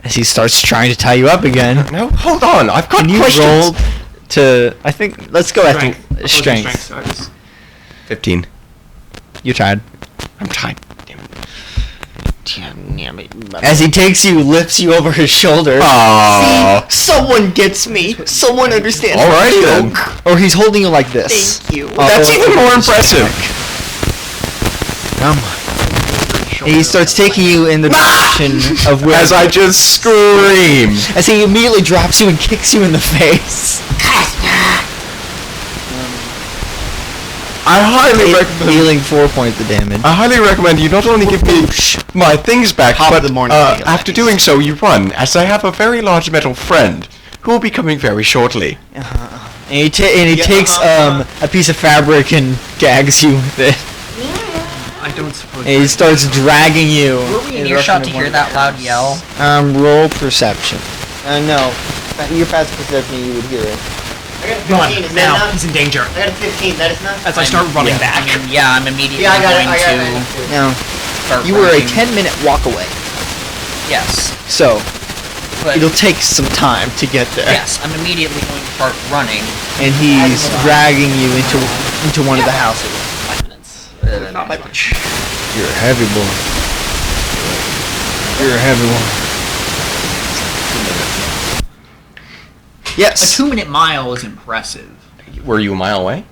As he starts trying to tie you up again. No? Hold on. I've got Can you questions. roll to... I think... Let's go at strength. 15. You tried. I'm tired. Damn it. As he takes you, lifts you over his shoulder. Aww. See? Someone gets me. Someone understands. Alrighty the then. joke. Or he's holding you like this. Thank you. That's or- even more impressive. Come on. He starts taking you in the direction of where... As I just scream. As he immediately drops you and kicks you in the face. I highly recommend. Healing 4 points of damage. I highly recommend you not only give me my things back, Top but of the morning meal, after nice. doing so, you run, as I have a very large metal friend who will be coming very shortly. And he takes a piece of fabric and gags you with it. I don't suppose. And he starts dragging you. Were we in the earshot to direction of hear one that of loud the yell? houses. Roll perception. No. Your passive perception, you would hear it. I got a Run 15, is that now. enough? He's in danger. I got a 15, that is enough? As I start running back. I mean, yeah, I'm immediately Yeah, I got it, going I got to it. Now, start you were a running. 10-minute walk away, Yes, so but it'll take some time to get there. yes, I'm immediately going to start running. And he's dragging you into one of the houses. 5 minutes. Not by much. You're a heavy boy. You're a heavy one. A Yes. 2-minute mile is impressive. Were you a mile away?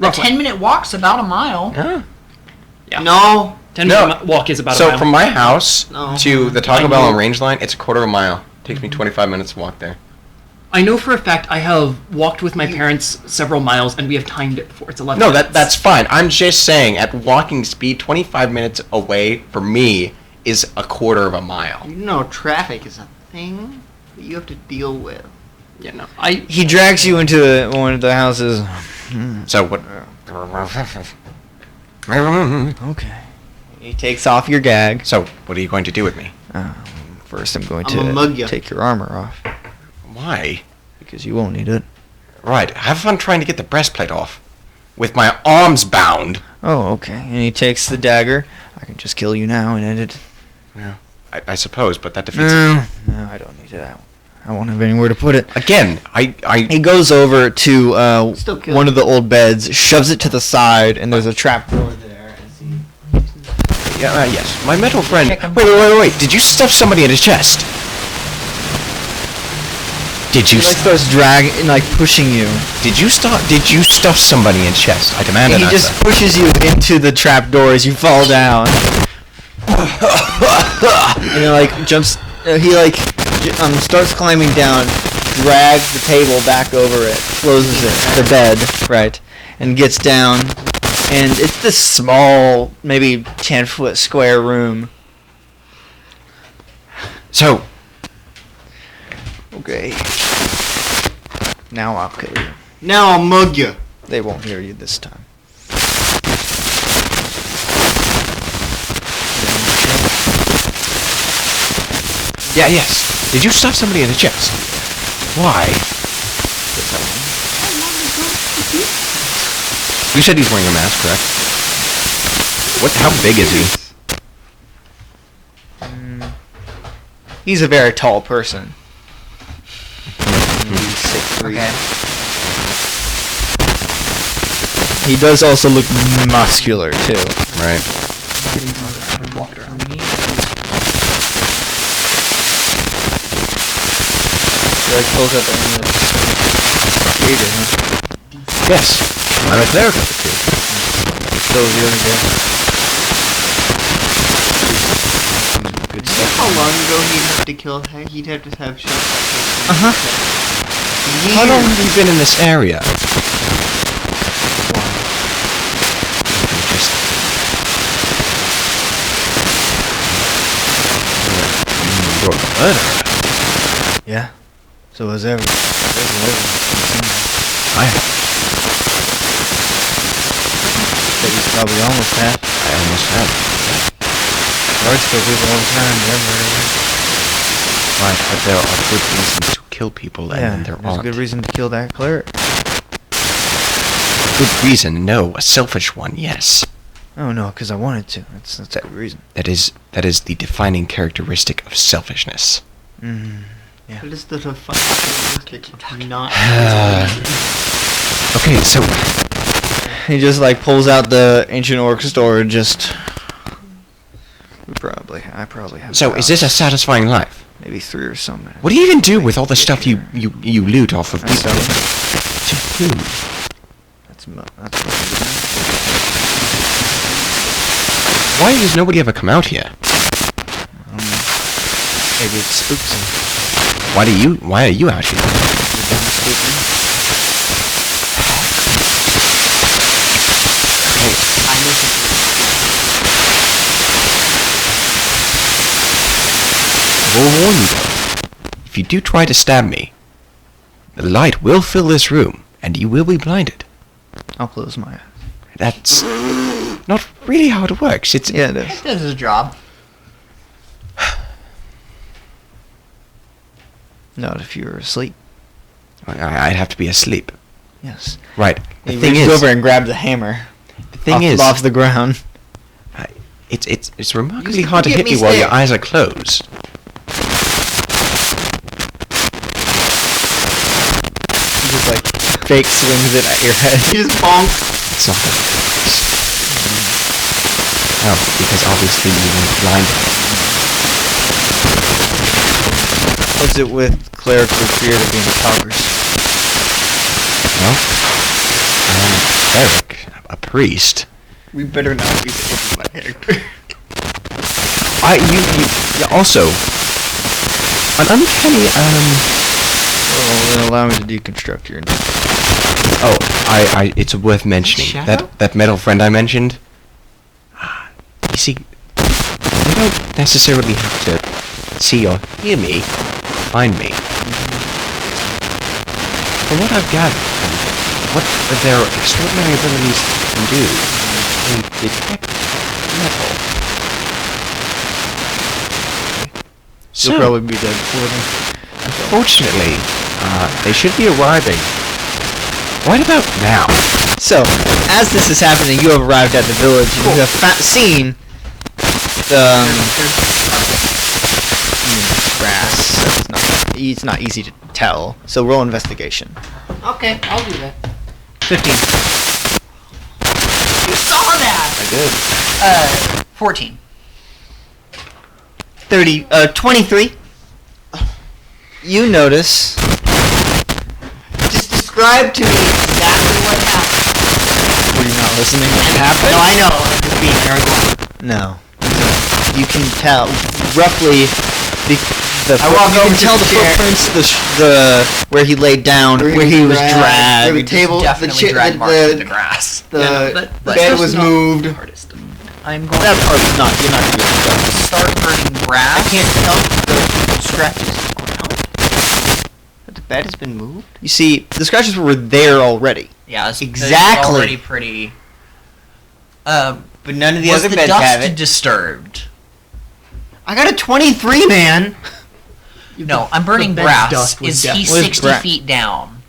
A 10-minute walk's about a mile. Yeah. No. 10-minute walk is about a So mile. from my house No. to the I Taco Bell know. on Range Line, it's a quarter of a mile. Takes me 25 minutes to walk there. I know for a fact I have walked with my parents several miles, and we have timed it before. It's 11 No, minutes. that's fine. I'm just saying, at walking speed, 25 minutes away for me is a quarter of a mile. You know, traffic is a thing that you have to deal with. Yeah, no. He drags you into one of the houses. So what? Okay. He takes off your gag. So what are you going to do with me? First, I'm going I'ma mug ya. to take your armor off Why? because you won't need it. Right. Have fun trying to get the breastplate off, with my arms bound. Oh, okay. And he takes the dagger. I can just kill you now and end it. Yeah. I suppose, but that defeats. No, I don't need that. I won't have anywhere to put it. Again, He goes over to Still kill one of the old beds, shoves it to the side, and there's a trap door there. yes, my metal friend. Check 'em. Wait. Did you stuff somebody in his chest? Did you? He like starts dragging, like pushing you. Did you stuff somebody in his chest? I demand And an he answer. just pushes you into the trap door as you fall down. And he like jumps. He like starts climbing down, drags the table back over it, closes it, the bed, right, and gets down. And it's this small, maybe 10-foot square room. So, Okay. Now I'll kill you. Now I'll mug you. They won't hear you this time. yes. Did you stuff somebody in the chest? Why? You said he's wearing a mask, correct? How big is he? He's a very tall person. He's 6'3". Okay. He does also look muscular too. Right. walked around. He like pulls up and creator, huh? Yes. I'm a cleric of the two. So is the other guy. Good See how long ago he'd have to have shots like this? How long have you been in this area? You're a murderer. Yeah. So is everyone. I But he's probably almost half. almost have. Guards kill people all the time, everywhere. Right, but there are good reasons to kill people, and Yeah, then there there's a aren't. good reason to kill that cleric. Good reason, no. A selfish one, yes. Oh no, because I wanted to. That's the reason. That is the defining characteristic of selfishness. What is the characteristic of not? Okay, so He just like pulls out the ancient orc store and just. I probably have. so is this a satisfying life? maybe 3 or something? What do you even do with all the stuff you loot off of I people? sell it. To who? That's Why does nobody ever come out here? maybe it spooks him. Why are you out here? It doesn't spook me. will warn you though. If you do try to stab me, the light will fill this room, and you will be blinded. I'll close my eyes. That's not really how it works. It's Yeah, it is. This is a job. Not if you're asleep. I'd have to be asleep. Yes. Right. The He thing reaches is, over and grabs the hammer. the thing is, off the ground. it's remarkably You hard to get hit me me while your stick. eyes are closed. He just like fake swings it at your head. You just bonk. It's not that close. Oh, because obviously you were blinded. What's it with clerics with fear of being talkers? Well, I'm a cleric, a priest. We better not be saying my character. You also an uncanny Well, then allow me to deconstruct your. Oh, it's worth mentioning Shadow? that metal friend I mentioned. You see, they don't necessarily have to see or hear me, to find me. From what I've gathered, and what their extraordinary abilities can do, they detect metal. You'll probably be dead before then. Unfortunately, they should be arriving right about now. So, as this is happening, you have arrived at the village and you have seen the grass. So it's not easy to tell. So roll investigation. Okay, I'll do that. 15. You saw that! I did. 14. 23. You notice. Just describe to me exactly what happened. Were you not listening? What happened? No, I know. I'm just being paranoid. No. You can tell roughly I walk you over can to tell the the chair. footprints, the where he laid down, where he was dragged. The table, Definitely drag marks in the grass. The bed was moved. I'm going That part is not. You're not gonna be able to tell. to start burning I grass. can't tell the scratches. But the bed has been moved? You see, the scratches were there already. Yeah, it's Exactly. already pretty. But none of the Was other the beds have dust it. Disturbed? I got a 23, man! No, I'm burning The bed's grass. dust was Is def- he What is 60 bra- feet down?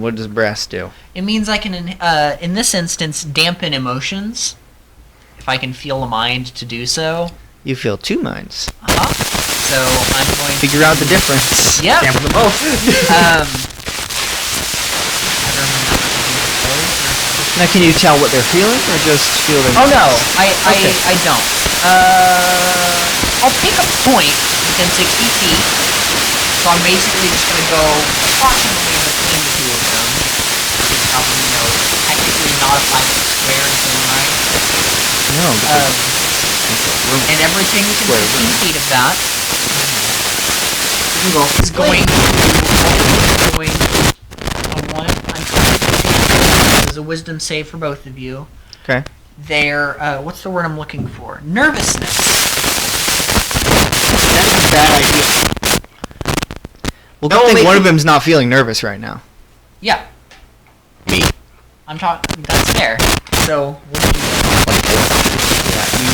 What does brass do? It means I can, in this instance, dampen emotions. If I can feel a mind to do so. You feel two minds. So I'm going to Figure out the difference. Yep. Damn them both. Now, can you tell what they're feeling, or just feeling? Oh no, I Okay. don't. I'll pick a point within 60 feet. So I'm basically just gonna go approximately between the two of them. It's probably, technically not a 5-foot square in its own right. No. And everything within Square 15 room. feet of that You can go. is going to I'm trying to this is a wisdom save for both of you. Okay. Their what's the word I'm looking for? Nervousness. That's a bad idea. Well, No, good thing maybe- one of them's not feeling nervous right now. Yeah. Me. I'm talking. That's fair. So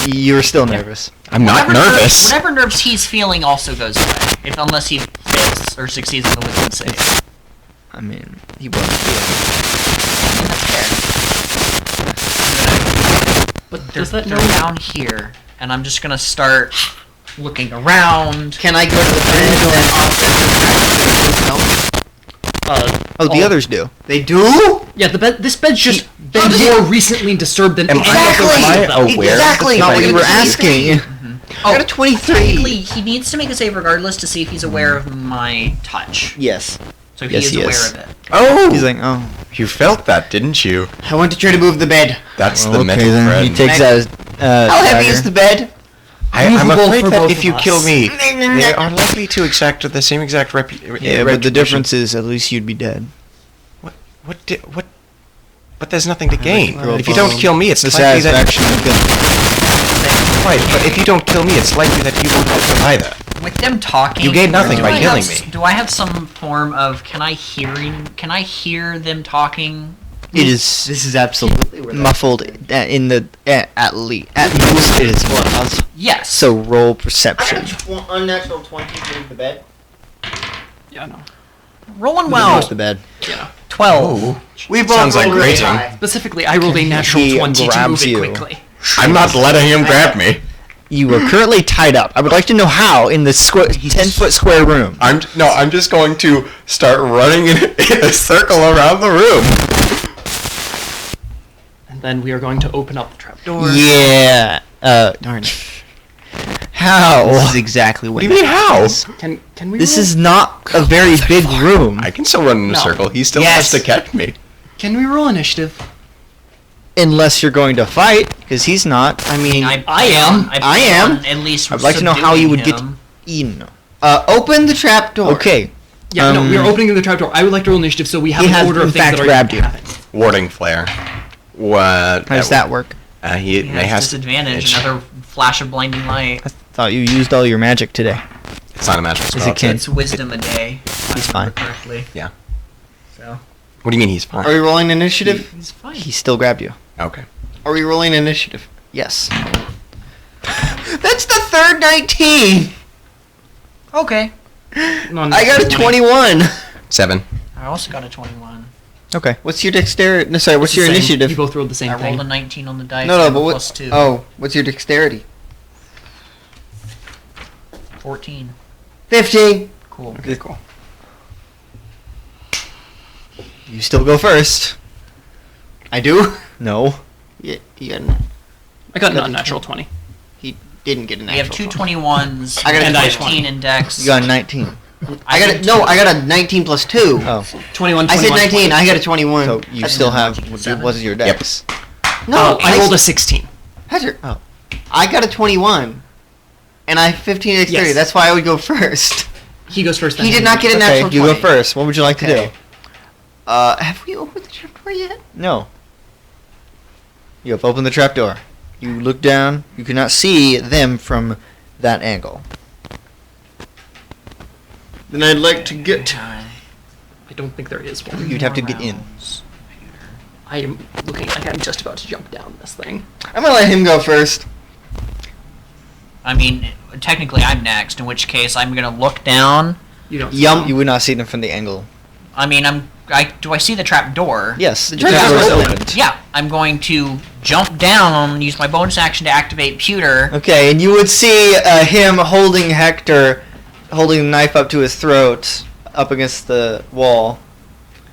You're still nervous. I'm not whatever nervous. whatever nerves he's feeling also goes away, unless he fails or succeeds in the wisdom save. I mean, he wasn't feeling. That's fair. But They're, does that they're know? down here, and I'm just gonna start looking around. Can I go to the bed and then offset the scratches? Oh, the others do. They do? Yeah, this bed's just been did- more recently disturbed than Am any Exactly. other I bed. aware? Exactly. Not what I you got were a 23. asking. I got a 23. Technically, he needs to make a save regardless to see if he's aware of my touch. Yes. So Yes, he he is aware is. of it. Oh, He's like, oh. you felt that, didn't you? I want to try to move the bed. That's Well, the metal then. friend. He takes out his How heavy is dagger. the bed? I'm Movable afraid for that both if of you us. kill me, they are likely to exact the same exact reputation. Yeah, but the difference is at least you'd be dead. What? But there's nothing to gain. Roll If you don't bomb. kill me, it's The likely that satisfaction of killing. right. But if you don't kill me, it's likely that you won't kill either. With them talking, You gain nothing do by I killing have, me. Do I have some form of can I hear them talking? It is This is absolutely where that- muffled in the at least at most it is muffled. Yes. So roll I perception. got unnatural 20 to the bed. Yeah, no. rolling Who well. goes to bed? 12. We both Sounds like rolled really grazing. high. Specifically, I rolled a natural He 20 to move grabs it you. quickly. I'm not letting him grab me. You are currently tied up. I would like to know how in the 10-foot square room. I'm just going to start running in a circle around the room. And then we are going to open up the trapdoor. Yeah. Darn it. How? This is exactly what. What do you mean how? Can we This roll? is not a very big room. I can still run in a No. circle. He still Yes. has to catch me. Can we roll initiative? Unless you're going to fight, because he's not. I mean, I am. I am. At least I'd like to know how you would get subduing him. in. Open the trap door. Okay. Yeah, no, we are opening the trapdoor. I would like to roll initiative so we have He an has, order in of things fact, that are grabbed you. happening. Warding flare. What? How does that work? He He may has has disadvantage. Another flash of blinding light. I thought you used all your magic today. It's not a magical spell. it can- It's wisdom a day. if I He's remember fine. Correctly. Yeah. So What do you mean he's fine? Are we rolling initiative? he's fine. He still grabbed you. Okay. Are we rolling initiative? Yes. That's the third 19. Okay. No, I got a 21. 7. I also got a 21. Okay. What's your dexterity? No, sorry. What's It's the your same. initiative? You both rolled the same I thing. rolled a 19 on the dice. No, I no, have a but what? plus 2. Oh, what's your dexterity? 14. 15. Cool. Okay, cool. You still go first. I do. No. Yeah, you got. I got an unnatural 20. He didn't get an We have actual. two 21s. I got a and 20. 15 in dex. You got a 19. I got a, no. I got a 19 plus 2. Oh. 21, I said 21, 19. I got a 21. So you That's still not have. much. What was your dex? No, I rolled a 16. Hazard. Oh. I got a 21. And I have 15 dexterity. Yes. That's why I would go first. He goes first. Then He did not get a Okay, natural you 20. go first. What would you like to Okay. do? Have we opened the trapdoor yet? No. You have opened the trapdoor. You look down. You cannot see them from that angle. Then I'd like to get. I don't think there is one. You'd have to get in. I am looking like I'm just about to jump down this thing. I'm gonna let him go first. I mean, technically I'm next, in which case I'm going to look down. You don't. Yum. You would not see them from the angle. I mean, do I see the trap door? Yes, the trapdoor trapdoor is is open. opened. Yeah, I'm going to jump down, use my bonus action to activate pewter. Okay, and you would see him holding Hector, holding the knife up to his throat, up against the wall.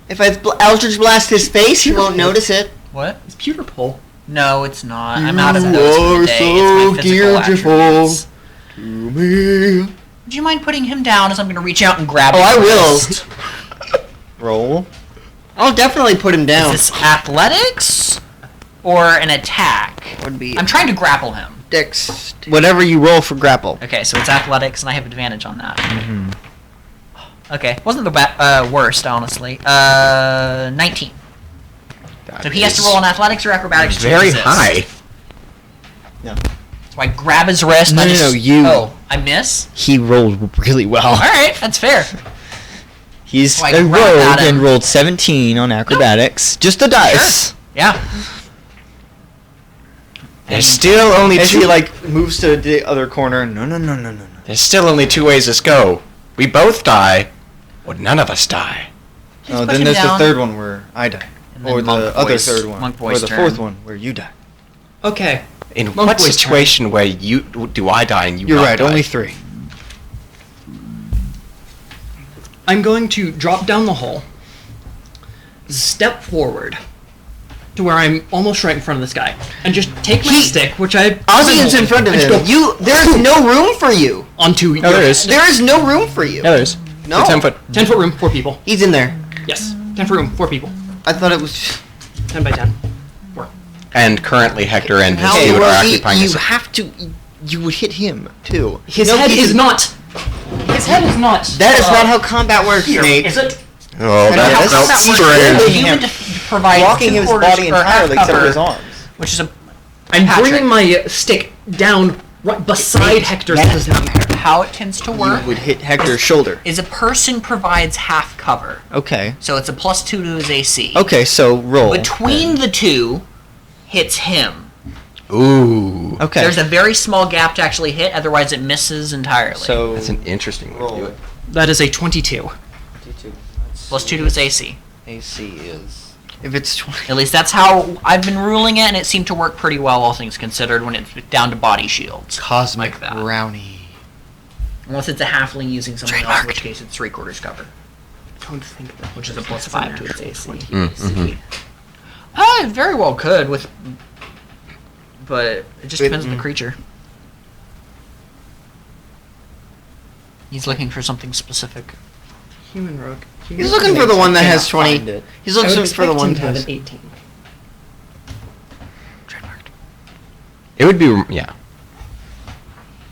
If I Eldritch Blast his face, he won't notice it. What? It's pewter pull. No, it's not. I'm out of You those for are the day. so It's my physical beautiful attributes. to me. Would you mind putting him down as I'm going to reach out and grab Oh, his I will. wrist? Roll. I'll definitely put him down. Is this athletics or an attack? Would be I'm trying to grapple him. Dex. Whatever you roll for grapple. Okay, so it's athletics, and I have advantage on that. Mm-hmm. Okay, wasn't the worst, honestly. 19. So he has to roll on athletics or acrobatics to Very resist. high. So I grab his wrist. No, and I no, just, no, you. Oh, I miss. He rolled really well. All right, that's fair. He's So I a grab rogue at him. and rolled 17 on acrobatics. Just the dice. Yeah. There's still only As two. he like moves to the other corner. No. There's still only 2 ways to go. We both die, or none of us die. Oh, put then him there's the down. third one where I die, And then or monk the other voice- third one, monk or voice the turn. fourth one where you die. Okay. In Monk what boy's turn. situation where you do I die and you You're not right. die? Only 3. I'm going to drop down the hole, step forward to where I'm almost right in front of this guy, and just take my stick, which I Ozzy's in front of and him. just go There's no room for you. onto No, there is. There is no room for you. Yeah, there is. No. It's a 10 foot. 10-foot room, 4 people. He's in there. Yes, 10-foot room, 4 people. I thought it was. 10 by 10. 4. And currently Hector and his How dude are well, occupying you this. have to. You would hit him too. His No, head he's- is not. His head is not. That is not how combat works, Here, Nate. is it? Oh, that's that felt strange. Human provides Blocking his 2/4 body or half entirely except for cover, his arms. which is a I'm Patrick. bringing my stick down right beside Hector's position. how it tends to work You would hit Hector's shoulder. is a person provides half cover. Okay. So it's a +2 to his AC. Okay, so roll. Between the two hits him. Ooh. Okay. There's a very small gap to actually hit, otherwise it misses entirely. So That's an interesting way to do roll. it. That is a 22. +2 to his AC. AC is. If it's 20. At least that's how I've been ruling it, and it seemed to work pretty well, all things considered, when it's down to body shields. Cosmic Like that. brownie. Unless it's a halfling using something else, in which case it's 3/4 cover, Don't think that. which is a +5 to its AC. Mm-hmm. It very well could, but it just depends on the creature. He's looking for something specific. Human rogue. He's looking for the one that has 20. He's I would looking for the expect one him to that have has an 18. It would be, yeah.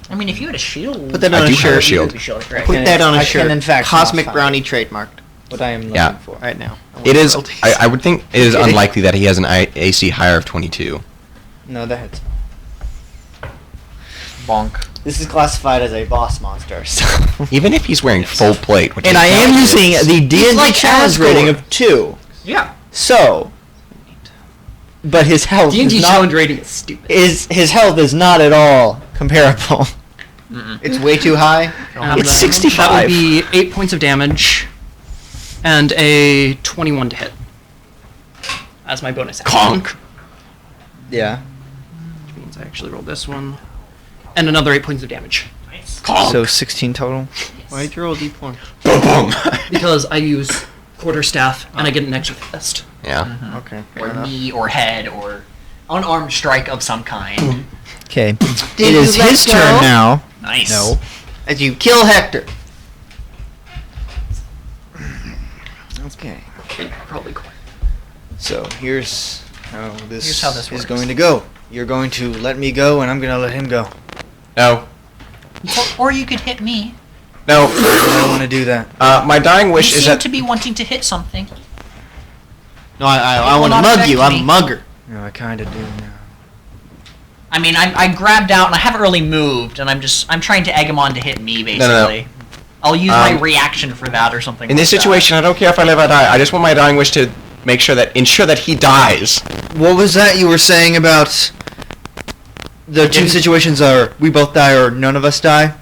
I mean, if you had a shield, Put that I on do a have a shirt. shield. Right? Put that on a I shirt. can in fact Cosmic not find brownie it. trademarked What I am looking Yeah. for. right now. It is. Royalties. I would think it is Kidding. unlikely that he has an AC higher of 22. No, that hits. Bonk. This is classified as a boss monster, so. Even if he's wearing full plate, which And is I am not- using the D&D like challenge Asgore. rating of 2. Yeah. So. But his health D&D is not. challenge rating is stupid. His health is not at all comparable. It's way too high. It's That 65. would be 8 points of damage and a 21 to hit as my bonus action. Conk. Yeah. Which means I actually rolled this one. And another 8 points of damage. Nice. Conk. So 16 total. Why'd you roll a d4? Boom, boom. Because I use quarterstaff and I get an extra fist. Yeah. Okay. Or knee, or head, or unarmed strike of some kind. Okay. Did It is you let his go? turn now. Nice. No. As you kill Hector. Okay. Probably quite. So here's how this, Here's how this is works. going to go. You're going to let me go, and I'm going to let him go. No. Or you could hit me. No. I don't want to do that. My dying wish You is seem that to be wanting to hit something. No, I will want to not mug affect you. I'm me. a mugger. No, I kind of do now. I mean, I grabbed out and I haven't really moved, and I'm trying to egg him on to hit me, basically. No. I'll use my reaction for that or something. in this like that. situation, I don't care if I live or die. I just want my dying wish to ensure that he dies. What was that you were saying about the two situations are we both die or none of us die?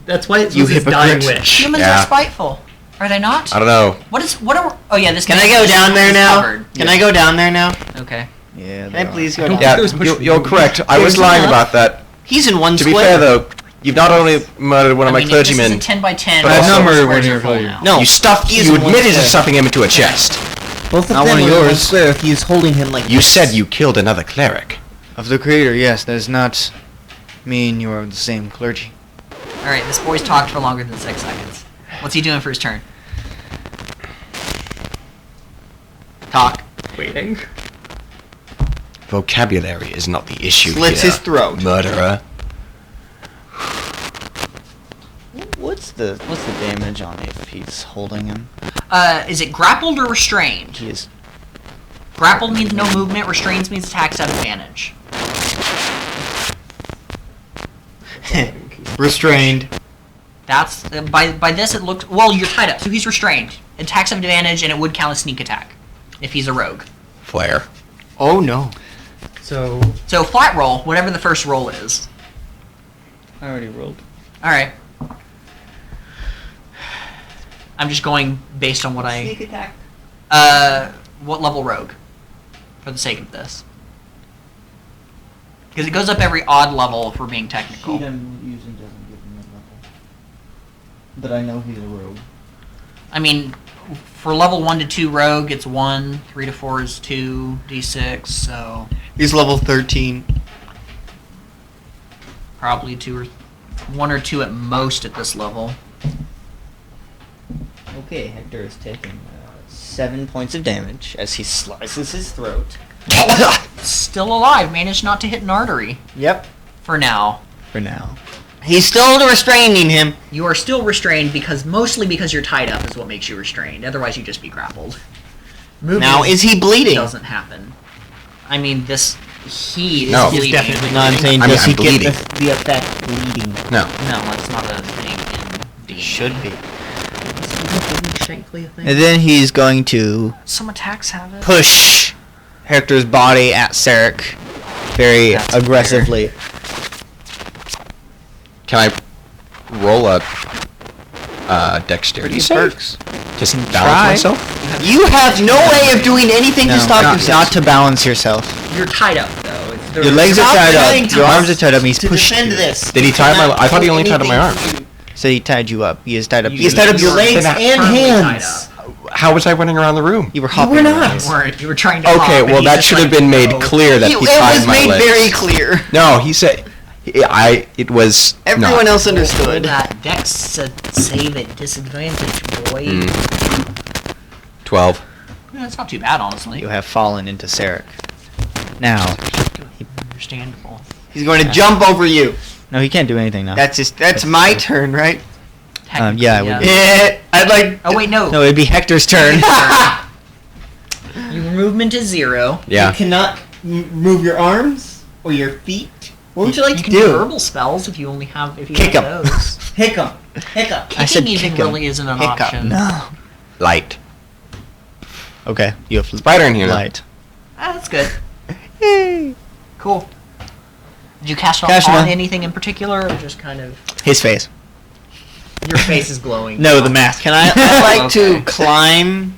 That's why it's You his dying hypocrite. wish. Humans Yeah. are spiteful, are they not? I don't know. What are? Oh yeah, this. Can man I go is- down there is now? covered. Can I go down there now? Okay. Yeah. Can I please go I don't down? Yeah, There's much you're room. correct. I was There's lying enough. about that. He's in one To be square. fair, though, you've not only murdered one of I my mean, if this is clergymen, a 10 by 10. but all also- the I've not murdered squares one are of your full clergymen. now. No, you stuffed. he's You in one admitted to square. stuffing him into a chest. Both of Not them one of are in one yours. square if he's holding him like You this. said you killed another cleric. Of the creator, yes. That does not mean you are of the same clergy. All right, this boy's talked for longer than 6 seconds. What's he doing for his turn? talk. Waiting. Vocabulary is not the issue Slits here, his throat. murderer. What's the damage on it if he's holding him? Is it grappled or restrained? He is. Grappled means no movement. Restrained means attacks at advantage. Restrained. That's by this it looked well. You're tied up, so he's restrained. Attacks have advantage, and it would count as sneak attack if he's a rogue. Flare. Oh no. So So flat roll, whatever the first roll is. I already rolled. All right. I'm just going based on what Sneak attack. what level rogue, for the sake of this, because it goes up every odd level if we're being technical. I'm using doesn't give him a level. But I know he's a rogue. I mean, for level 1 to 2 rogue, it's 1. 3 to 4 is 2 d6. So He's level 13. probably 1 or 2 at most at this level. Okay, Hector is taking 7 points of damage as he slices his throat. Still alive. Managed not to hit an artery Yep. for now. For now. He's still restraining him. You are still restrained mostly because you're tied up is what makes you restrained. Otherwise, you just be grappled. Moving Now is he bleeding? doesn't happen. I mean, this He is No. bleeding. definitely No, I'm saying I mean, does I'm he get bleeding. the effect bleeding? No. No, that's not a thing in D&D. Should be. Shankly, I think. And then he's going to Some attacks have it. push Hector's body at Sarek very That's aggressively. Can I roll a dexterity save? Perks. Just balance try. myself? You have no way of doing anything to stop not, yourself. not to balance yourself. You're tied up though. Your legs are Stop tied trying up. to Your us arms are tied up. And he's to pushed defend you. this. Did he You tie my? cannot I thought he do only tied up my anything arms. to you. So he tied you up. He is tied up. You- He's tied up your You're legs not and firmly tied hands. How was I running around the room? You were hopping. were around. not. You weren't. You were trying to. Okay, hop, and well he that just should have let been you made go. clear that It he tied was my made legs. very clear. No, he said. It was. Everyone no. else Roll understood. that dex save at disadvantage, boy. 12. Yeah, that's not too bad, honestly. You have fallen into Sarek. Now, Understandable. He's going to jump over you. no, he can't do anything now. That's my turn, right? Yeah, it would be. Yeah. I'd like. Oh wait, no. No, it'd be Hector's turn. Your movement is 0. Yeah. You cannot move your arms or your feet. What would you like You to can do do? verbal spells if you only have Kick have 'em. those. Hiccup. Hiccup. I said Kicking even kick 'em. really isn't an Hiccup. option. No. Light. Okay, you have Spider in here now. light. Ah, that's good. Yay. Cool. Did you cast Cast on one. anything in particular, or just kind of His face. your face is glowing? No, the mask. Can I'd I? like Okay. to climb.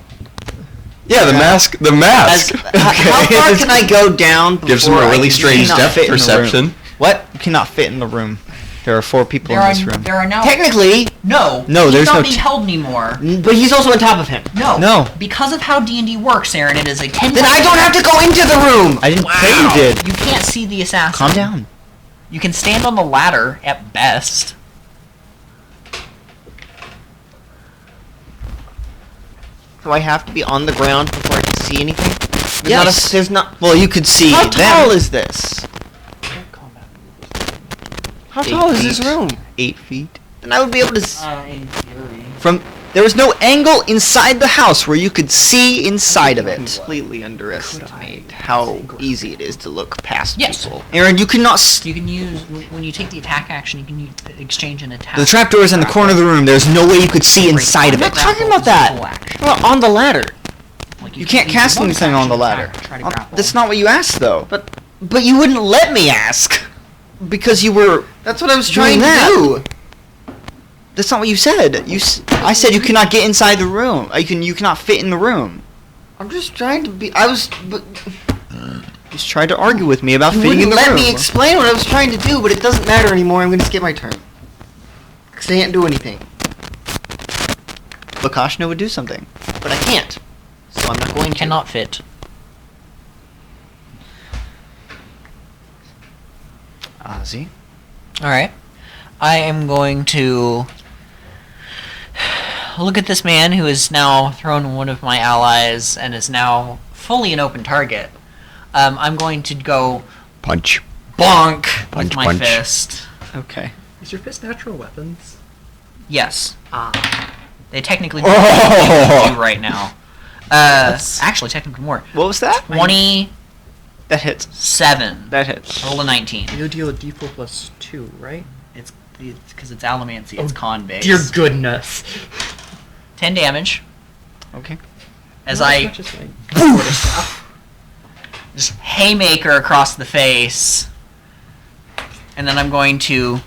Yeah, the mask. The mask. How far can I go down? Gives him before a I really can strange cannot depth fit in the perception. What? You cannot fit in the room. There are 4 people There in are this room. there are now Technically, no No, he's there's not no being t- held anymore. but he's also on top of him. No, No. because of how D&D works, Aaron. It is a 10. Then I don't have to go into the room. I didn't say you did. You can't see the assassin. Calm down. You can stand on the ladder at best. So I have to be on the ground before I can see anything. There's Yes. Not there's not. Well, you could see How them. tall is this? How 8 tall is this feet. room? 8 feet. Then I would be able to. In theory. From there was no angle inside the house where you could see inside of it. Completely underestimate how easy it is to look past Yes. people. Aaron, you cannot. You can use when you take the attack action. You can exchange an attack. The trapdoor is in the corner of the room. There's no way you could see inside of I'm it. not talking about that. Well, on the ladder. Like You can't use your cast bonus anything on action the to ladder. try to grapple. That's not what you asked, though. But you wouldn't let me ask. Because you were. That's what I was Doing trying to that. do. That's not what you said. I said you cannot get inside the room. You cannot fit in the room. I'm just trying to be. I was. But Just tried to argue with me about you fitting in wouldn't the let room. me explain what I was trying to do, but it doesn't matter anymore. I'm going to skip my turn. Because I can't do anything. Bakashna would do something. But I can't. So I'm not going to. Cannot fit. Ozzy. All right. I am going to look at this man who is now thrown one of my allies and is now fully an open target. I'm going to go Punch. bonk Punch, with my punch. fist. Okay. Is your fist natural weapons? Yes. Ah. They technically do Oh. right now. Actually, technically more. What was that? 27. That hits. That hits. Roll a 19. You'll deal a d4 plus 2, right? It's because it's allomancy. It's con based. Dear goodness. 10 damage Okay. as Not I much as my quarterstaff. just haymaker across the face, and then I'm going to,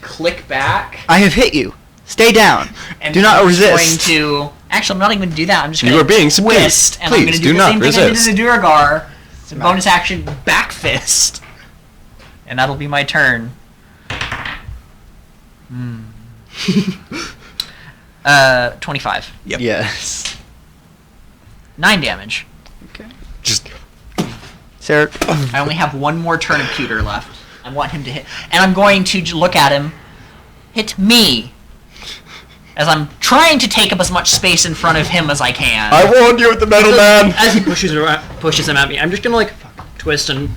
click back. I have hit you. Stay down. And Do not I'm resist. Going to actually, I'm not even gonna do that. I'm just You gonna are being subdued. twist, and I'm Please, gonna do do the not same resist. thing I did to Duragar. It's a bonus action back fist, and that'll be my turn. 25. Yep. Yes. 9 damage. Just. Sarah. I only have one more turn of Pewter left. I want him to hit, and I'm going to look at him, hit me, as I'm trying to take up as much space in front of him as I can. I warned you with the metal man. As he pushes him at me, I'm just gonna twist and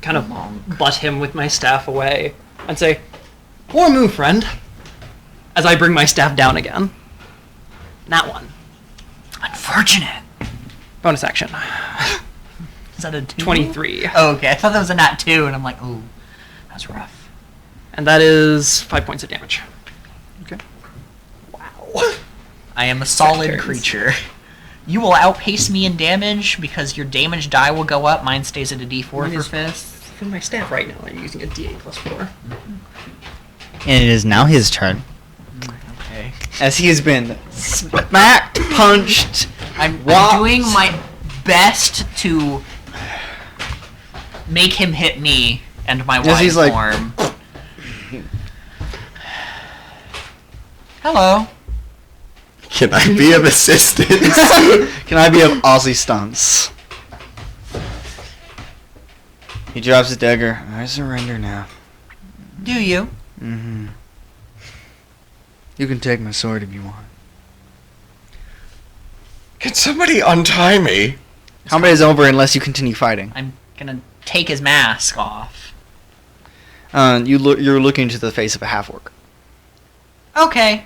kind of butt him with my staff away and say, "Poor move, friend." As I bring my staff down again. That one. Unfortunate. Bonus action. Is that a 2? 23. Oh, okay. I thought that was a nat 2, and I'm like, ooh, that's rough. And that is 5 points of damage. Wow. I am a solid Turns. creature. You will outpace me in damage because your damage die will go up. Mine stays at a D4 Mine for is- fists. For my staff right now, I'm using a D8 plus 4. And it is now his turn. Okay. As he has been smacked, punched. I'm Wops. doing my best to make him hit me and my Yes, wide he's like- form. Hello. Can I be of assistance? Can I be of Aussie stunts? He drops his dagger. I surrender now. Do you? Mm-hmm. You can take my sword if you want. Can somebody untie me? Combat is over unless you continue fighting. I'm gonna take his mask off. You're looking into the face of a half-orc. Okay.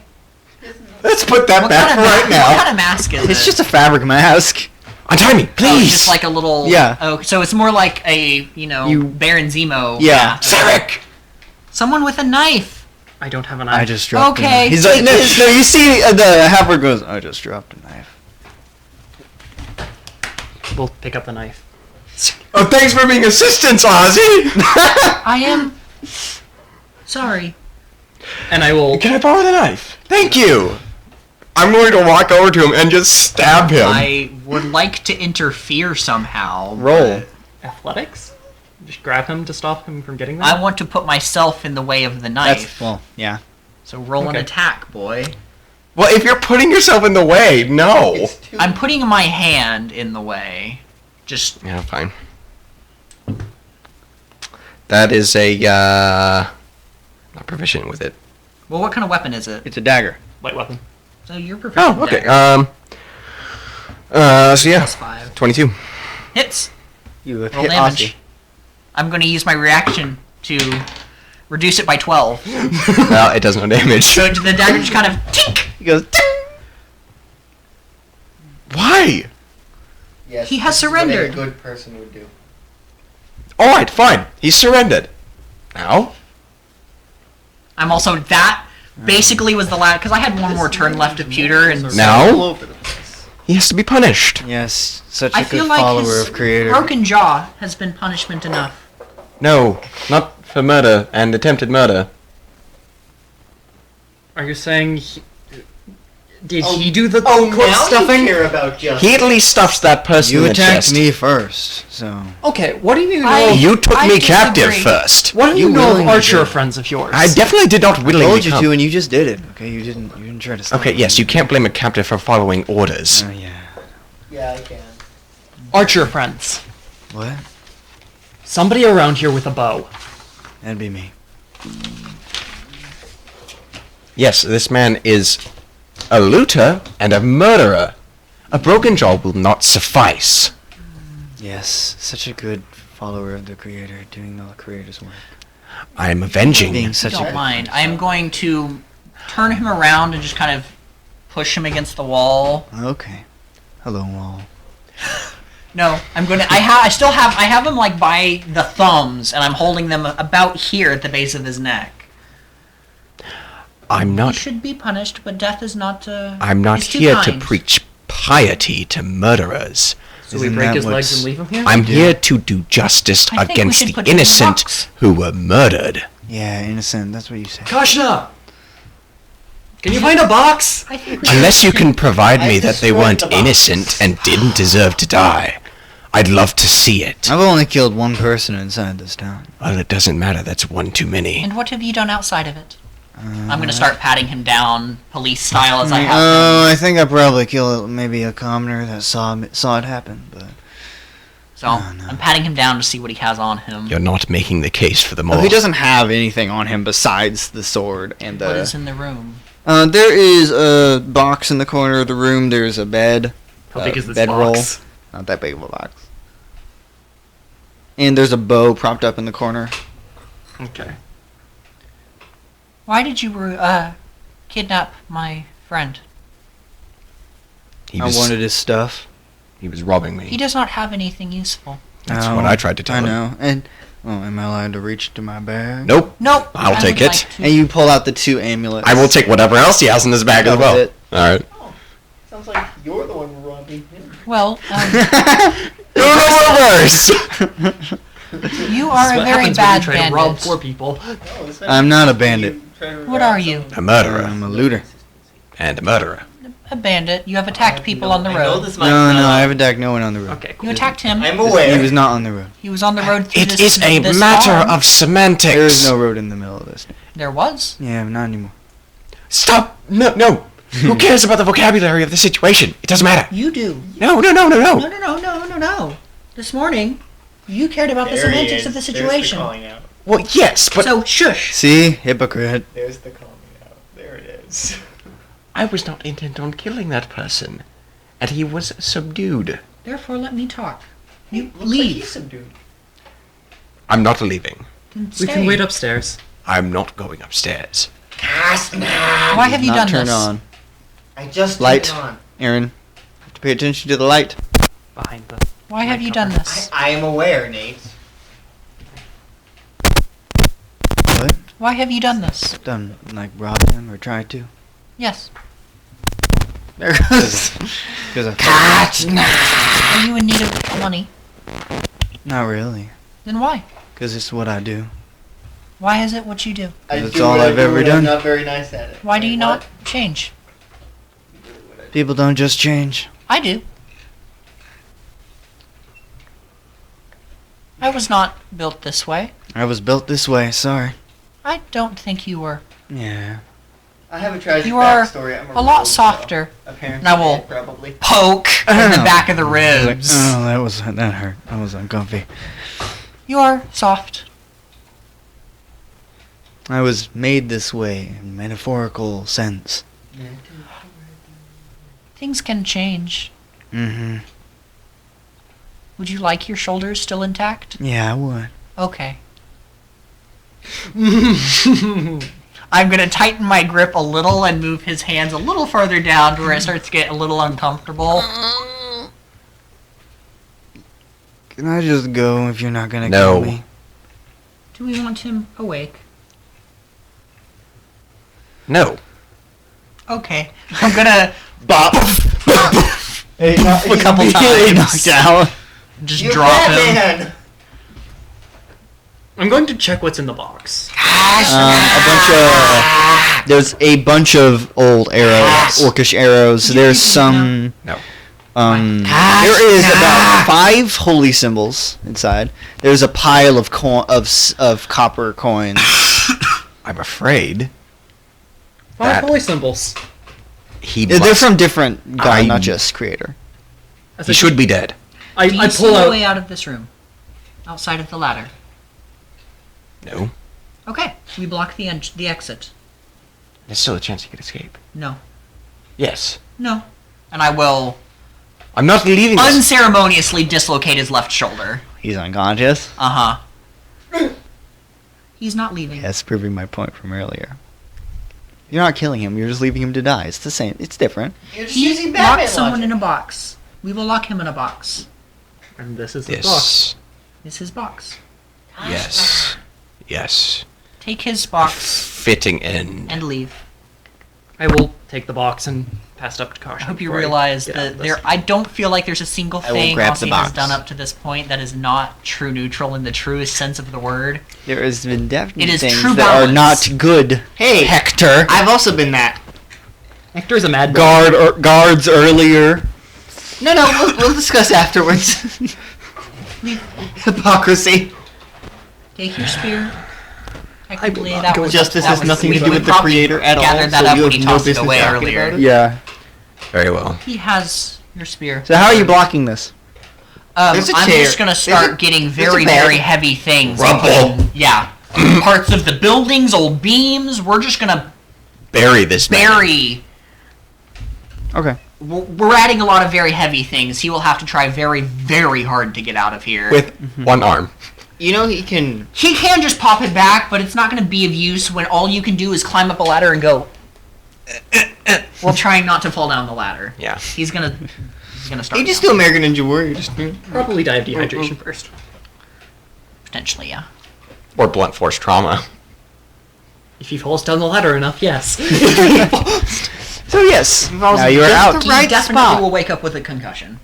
Let's put that back kind of right What now. kind of mask is It's it? just a fabric mask. Untie me, Oh, please. just like a little. Yeah. Oh, so it's more like a Baron Zemo. Yeah. Zarek! Someone with a knife. I don't have a knife. I just dropped Okay, a knife. He's like, take no, his- no, you see the half-orc goes, I just dropped a knife. We'll pick up the knife. Oh, thanks for being assistance, Ozzy! I am. Sorry. And I will. Can I borrow the knife? Thank you! I'm going to walk over to him and just stab him. I would like to interfere somehow. Roll. Athletics? Just grab him to stop him from getting there? I want to put myself in the way of the knife. That's, well, yeah. So roll an Okay. attack, boy. Well, if you're putting yourself in the way, no. I'm putting my hand in the way. Just Yeah, fine. That is a, not proficient with it. well, what kind of weapon is it? It's a dagger. Light weapon. So you're proficient. Oh, okay. there. So yeah, +5 22. hits. You Roll hit damage. Aussie. I'm going to use my reaction to reduce it by 12. Well, it does no damage. So the dagger just kind of tink. He goes, ding! Why? Yes, He has this is what surrendered. a good person would do. Alright, fine. He surrendered. Now? I'm also that basically was the last because I had one more turn left of pewter and All Now? over the place. He has to be punished. Yes, such a I good feel like follower his of Creator. broken jaw has been punishment enough. No, not for murder and attempted murder. Are you saying did Oh, he do the Oh, corpse now stuffing? you care about justice. He at least stuffs that person You in the attacked chest. me first, so... Okay, what do you know? I- You took I me captive disagree. first. What do you You know of willingly archer did. friends of yours? I definitely did not I willingly told you come. to, and you just did it. Okay, you didn't try to stop Okay, me. yes, you can't blame a captive for following orders. Oh, yeah. Yeah, I can. Archer friends. What? Somebody around here with a bow. That'd be me. Yes, this man is a looter and a murderer. A broken jaw will not suffice. Yes, such a good follower of the Creator, doing the Creator's work. I am avenging. Being such a Don't good mind. I am going to turn him around and just kind of push him against the wall. Okay. Hello, wall. No, I'm going to. I have him like by the thumbs, and I'm holding them about here at the base of his neck. I'm He not. should be punished, but death is not. I'm not is too here to kind. preach piety to murderers. So we Isn't break that his legs what's- and leave him here? I'm here to do justice I think we against should the put him in a innocent box. who were murdered. Yeah, innocent, that's what you say. Kashna! Can you find a box? I think we Unless you can provide me I've that they destroyed weren't the box. innocent and didn't deserve to die, I'd love to see it. I've only killed one person inside this town. Well, it doesn't matter. That's one too many. And what have you done outside of it? I'm going to start patting him down, police style, as I have Oh, been. I think I probably killed maybe a commoner that saw it happen, but... So Oh, no. I'm patting him down to see what he has on him. You're not making the case for the Oh, more. he doesn't have anything on him besides the sword and What is the... in the room? There is a box in the corner of the room. There's a bed. How big is this bedroll. box? Not that big of a box. And there's a bow propped up in the corner. Okay. Why did you kidnap my friend? He I was, wanted his stuff. he was robbing He me. does not have anything useful. That's what I tried to tell I him. know. And am I allowed to reach to my bag? Nope. Nope. I'll I take would it. like to- And you pull out the 2 amulets. I will take whatever else he has in his bag That as was well. it. All right. Sounds like you're the one robbing him. Well, Reverse. you are a what very happens when you bad try to rob bandit. poor people. I'm not a bandit. What are you? A murderer I'm a looter. and a murderer. A bandit. You have attacked people on the I know road. this might No, sound- I haven't attacked no one on the road. Okay, You cool. attacked him. I'm He aware. was not on the road. He was on the road through It this is a this matter farm. of semantics. There is no road in the middle of this. There was. Yeah, not anymore. Stop! No. Who cares about the vocabulary of the situation? It doesn't matter. You do. No. No. This morning, you cared about the There he semantics is. of the There's the situation. calling out. Well, yes, but So shush. See? Hypocrite. There's the calling out. There it is. I was not intent on killing that person, and he was subdued. Therefore, let me talk. You Looks like leave. he's subdued. I'm not leaving. Then We stay. can wait upstairs. I'm not going upstairs. Why have you Not done turn this? on. I just Light. turned it on. Aaron, have to pay attention to the light. Behind the. Why have you done this? I am aware, Nate. What? Why have you done this? Done, like, robbed him or tried to? Yes. There goes. Because Are you in need of money? Not really. Then why? Because it's what I do. Why is it what you do? That's all I've ever done. I'm not very nice at it. Why do you Wait, not what? change? People don't just change. I do. I was not built this way. I was built this way, sorry. I don't think you were. Yeah. I have a tragic You are backstory. I'm a lot rogue, so softer. Apparently, And I will- probably. Poke in the back of the I was like, ribs. oh, that hurt. That was uncomfy. You are soft. I was made this way in metaphorical sense. Things can change. Mm-hmm. Would you like your shoulders still intact? Yeah, I would. Okay. I'm gonna tighten my grip a little and move his hands a little further down to where it starts to get a little uncomfortable. Can I just go if you're not gonna No. kill me? Do we want him awake? No. Okay. I'm gonna Bop! a couple Immediately times. knocked out. Just You drop him. Batman! I'm going to check what's in the box. There's a bunch of old arrows, orcish arrows. There's some. No. There is about 5 holy symbols inside. There's a pile of of copper coins. I'm afraid Five That- holy symbols. he They're must. from different god, I'm- not just creator. As He I- should be dead. I Do you see pull a out. way out of this room? Outside of the ladder. No. Okay. We block the the exit. There's still a chance he could escape. No. Yes. No. And I will I'm not leaving this. unceremoniously dislocate his left shoulder. He's unconscious. Uh-huh. He's not leaving. That's proving my point from earlier. You're not killing him. You're just leaving him to die. It's the same. It's different. You're just He using Batman locked someone logic. in a box. We will lock him in a box. And this is the box. Yes. It's his box. Yes. Yes. Take his box Fitting in. and leave. I will take the box and pass it up to Caution. I hope you before realize get out that of there. this. I don't feel like there's a single I will thing grab the Aussie has box. done up to this point that is not true neutral in the truest sense of the word. There has been definitely It is things true that are balance. not good. Hey, Hector. I've also been that. Hector's a mad dog. Guards earlier. No, we'll discuss afterwards. Hypocrisy. Take your spear. Technically, not that go was Justice that has was nothing to we do with the probably creator at all. gathered that so up you when have he no tossed it business away talking earlier. about it. Yeah. Very well. He has your spear. So how are you blocking this? There's a I'm chair. just gonna There's start a- getting there's a very, bed. very heavy things. Rubble. Yeah. Parts of the buildings, old beams. We're just gonna Bury this man. bury. Okay. We're adding a lot of very heavy things. He will have to try very, very hard to get out of here. With one arm. You know he can. He can just pop it back, but it's not going to be of use when all you can do is climb up a ladder and go. While trying not to fall down the ladder. Yeah. He's going to He's gonna start. You just now. do American Ninja Warrior. Just Probably die of dehydration first. Potentially, yeah. Or blunt force trauma. If he falls down the ladder enough, yes. So yes, Involves now you are just out. the He right definitely spot. will wake up with a concussion.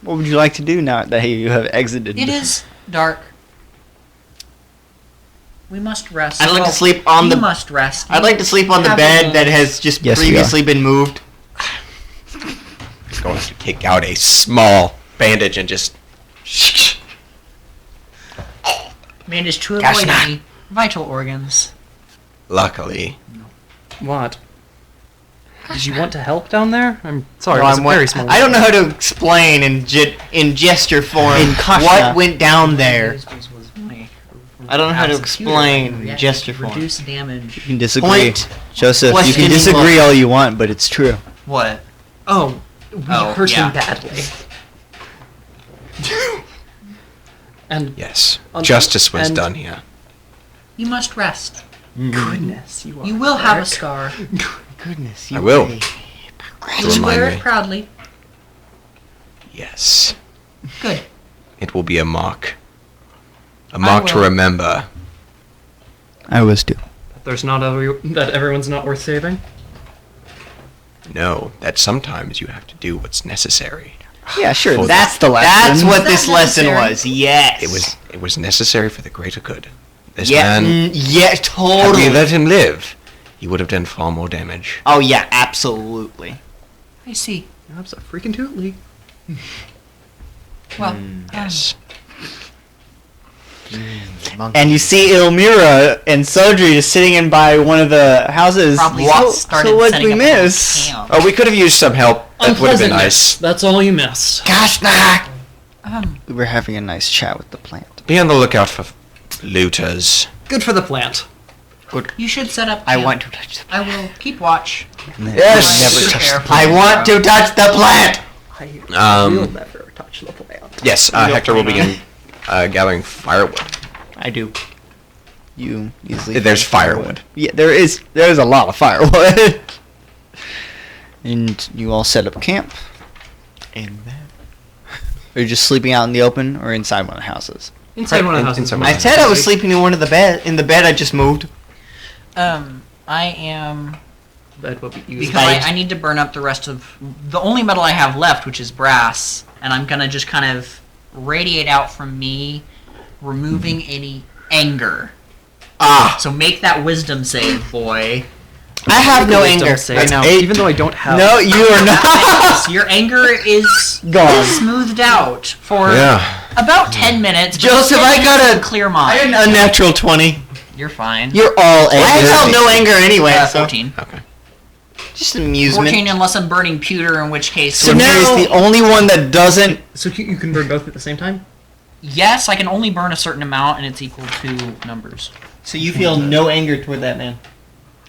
What would you like to do now that you have exited? It is dark. We must rest. I'd like to Well, sleep on you the. must rest. I'd like to sleep on the Have bed a- that has just Yes, we previously been moved. I'm going to take out a small bandage and just. Managed to Gosh, avoid nah. any vital organs. Luckily. What? Did you want to help down there? I'm sorry, No, it was I'm a very small. I don't know how to explain in gesture form In Kashna. what went down there. Was my I don't know how to absence here. explain React- gesture form. Reduce damage. You can disagree, Point. Joseph. You Question can disagree equal. all you want, but it's true. What? Oh, we Oh, hurt yeah. him badly. And Yes. Um, Justice was and- done here. You must rest. goodness, you are. You will have a correct. scar. Goodness, I will. may. To You wear remind it me. proudly. Yes. Good. It will be a mark. A mark to will. remember. I was too. There's not that everyone's not worth saving. Know that sometimes you have to do what's necessary. Yeah, sure. Well, That's the lesson. That's what Is this that lesson necessary? was. Yes. It was necessary for the greater good. This Yeah. man, Yeah. had we Totally. let him live, he would have done far more damage. Oh yeah. Absolutely. I see. Absolutely. Well, Yes. And you see Ilmira and Sodri just sitting in by one of the houses. Probably so, started so what'd setting we up a little miss? camp. Oh, we could have used some help. That would have been Unpleasantness. nice. That's all you missed. Gosh, nah. We were having a nice chat with the plant. Be on the lookout for looters. Good for the plant. you should set up. I camp. want to touch the. I will keep watch. Yes. Never Be touched careful. I want to touch the plant. Um, never touch the plant. Yes, Hector will begin gathering firewood. I do. You easily. There's find firewood. Yeah, there's a lot of firewood. And you all set up camp. And Are you just sleeping out in the open or inside one of the houses? Inside one of the houses. Inside one I of said I was sleeping in one of the bed. In the bed I just moved. I am That will be used. because I need to burn up the rest of the only metal I have left, which is brass, and I'm gonna just kind of radiate out from me, removing any anger. Ah. So make that wisdom save, boy. I have no Wisdom anger save. right now. Even though I don't have. No, you are not. So your anger is Gone. smoothed out for Yeah. about 10 minutes. but Joseph, 10 I minutes got of a clear I mind. had an unnatural 20. You're fine. You're all I angry. felt no anger anyway. So 14. Okay. just amusement. 14 unless I'm burning pewter, in which case... So now- is the only one that doesn't. So you can burn both at the same time? Yes, I can only burn a certain amount, and it's equal to numbers. So you feel no anger toward that man?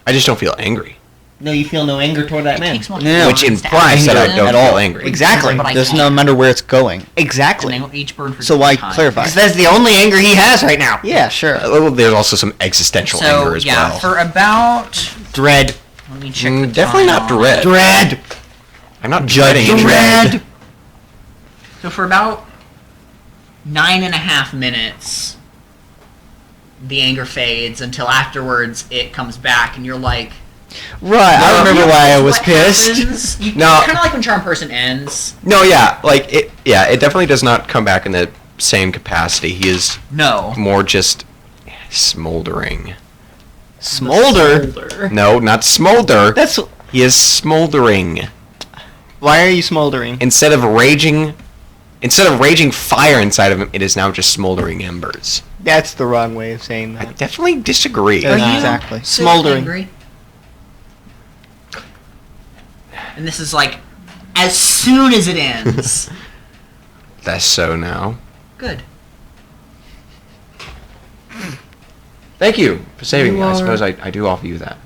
I just don't feel angry. No, you feel no anger toward that It man. takes more No, Which to implies that I stab don't them, feel angry. Exactly. But I Does can't. no matter where it's going. Exactly. And they each burn for So why different time. clarify? Because that's the only anger he has right now. Yeah, sure. Well, there's also some existential So, anger as yeah, well. for about... Dread. Let me check the Definitely not time. dread. Dread. I'm not dreading it. Dread. So for about 9.5 minutes, the anger fades until afterwards it comes back, and you're like... Right, I remember why I was What pissed. happens? No. Kind of like when Charm Person ends. No, yeah, like it. Yeah, it definitely does not come back in the same capacity. He is No. more just smoldering. Smolder. No, not smolder. That's He is smoldering. why are you smoldering? Instead of raging fire inside of him, it is now just smoldering embers. That's the wrong way of saying I that. definitely disagree. Are you- exactly. Still Smoldering. angry? And this is like, as soon as it ends. Less so now. Good. Thank you for saving You me. I are- suppose I do offer you that.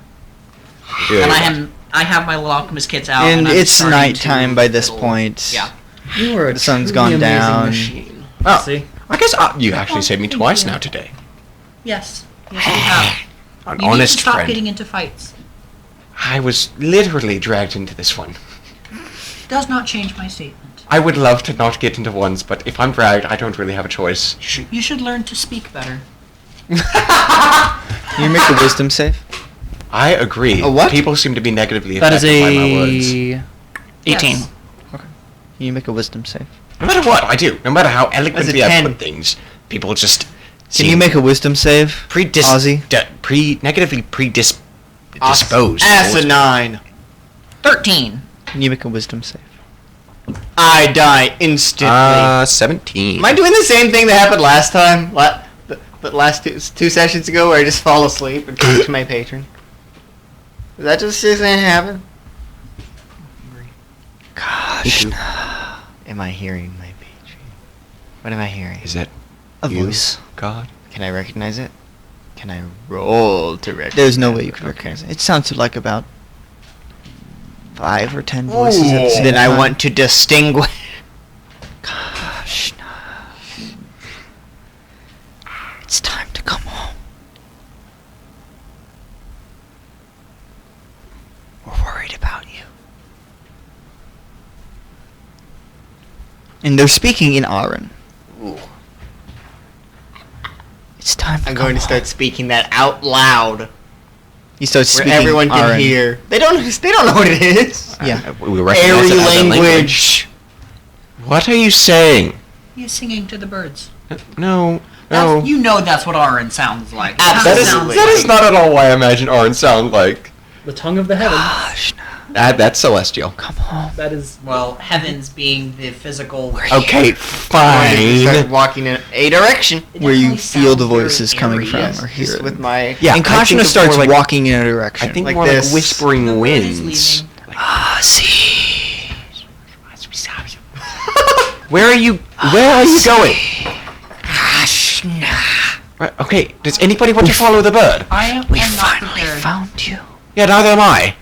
I do. And I have my little alchemist kits out. And I'm it's starting nighttime to by this fiddle. point. Yeah. You are a The sun's truly gone amazing down. Machine. Oh. See? I guess you actually saved me Thank twice you. now today. Yes. Yes, you have. An You need honest to stop friend. getting into fights. I was literally dragged into this one. Does not change my statement. I would love to not get into ones, but if I'm dragged, I don't really have a choice. You should learn to speak better. Can you make a wisdom save? I agree. A what? People seem to be negatively That is affected by my words. a 18. Yes. Can you make a wisdom save? No matter what I do, no matter how eloquently That's a I 10. put things, people just Can you make a wisdom save? Ozzy? negatively predisposed. Asinine. 13. Can you make a wisdom save? I die instantly. 17. Am I doing the same thing that happened last time? The last two sessions ago, where I just fall asleep and talk to my patron? Is that just gonna happen? Gosh. Am I hearing my patron? What am I hearing? Is that A you, voice. God? Can I recognize it? Can I roll to recognize? There's no way you can Okay. recognize it. It sounds like about 5 or 10 voices at the same Then I time. want to distinguish. Gosh, no. It's time to come home. We're worried about you. And they're speaking in Aran. Ooh. It's time to I'm come going to start home. speaking that out loud, He starts where speaking everyone can Aran. hear. They don't know what it is. Yeah. We recognize Airy it as a language. What are you saying? He's singing to the birds. No. You know that's what Aaron sounds like. That is, Absolutely. that is not at all why I imagine Arn sound like. The tongue of the heavens. Gosh, no. That's celestial. Come home. That is. Well, heavens being the physical. Okay, I'm going to start fine. walking in a direction. It Where you definitely feel the sounds very voices coming airy. from Yes, or hear just it. with my. Yeah, and I think Kashina it's starts more like- walking in a direction. I think like more this. like whispering The bird is winds. leaving. See. Where are you going? Gosh, no. Right, okay, does anybody want to follow the bird? I am We not finally prepared. found you. Yeah, neither am I.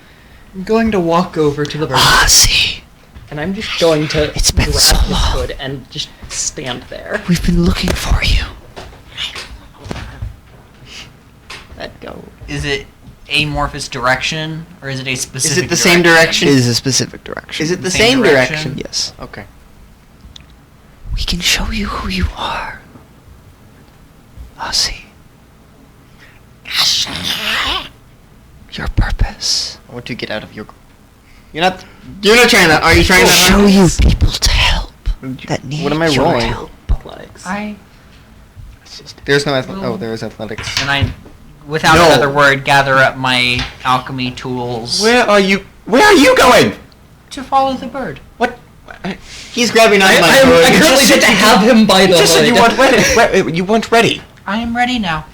I'm going to walk over to the bird, Ozzy, and I'm just going to It's been grab so his long. hood and just stand there. we've been looking for you. Let go. Is it amorphous direction, or is it a Is specific? it the same direction? It is a specific direction. Is it the Same same direction? direction? Yes. Okay. We can show you who you are. Ozzy. Your purpose. I want to get out of your. You're not trying that. Are you trying We'll that? show hard? you people to help that need What am I your rolling? help. Athletics. There's no oh, there is athletics. And I, without No. another word, gather up my alchemy tools. Where are you going? To follow the bird. What? He's grabbing onto my I hood. currently said did you- have him by the You just said you hood. weren't ready. You weren't ready. I am ready now.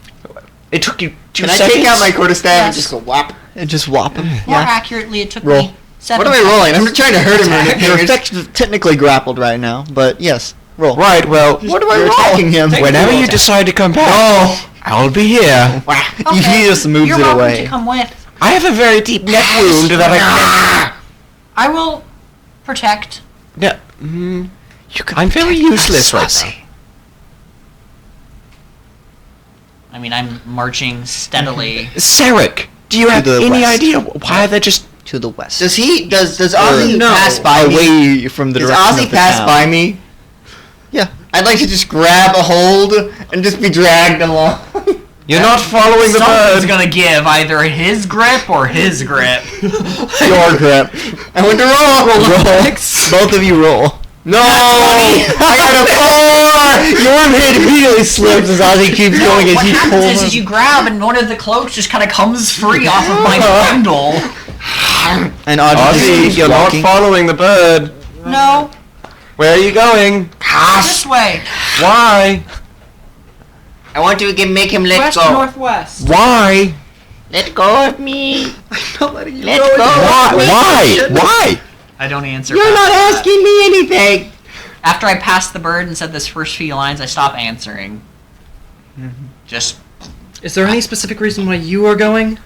It took you 2 Can I seconds. take out my quarterstaff and Yes. just go whop? And just whop him. More Yeah. accurately, it took Roll. me 7 What am I rolling? I'm seconds. trying to hurt him. You're technically grappled right now, but yes, roll. Right, well, What do I You're roll? attacking him. whenever you decide to come back, I'll be here. Okay. He just moves You're it welcome away. to come with. I have a very deep neck wound that I will protect. No, You can I'm very protect useless us, right Ozzy. I mean, I'm marching steadily. Sarek, do you To have the any west. idea why they're just... To the west. Does Ozzy no. pass by me? Away from the Does direction Ozzy of the pass town. by me? Yeah. I'd like to just grab a hold and just be dragged along. You're not following the Someone's bird. gonna give either his grip or his grip. Your grip. I want to roll. Both of you roll. No! I got a 4! Your head immediately slips as Ozzy keeps going as what he happens pulls is you grab and one of the cloaks just kind of comes free off of my bundle. And Ozzy just Ozzy, keeps you're not walking. following the bird. No, Where are you going? this way. Why? I want to make him let West, go. northwest. Why? Let go of me. I'm not letting you Let go. go. Why? I don't answer. You're past not that. asking me anything. After I passed the bird and said this first few lines, I stop answering. Just Is there any specific reason why you are going?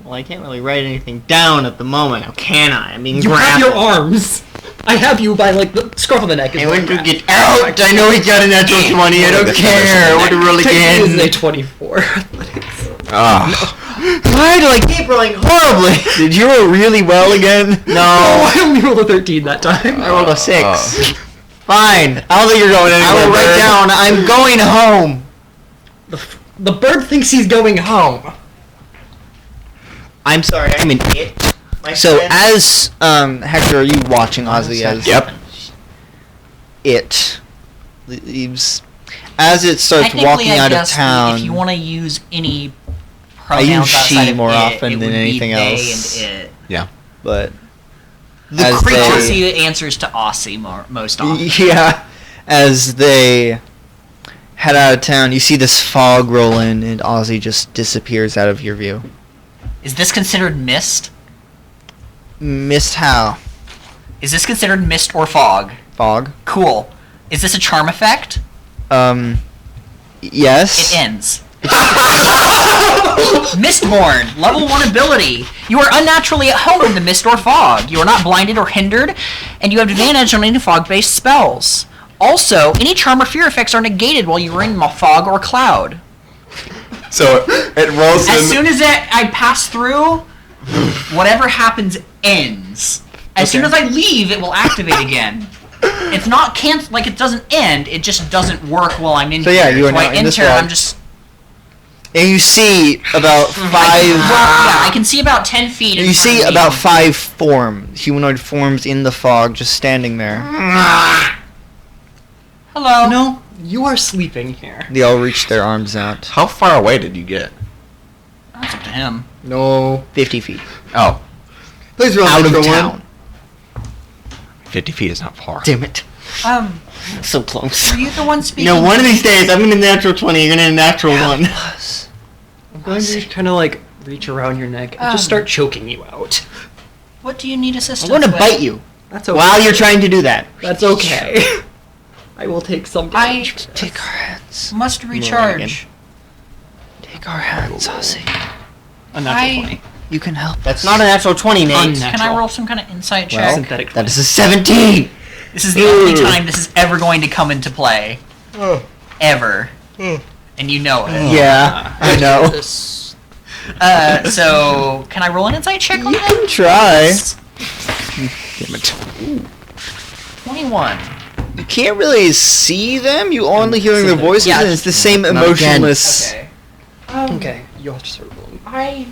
Well, I can't really write anything down at the moment. How can I? I mean, You have your arms. I have you by like the scruff of the neck. is I what want I'm to at. get out. I know he got a natural 20. I don't care. I want to roll Technically, this is a again. 24 athletics. Ah. Why do I keep rolling horribly? Did you roll really well again? No. I only rolled a 13 that time. I rolled a 6. Fine. I don't think you're going anywhere. I will write bird. down, I'm going home. The bird thinks he's going home. I'm sorry, I'm an it. my So friend. as Hector, are you watching Ozzy as Yep. it leaves as it starts Technically, walking I out of guess town? if you want to use any I use pronouns outside she of more it, often it than would anything be they else. and it. But The as creature they- answers to Aussie most often. yeah, as they head out of town, you see this fog roll in, and Ozzy just disappears out of your view. Is this considered mist? Missed how? Is this considered mist or fog? Fog. Cool. Is this a charm effect? Yes. It ends. Mistborn, level 1 ability. You are unnaturally at home in the mist or fog. You are not blinded or hindered, and you have advantage on any fog-based spells. Also, any charm or fear effects are negated while you are in fog or cloud. So it rolls As soon as I pass through, whatever happens ends. As soon as I leave, it will activate again. It's not like it doesn't end. It just doesn't work while I'm in So here. yeah, you are so now I in this enter. fog. I'm just. And you see about 5. I can see about 10 feet. in You front see of me. about 5 humanoid forms in the fog, just standing there. Hello. No, you are sleeping here. They all reach their arms out. How far away did you get? That's up to him. No. 50 feet. Oh, Please roll Out of natural one. town. 50 feet is not far. Damn it. Um, So close. are you the one speaking? No, one of these days I'm gonna natural 20, you're gonna natural 1. I'm going to kind of like reach around your neck and just start choking you out. What do you need assistance I'm gonna with? bite you That's okay. while you're trying to do that. That's okay. I will take some damage. for this. Take our hands. Must recharge. Take our hands, Ozzy. A natural I- 20. You can help. That's not a natural 20, Nate. Unnatural. Can I roll some kind of insight check? Well, Synthetic That 20. is a 17! This is the only time this is ever going to come into play. Ever. And you know it. Yeah, I know. This- So, can I roll an insight check on You that? can try. Damn it. 21. You can't really see them. You only hearing their voices, Yeah. and it's the same Not again. emotionless. Okay. Okay, you have to start rolling. I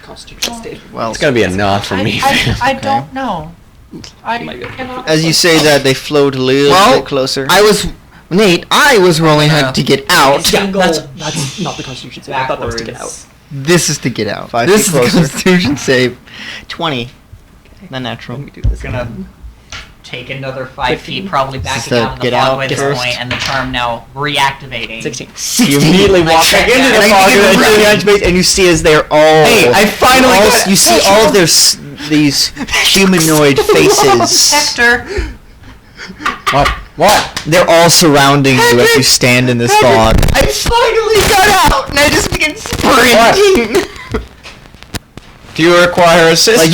Constitution stage. Well, It's gonna be a nod for me. I don't know. I might be able to cannot. as you say that, they float a little Well, bit closer. I was rolling No. to get out. Yeah, that's not the Constitution save. I thought that was to get out. This is to get out. 5 this feet is closer. the Constitution save. 20. Not natural. Let me do this. It's gonna take another 5 15. feet, probably This is backing the out of the get fog out by this first. point, and the charm now reactivating. 16. You immediately walk back into the fog and then and, you and you see as they're all. Hey, I finally all, got it. You see all of their these humanoid faces. Hector, What? What? They're all surrounding you as you stand in this fog. I finally got out and I just began sprinting. Do you require assistance? Like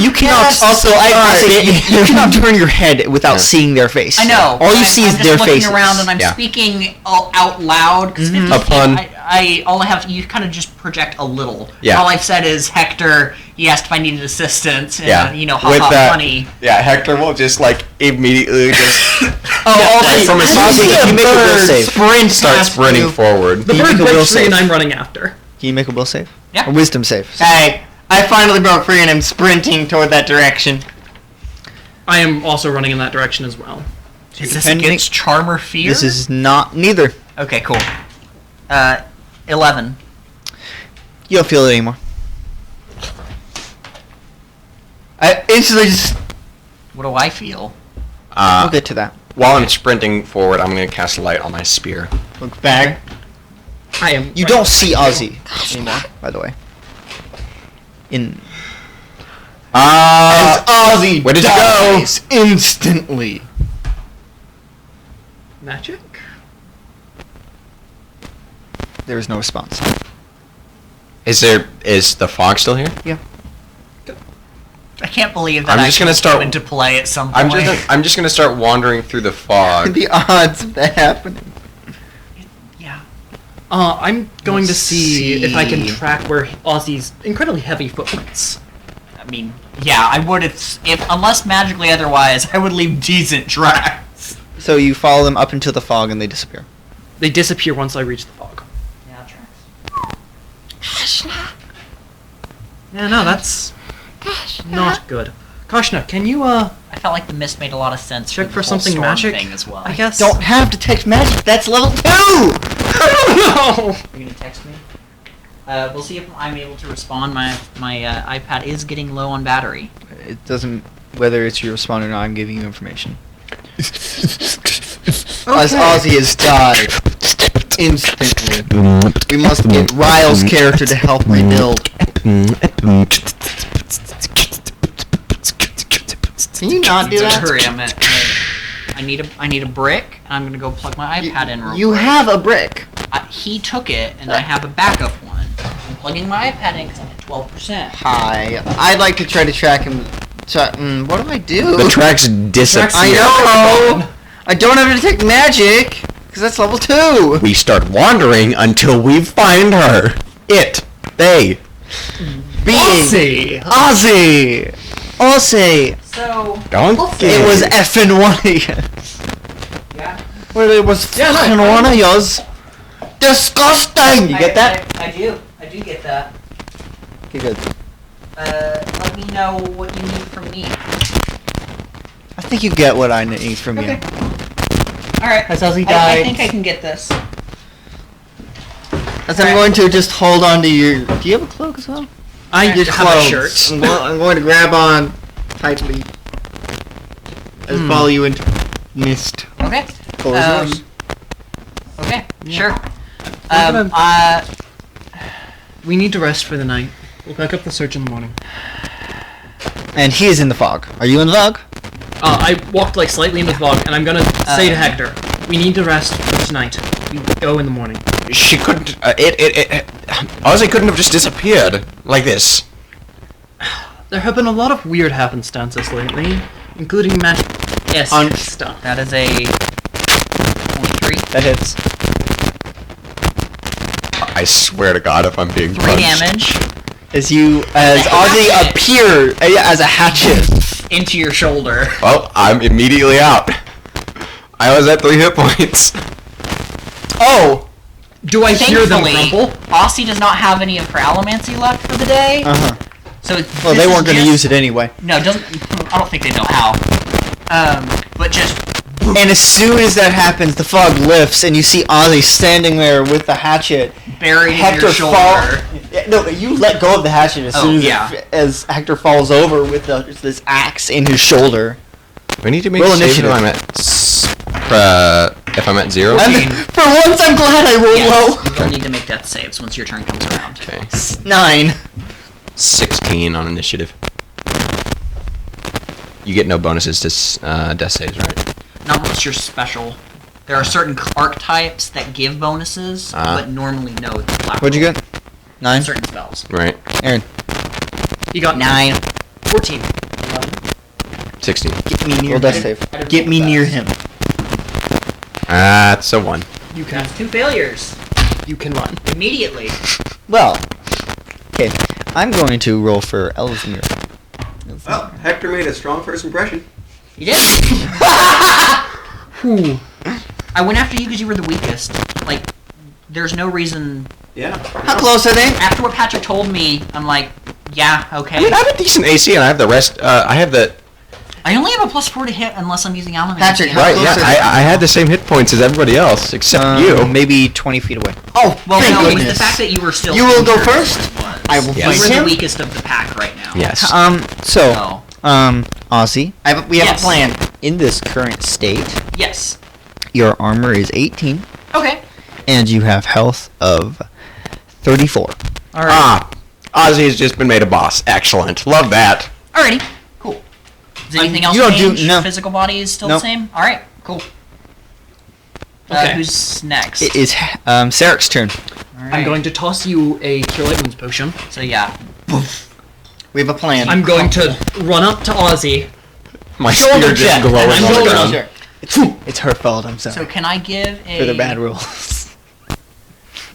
you cannot. Yes. Also, I say you cannot turn your head without seeing their face. I know. All you I'm, see I'm is just their looking faces. around and I'm Yeah. speaking out loud. 'Cause 50 Upon- feet, all I have, you kind of just project a little. Yeah. All I've said is Hector. He asked if I needed assistance. And, Yeah. You know, ha With ha, that- funny. Yeah, Hector will just like immediately just also, from his you pocket, see a you make a will bird save. sprint start past sprinting you. forward. The Can you bird make a will breaks free save? and I'm running after. Can you make a will save? Yeah. A wisdom save. Hey, I finally broke free and I'm sprinting toward that direction. I am also running in that direction as well. Is this Depending- against charm or fear? This is not neither. Okay, cool. 11. You don't feel it anymore. I instantly just What do I feel? We'll get to that. While I'm sprinting forward, I'm gonna cast light on my spear. look back. I am. You don't see Ozzy anymore, by the way. In As Ozzy where did you go? dies instantly. Magic? there is no response. Is the fog still here? I can't believe that I'm just gonna actually start- came into play at some point. I'm just gonna start wandering through the fog. The odds of that happening. Yeah. I'm going to Let's see if I can see. track where Ozzy's incredibly heavy footprints. I mean, yeah, I would if unless magically otherwise, I would leave decent tracks. So you follow them up into the fog and they disappear. They disappear once I reach the fog. Yeah, tracks. Yeah, no, that's not good. Kashna, can you I felt like the mist made a lot of sense. check the for whole something storm magic? thing as well. I guess. Don't have to text magic. That's level 2. No. You're gonna text me. We'll see if I'm able to respond. My iPad is getting low on battery. It doesn't whether it's your response or not. I'm giving you information. As Ozzy has died instantly, we must get Ryle's character to help rebuild. Can you not do that? Hurry! I need a brick. And I'm gonna go plug my iPad in real You quick. have a brick. He took it, and I have a backup one. I'm plugging my iPad in because I'm at 12%. Hi. I'd like to try to track him. What do I do? The tracks disappear. I know. I don't have to detect magic because that's level 2. We start wandering until we find her. It. They. Being Ozzy. Ozzy. So Donkey. It was effing one of you. yeah, Well, it was fucking one of yours. Disgusting. You get that? I do get that. Okay, good. Let me know what you need from me. I think you get what I need from you. Okay. All right. Has Ozzy I died? think I can get this. As I'm going to just hold on to your. Do you have a cloak as well? I Your have a shirt. I'm going to grab on tightly. As follow you into mist. Okay. Floor is yours. Okay. Sure. We need to rest for the night. We'll pick up the search in the morning. And he is in the fog. Are you in the fog? I walked like slightly into the fog, and I'm gonna say to Hector, we need to rest for tonight. We go in the morning. She couldn't. Ozzy couldn't have just disappeared like this. There have been a lot of weird happenstances lately, including magic stuff. That is a 23. That hits. I swear to God, if I'm being 3 punched. damage As Ozzy appear as a hatchet. into your shoulder. Well, I'm immediately out. I was at 3 hit points. Oh! Do I hear them Thankfully, rumble? Aussie does not have any of her allomancy left for the day. Uh-huh. So Well, they weren't going to use it anyway. No, doesn't. I don't think they know how. But just And as soon as that happens, the fog lifts, and you see Ozzy standing there with the hatchet. buried in Hector your shoulder. Yeah, no, you let go of the hatchet as soon as Hector falls over with this axe in his shoulder. We need to make Roll a save initiative. if I'm at 0. For once, I'm glad I rolled Yes, low. you will need to make death saves once your turn comes around. Okay. 9. 16 on initiative. You get no bonuses to death saves, right? Not unless you're special. There are certain archetypes that give bonuses, but normally no. It's black What'd you roll. get? 9? Certain spells. Right. Aaron. You got 9. 14. 16. Get me near Roll death save. Get me near him. That's a 1. You can. That's 2 failures. You can run. Immediately. Well, okay. I'm going to roll for Ellesmere. Well, Hector made a strong first impression. You did. Whew. I went after you because you were the weakest. Like, there's no reason. Yeah. How close are they? After what Patrick told me, I'm like, yeah, okay. I mean, I have a decent AC, and I have the rest. I have the. I only have a +4 to hit unless I'm using Alan. Patrick, how Right, close yeah. are they? I had the same hit points as everybody else, except you. Maybe 20 feet away. Oh, well, Thank no, it's goodness. the fact that you were still. You will go injured first? was. I will Yes. fight You were him. the weakest of the pack right now. Yes. So, Ozzy, we have Yes. a plan. In this current state, Yes. your armor is 18, Okay. and you have health of 34. All right. Ozzy has just been made a boss. Excellent. Love that. Alrighty. Cool. Does anything else you don't change? do- no. Physical body is still Nope. the same? Alright, cool. Okay. Who's next? It is Sarek's turn. Alright. I'm going to toss you a Cure Light Wounds potion. So, yeah. We have a plan. I'm going to run up to Ozzy. My Shoulder spear just check. glowing And on the shoulder ground. check. It's her fault, I'm sorry. So, can I give a. for the bad rules.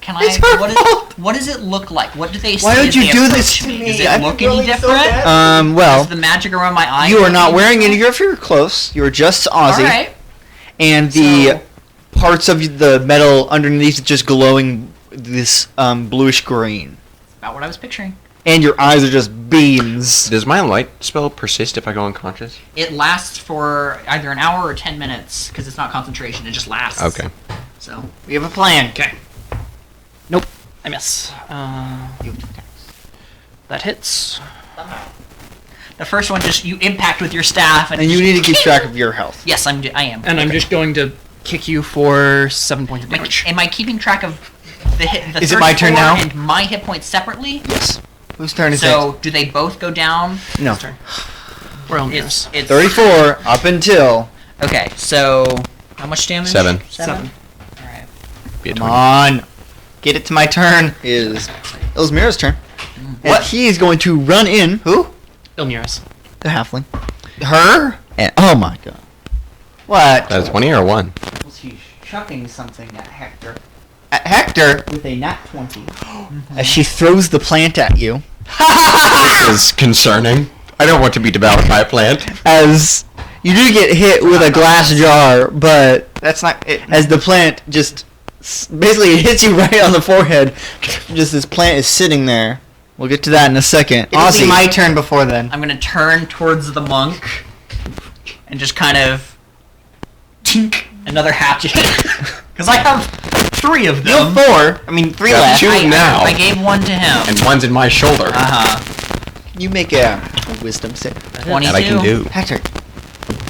Can It's I? her fault. What does it look like? What do they see? Why don't as you they do approach this to me? Does it I'm look any feeling so different? bad. Well, Is the magic around my eye? you are not looking wearing any different? of your clothes. You are just All Aussie. right. And the parts of the metal underneath just glowing this bluish green. About what I was picturing. And your eyes are just beams. Does my light spell persist if I go unconscious? It lasts for either an hour or 10 minutes because it's not concentration. It just lasts. Okay. So We have a plan. Okay. Nope. I miss. That hits. the first one just you impact with your staff, and And you need to keep track of your health. Yes, I am. And I'm just going to kick you for 7 points of damage. Am I keeping track of the hit? The Is it my turn 34 now? And my hit points separately. Yes. Whose turn is So do they both go down? it? No. Turn. We're on It's 34 up until. Okay, so how much damage? 7. 7. All right. Be a Come 20. on. Get it to my turn. Is Ilzmira's turn. And he is going to run in. Who? Ilmiris. The halfling. Her? And, oh my god. What? That's 20 or 1? Was he chucking something at Hector At Hector, with a nat 20? as she throws the plant at you, This is concerning. I don't want to be devoured by a plant. as you do get hit with a glass jar, but That's not it. as the plant just basically it hits you right on the forehead, just this plant is sitting there. We'll get to that in a second. It'll Ozzy, be my turn before then. I'm gonna turn towards the monk and just kind of tink another hatchet because I have 3 of You have them. 4. I mean, 3 Yeah, left. 2 now. I gave one to him. And one's in my shoulder. you make a wisdom save. 22. That I can do. Hector,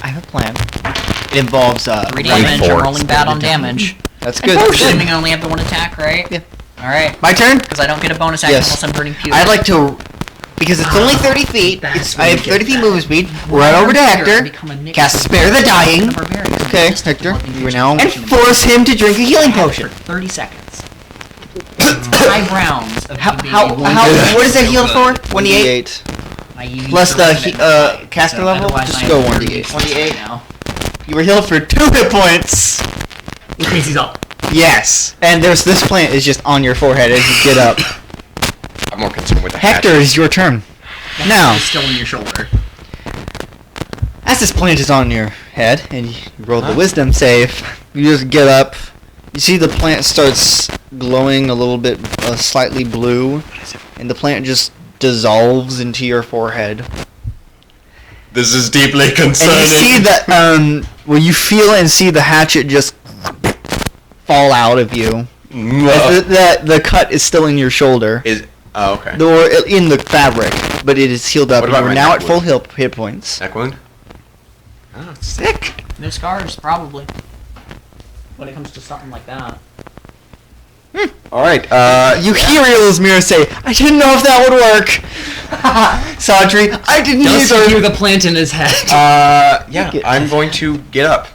I have a plan. It involves 3 damage. 24. I'm rolling bad on damage. That's good. Assuming I only have the 1 attack, right? Yeah. All right. My turn. Because I don't get a bonus action Yes. unless I'm burning pewter. I'd like to, because it's only 30 feet. I have 30 feet movement speed. Run over to Hector. Cast Spare the Dying. Okay, Hector, you are now. And force him to drink a healing for potion. 30 seconds. 5 rounds of How, me being how, able how, to- what is that healed for? 1d8? I use Plus the rest caster level. otherwise Just I go have 1d8. 28 now. You were healed for 2 hit points. Which means he's up. Yes. And there's this plant is just on your forehead as you get up. I'm more concerned with the Hector, hatchet. it's your turn. Now, It's still in your shoulder. as this plant is on your head and you roll the wisdom save, you just get up. You see the plant starts glowing a little bit slightly blue, and the plant just dissolves into your forehead. This is deeply And you concerning. see that, well, you feel and see the hatchet just fall out of you. The cut is still in your shoulder, Oh, okay. or in the fabric, but it is healed up. What And about you are my now neck at full wound? hit points. Neck wound? Oh, sick. No scars, probably. When it comes to something like that. Alright, You hear Ilzmir say, "I didn't know if that would work." Sawdry, I didn't Does either. he hear the plant in his head? yeah, Get- I'm going to get up,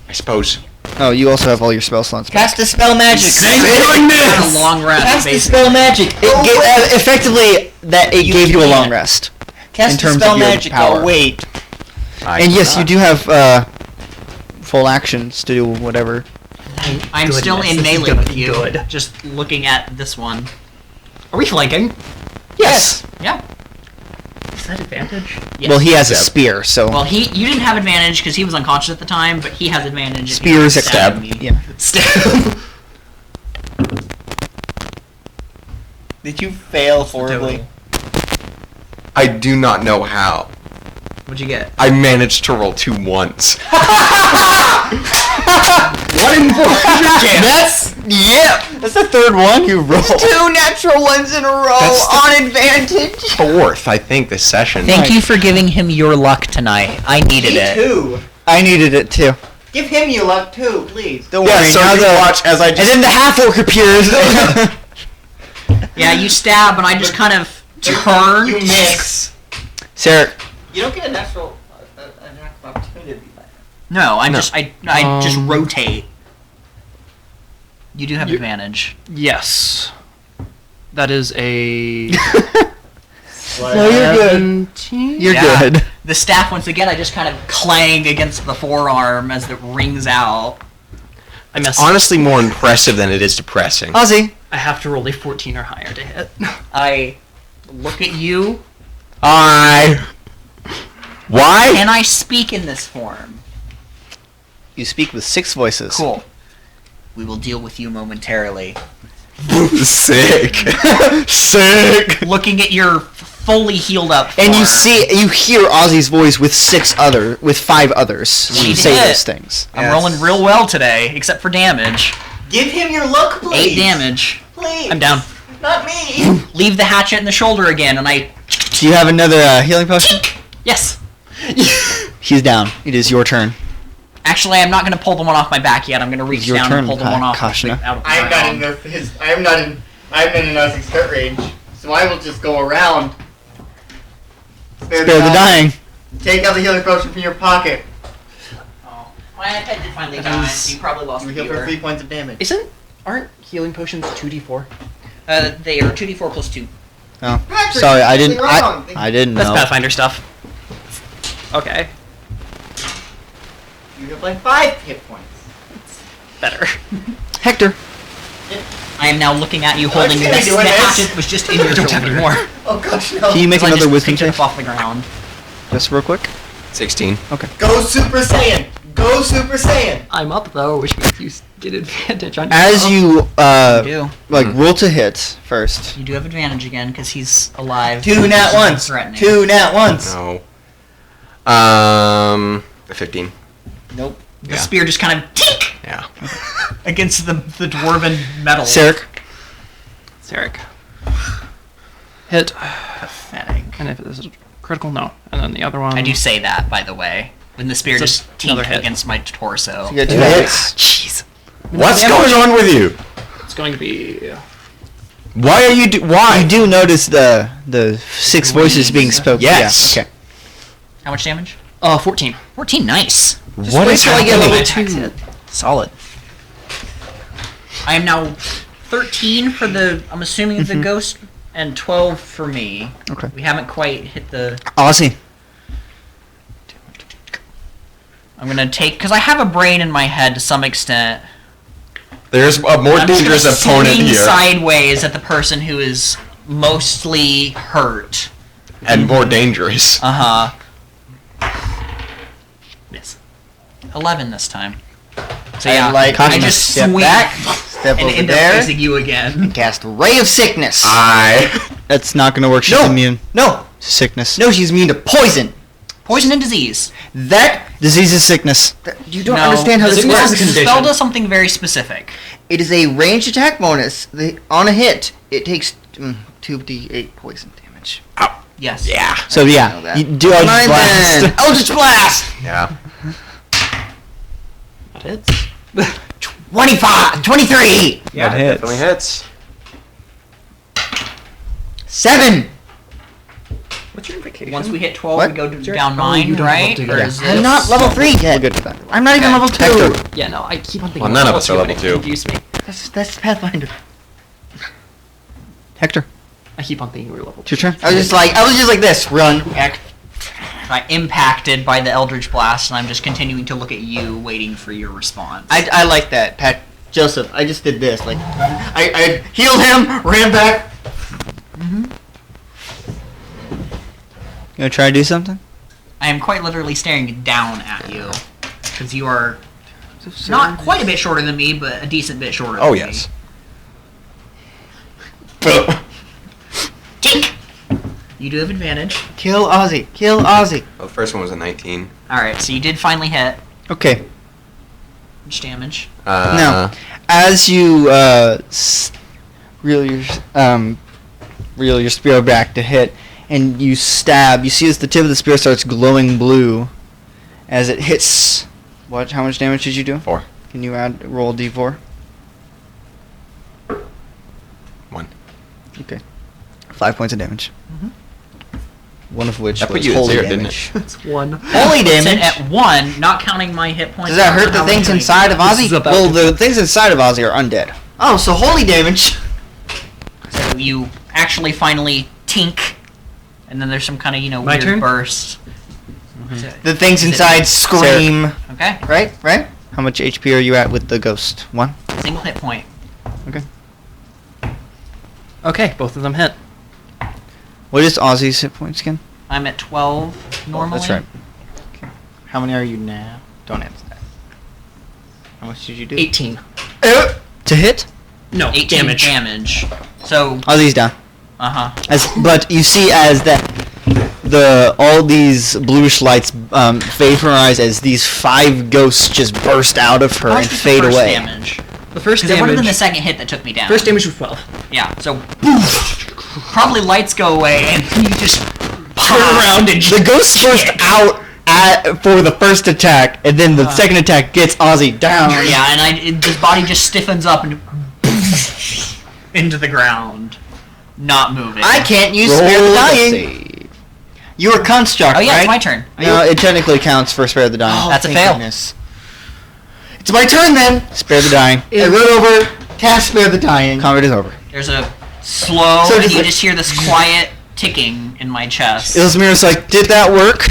I suppose. Oh, you also have all your spell slots. Cast a spell magic. A long rest, Cast a basically. spell magic. Effectively, that it You gave you a long can't. rest. Cast in a terms spell of your magic. power. Oh, wait. And yes, you do have full actions to do whatever. I'm still Goodness, in this is melee gonna with be you. good. Just looking at this one. Are we flanking? Yes. Yeah. Is that advantage? Yes. Well, he has a Stab. spear, so Well, you didn't have advantage because he was unconscious at the time, but he has advantage. if spears he's stabbing me. Yeah. Stab. Did you fail horribly? I do not know how. What'd you get? I managed to roll 2 ones. That's That's the third one you rolled. 2 natural ones in a row That's the- on advantage. 4th, I think, this session. Thank you for giving him your luck tonight. I needed Me it. too. I needed it too. Give him your luck too, please. Don't Yeah, worry. so now you the watch as I and just... then the half orc appears. Yeah, you stab, and I just kind of turn. You miss. Sarah, You don't get a natural opportunity. No, I No. just rotate. You do have advantage. Yes. That is a... no, you're good. 17? You're Yeah. good. The staff, once again, I just kind of clang against the forearm as it rings out. I miss. Honestly, more impressive than it is depressing. Ozzy, I have to roll a 14 or higher to hit. I look at you. Why? Can I speak in this form? You speak with 6 voices. Cool. We will deal with you momentarily. Sick. Sick. Looking at your fully healed up And form. you hear Ozzy's voice with 5 others Sweet say hit. those things. I'm rolling real well today, except for damage. Give him your luck, please. 8 damage. Please. I'm down. Not me. Leave the hatchet in the shoulder again, and I... Do you have another healing potion? Yes. He's down. It is your turn. Actually, I'm not going to pull the one off my back yet. I'm going to reach Your down turn, and pull the one off Kashna. out of the I'm not in ground. I'm not in Ozzy's hit range, so I will just go around. Spare the dying. Take out the healing potion from your pocket. Oh. My iPad did finally die, so you probably lost You the heal for viewer. 3 points of damage. Aren't healing potions 2d4? They are 2d4 plus 2. Oh, Patrick, sorry, I you're didn't. wrong. I didn't That's know. Pathfinder stuff. Okay, You have like 5 hit points. better. Hector. I am now looking at you holding gonna this. be The doing this. hatchet was just in your I don't have shoulder. any more. Oh gosh, no. Can you make So I another just wisdom picked it save? up off the ground. Just real quick. 16. Go Super Saiyan! Go Super Saiyan! I'm up though, which means you get advantage on. As you You do. roll to hit first. You do have advantage again because he's alive. 2 nat ones. Threatening. 2 nat ones. No. 15. Nope. The Yeah. spear just kind of tink Yeah. against the dwarven metal. Sarek. Sarek. Hit. Pathetic. And if this is critical, no. And then the other one. I do say that, by the way. When the spear It's just another tinked hit. against my torso. You got 2 Yeah. hits. Jeez. What's going on with you? It's going to be. Why are you why? You do notice the 6 voices being spoken. Yes. Yeah, okay. How much damage? 14. 14. Nice. What wait is till I get happening? level 2. Solid. I am now 13 for the, I'm assuming the ghost, and 12 for me. Okay. We haven't quite hit the, Ozzy. I'm going to take, because I have a brain in my head to some extent. There's a more I'm just dangerous gonna opponent swing here. sideways at the person who is mostly hurt. And more dangerous. Uh-huh. Yes. 11 this time. So yeah, like I Kashna, just step swing back, step and over end there. up facing you again. Cast Ray of Sickness. That's not gonna work. She's No. immune No, to sickness. no, she's immune to poison. Poison and disease. That Disease is sickness. you don't No, understand how this sickness works. is a The condition. spell does something very specific. It is a ranged attack bonus. On a hit, it takes 2d8 poison damage. Yes. Yeah. So know yeah, that. you do Eldritch Mine Blast. then. Eldritch Blast. Yeah. That hits. 25, 23, Yeah, That it hits. definitely hits. 7. What's your invocation? Once we hit 12, What? we go to Sure. down Oh, 9, you don't right? have to Or go. is I'm this- not level 3 We're yet. good with that. I'm not even Okay. level 2. Hector. Yeah, no, I keep on thinking. Well, none of level us are 2, level but it 2. confused me. That's Pathfinder. Hector, I keep on thinking we were level it's your 2. turn. I was just like this. Run. I'm impacted by the Eldritch Blast, and I'm just continuing to look at you, waiting for your response. I like that, Pat. Joseph, I just did this. Like, I healed him, ran back. You gonna try to do something? I am quite literally staring down at you, because you are not quite a bit shorter than me, but a decent bit shorter Oh, than yes. me. Tink! You do have advantage. Kill Ozzy. Kill Ozzy. Well, the first one was a 19. Alright, so you did finally hit. Okay. Much damage. Now, as you reel your spear back to hit, and you stab, you see as the tip of the spear starts glowing blue as it hits. What? How much damage did you do? 4. Can you roll a d4? 1. Okay. 5 points of damage. One of which That put was you at holy 0, didn't damage. It's 1. Holy damage. At 1, not counting my hit points. Does that hurt how the things many- inside of This is Ozzy? about Well, the things inside of Ozzy are undead. Oh, so holy damage. So you actually finally tink, and then there's some kind of, My weird turn? burst. The things inside scream. Okay, Right? Right? How much HP are you at with the ghost? 1? single hit point. Okay, both of them hit. What is Ozzy's hit points again? I'm at 12 normally. That's right. Okay. How many are you now? Don't answer that. How much did you do? 18. To hit? No, 18 damage. damage. So, Ozzy's down. But you see as that all these bluish lights vaporize as these 5 ghosts just burst out of her how and much was fade the first away. damage? The first Because it would have been the damage. second hit that took me down. First damage was 12. Yeah, so probably lights go away and you just Turn around and The ghosts burst out for the first attack, and then the second attack gets Ozzy down. Yeah, and his body just stiffens up and into the ground, not moving. I can't use Roll Spare the a Dying. save. You were construct, Oh yeah, right? it's my turn. No, it technically counts for Spare the Dying. Oh, That's a thank fail. goodness. It's my turn then. Spare the Dying. I run over, cast Spare the Dying. Combat is over. There's a slow, So and does you it- just hear this quiet ticking in my chest. Ilsmir's like, did that work?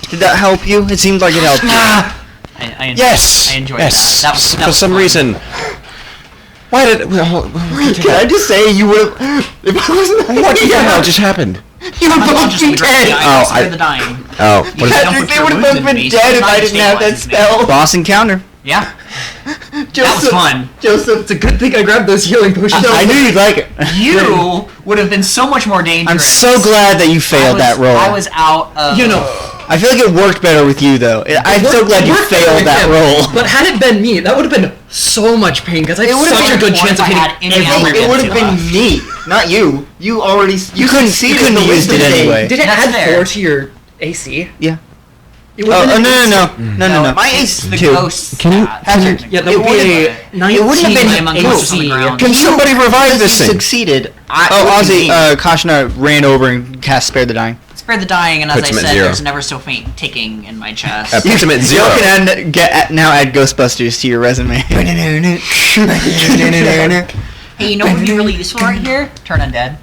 Did that help you? It seemed like it helped you. I enjoyed, Yes. I enjoyed yes. that. That For was some fun. reason. Why did? Can I just say you would have... If I wasn't... What the hell just happened? You would I'm both conscious be of the ground. dead. Yeah, Oh, I spare the dying. Oh, what is Jump Patrick, with they your would have wounds both been in me, dead if so I it's didn't have that stabilizes me. spell. Boss encounter. Yeah, Joseph, was fun. Joseph, It's a good thing I grabbed those healing potions. I knew you'd like it. you would have been so much more dangerous. I'm so glad that you failed that roll. I was out of. You know, I feel like it worked better with you, though. I'm so glad you Worked better failed with that him. roll. But had it been me, that would have been so much pain because I It had would've such been a good more chance if of I had hitting any every it would have hit. been me, not you. You already... You couldn't succeeded have the used it wisdom save. anyway. Did it That's add fair. 4 to your AC? Yeah. It Oh, would've been no. My It's ace... the Two. ghost. Can you- stat. Yeah, that It would be would've- a 19 it wouldn't have been I'm unconscious on the AC. ground. Can somebody revive Because this you thing? succeeded. Oh, Kashna ran over and cast Spare the Dying. Spare the dying, and as Puts I him at said, 0. there's never so faint ticking in my chest. Puts him at 0. You can now add Ghostbusters to your resume. Hey, you know what would be really useful right here? Turn undead.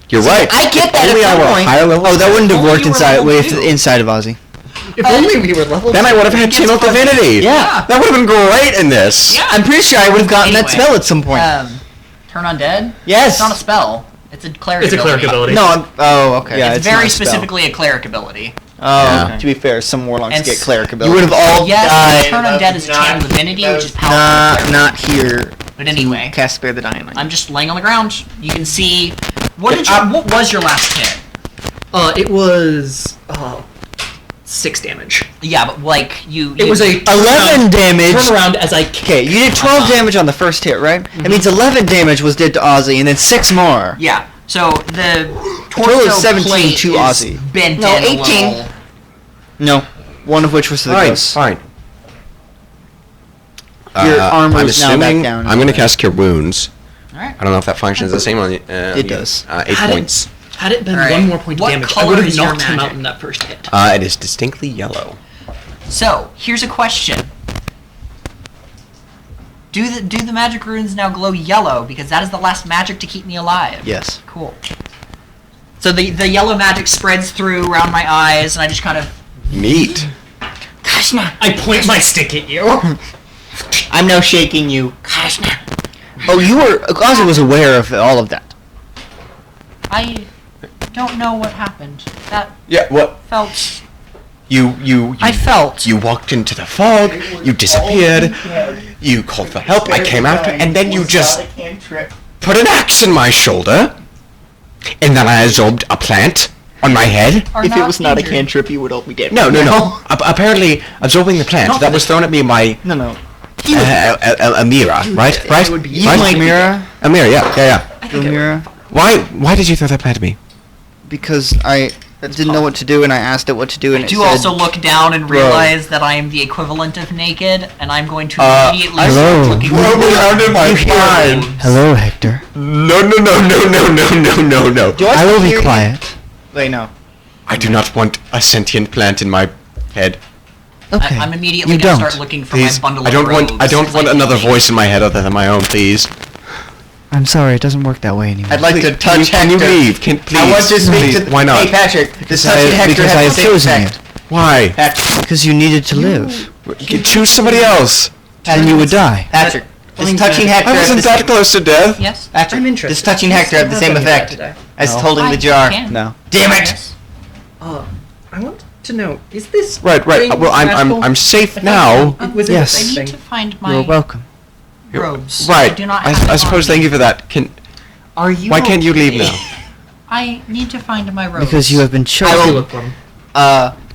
You're right. I get that Only at I some were a point. higher level. Oh, that wouldn't have Only worked you were inside level 2. inside of Ozzy. If only we were level Then I would have had Chain of Divinity. Yeah. That would have been great in this. Yeah. I'm pretty sure I would have gotten that Anyway, spell at some point. Turn undead? Yes. It's not a spell. It's a cleric It's a ability. cleric ability. No, oh, okay. Yeah, It's not very a spell. specifically a cleric ability. Oh, Yeah. okay. To be fair, some warlocks And get s- cleric ability. You would have all Yes, died. turn undead is a channel divinity, which is powerful. Not here. But anyway, Cast Spare the Dying. I'm just laying on the ground. You can see. What was your last hit? It was 6 damage. Yeah, but like you. It was a 11 damage. turn around as I Okay, you did 12 damage on the first hit, right? Mm-hmm. That means 11 damage was did to Ozzy, and then 6 more. Yeah. So the total torso is 17 plate to is Ozzy. bent No, in a 18. little. No, one of which was to the Fine, ghosts. fine. Your armor I'm is now back assuming down. I'm going to cast Cure Wounds. Alright. I don't know if that functions the same on you. It does. 8 Had it- points. Had it been Alright. one more point of What damage, I color would have is your knocked him out magic? in that first hit. It is distinctly yellow. So here's a question. Do the magic runes now glow yellow? Because that is the last magic to keep me alive. Yes. Cool. So the yellow magic spreads through around my eyes, and I just kind of. Neat. I point my stick at you. I'm now shaking you. Oh, Ozzy was aware of all of that. I don't know what happened. That Yeah, what? felt... I felt... You walked into the fog, you disappeared, you called for help, I came after, and then you just put an axe in my shoulder, and then I absorbed a plant on my head. are If it was not a injured. cantrip, you would all be dead. No. Apparently, absorbing the plant that was thrown at me by No. Amira, right? Right? would be You right? like Mira? Amira, yeah. Mira? Why did you throw that plant at me? Because I didn't know what to do, and I asked it what to do, and I it do said, also look down and throw. realize that I am the equivalent of naked, and I'm going to immediately hello. start looking Hello, Hector. No. I will be quiet. Wait, no. I do not want a sentient plant in my head. Okay. I'm immediately you going to don't. start looking for Please, my bundle I don't of want. robes. I don't It's want like- another voice in my head other than my own. Please. I'm sorry, it doesn't work that way anymore. I'd like to touch Can you Hector. leave? Please. I want to speak please. to... Why not? Hey, Patrick. This because touching Hector I has have the same chosen effect. it. Why? Patrick. Because you needed to live. Choose somebody else. Then you would die. Patrick. Does Find touching magic. Hector I wasn't that close to death. Yes? Patrick, I'm interested. does touching Yes, Hector have the I same have effect today. as No. holding the I jar? can. No. Damn it! Yes. I want to know, is this Right. thing Well, magical? I'm safe I thought now. it was Yes. the I same need thing. to find my You're welcome. robes. Right. I do not have I them suppose. on Thank me. you for that. Are you? Why can't you leave okay? now? I need to find my robes. Because you have been I chosen. will- Look for 'em.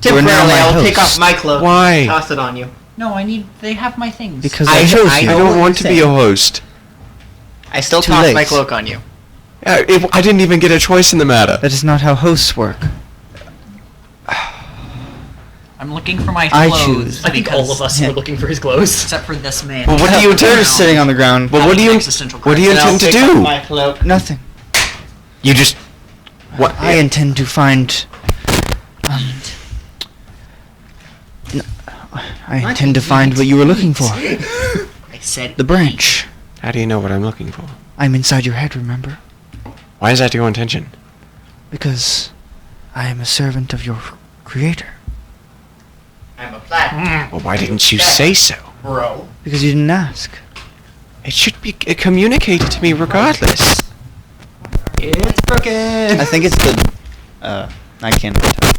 Temporarily, my I will take host. off my cloak. Why? And toss it on you. No, they have my things. Because I- I chose I you. I know don't what want to you're be a saying. host. I still Too toss late. my cloak on you. I didn't even get a choice in the matter. That is not how hosts work. I'm looking for my I clothes. choose. I think all because- of us were looking for his clothes. except for this man. Well, what do you They're intend? just sitting on the ground. Well, what do you Existential what do you crisis. intend to Take off do? my cloak. Nothing. You just what? I intend to find. I intend to find what you were looking for. I said The branch. How do you know what I'm looking for? I'm inside your head, remember? Why is that your intention? Because I am a servant of your creator. I'm a plat, Well, why didn't you say so? bro. Because you didn't ask. It should be communicated to me regardless. It's broken. I think it's the. I can't tell.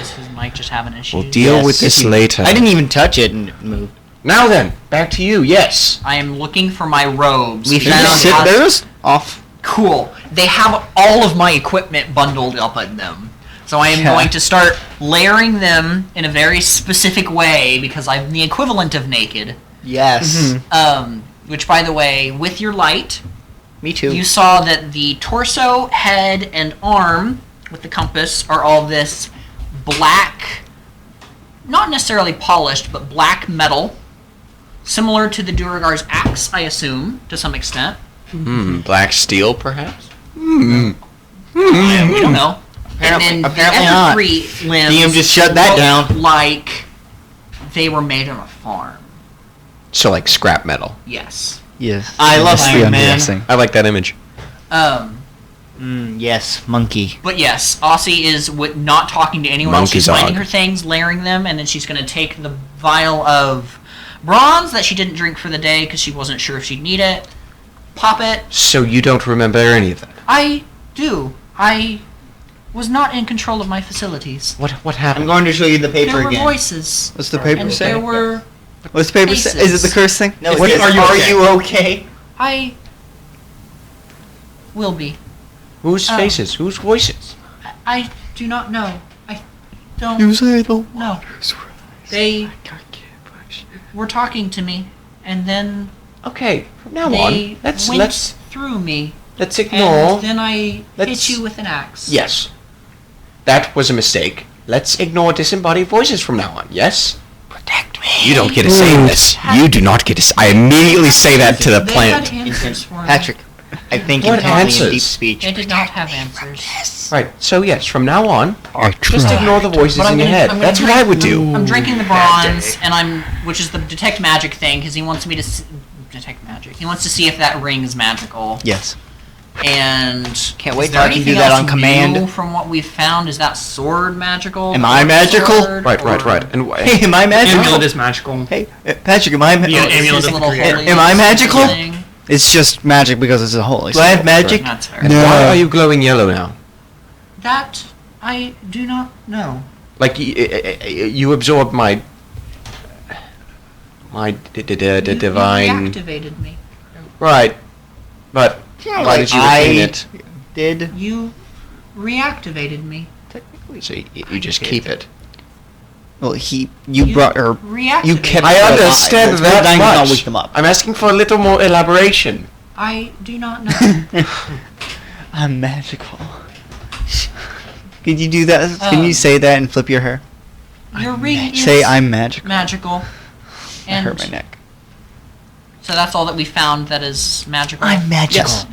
Is his mic just having issues? We'll deal with this later. I didn't even touch it and it moved. Now then, back to you. Yes. I am looking for my robes. We because found they Sit have- those off. Cool. They have all of my equipment bundled up in them. So I am Yeah. going to start layering them in a very specific way because I'm the equivalent of naked. Yes. Which, by the way, with your light, Me too. you saw that the torso, head, and arm with the compass are all this black, not necessarily polished, but black metal, similar to the Duragar's axe, I assume, to some extent. Black steel, perhaps. We don't know. Apparently- and then apparently the not. other three limbs DM just shut that look down. like they were made on a farm. So like scrap metal. Yes. Yes. I love That's Iron the Man. undressing. I like that image. Yes, monkey. But yes, Aussie is not talking to anyone else. She's Monkey's finding odd. her things, layering them, and then she's going to take the vial of bronze that she didn't drink for the day because she wasn't sure if she'd need it. Pop it. So you don't remember any of that? I do. I was not in control of my facilities. What I'm happened? going to show you the paper There were again. voices. What's the paper And say? there were... What's the paper say? Is it the curse thing? No, What- it says, are are you you okay? I... will be. Whose Oh. faces? Whose voices? I do not know. I don't You say the know. They were talking to me, and then Okay, from now they on, let's went through me, ignore. and then I let's- hit you with an axe. Yes, that was a mistake. Let's ignore disembodied voices from now on. Yes. Protect me. You don't get to say this. You do not get to. I immediately say that to the They plant. had answers for me. Patrick, I think What you're talking in answers? deep speech. They did not have answers. Right. So yes, from now on, I just ignore the voices But I'm in your gonna- head. I'm gonna That's what I would do. I'm drinking the bronze, and which is the detect magic thing, because he wants me to detect magic. He wants to see if that ring is magical. Yes. And Can't wait is there till I can do anything that else on command. new from what we've found? Is that sword magical? Am I Or magical? sword, Right. or- And Hey, am I magical? Amulet is magical. Hey, Patrick, am I Yeah, This amulet is of a little the creator. holy Am I magical? thing. It's just magic because it's a holy. Do I have symbol. magic? That's fair. And why are you glowing yellow now? That I do not know. Like you absorbed my divine. You reactivated me. Right. But why did you retain it? Did. You reactivated me. So you just keep it. Well, you brought her. Reactivated. You kept. I her understand alive. that Dying does not much. wake them up. I'm asking for a little more elaboration. I do not know. I'm magical. Could you do that? Can you say that and flip your hair? Your ring is Say I'm magical. magical. I And hurt my neck. So that's all that we found that is magical. magical. Yes.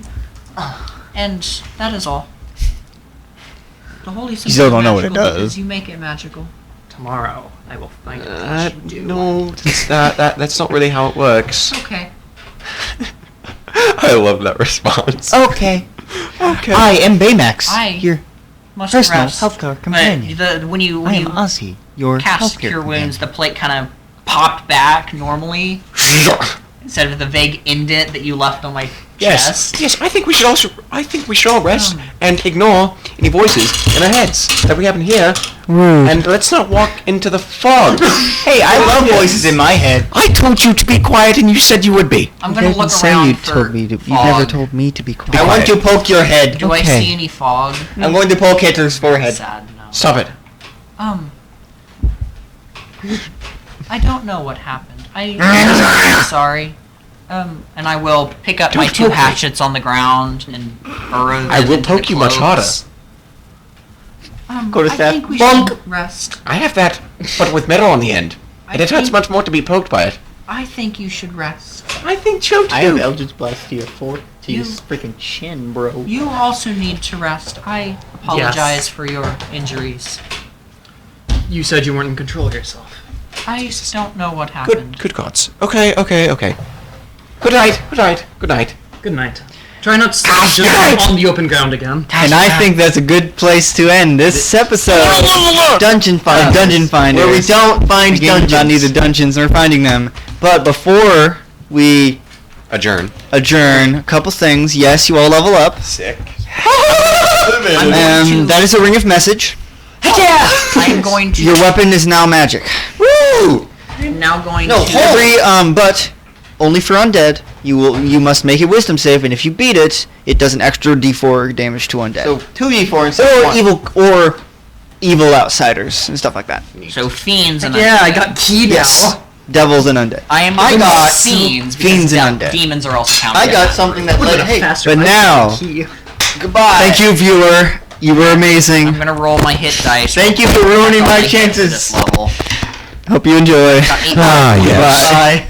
And that is all. the holy symbol still is don't know what it magical because does. You make it magical. Tomorrow, I will find out what you do. No, that's not really how it works. Okay. I love that response. Okay. Okay. I am Baymax. I your Must personal rest. healthcare But companion. when I you am Ozzy, your cast healthcare Cure Wounds, companion. the plate kind of popped back normally instead of the vague indent that you left on my chest. Yes, I think we should all rest and ignore any voices in our heads that we happen to hear. And let's not walk into the fog. Hey, I love voices in my head. I told you to be quiet and you said you would be. I'm gonna look around for You fog. never told me to be quiet. I want to poke your head. Do I see any fog? I'm going to poke Hitler's forehead. Sad, no. Stop it. I don't know what happened. I'm sorry. And I will pick up Don't my 2 poke me. hatchets on the ground and burrow them I will into poke the you much harder. clothes. Go to I staff. think we Bonk. should rest. I have that, but with metal on the end. And it hurts think- much more to be poked by it. I think you should rest. I think so too. I have Eldritch Blast to your You- freaking chin, bro. You also need to rest. I apologize for your injuries. You said you weren't in control of yourself. I don't know what happened. Good gods. Okay. Good night. Good night. Try not to Ah, sleep just on the open ground again. And I think that's a good place to end this episode of Dungeonfinders, Where we don't find a game about dungeons. neither dungeons nor finding them. But before we Adjourn. adjourn, a couple things. Yes, you all level up. Sick. That is a ring of message. I'm going to. Your weapon is now magic. Woo! I'm now going No, to. but only for undead. You must make a wisdom save, and if you beat it, it does an extra D4 damage to undead. So 2d4 instead of 1. or evil outsiders and stuff like that. So fiends and Yeah, I undead. got keyed now. Devils and undead. I got fiends. fiends because and undead. Demons are also counted. I got something that Would've said, been a hey, faster But fight now- with the key. goodbye. Thank you, viewer. You were amazing. I'm gonna roll my hit dice. Thank you for ruining That's all my I get for chances. This level. Hope you enjoy. Got 8 Ah, yes. Bye. Bye.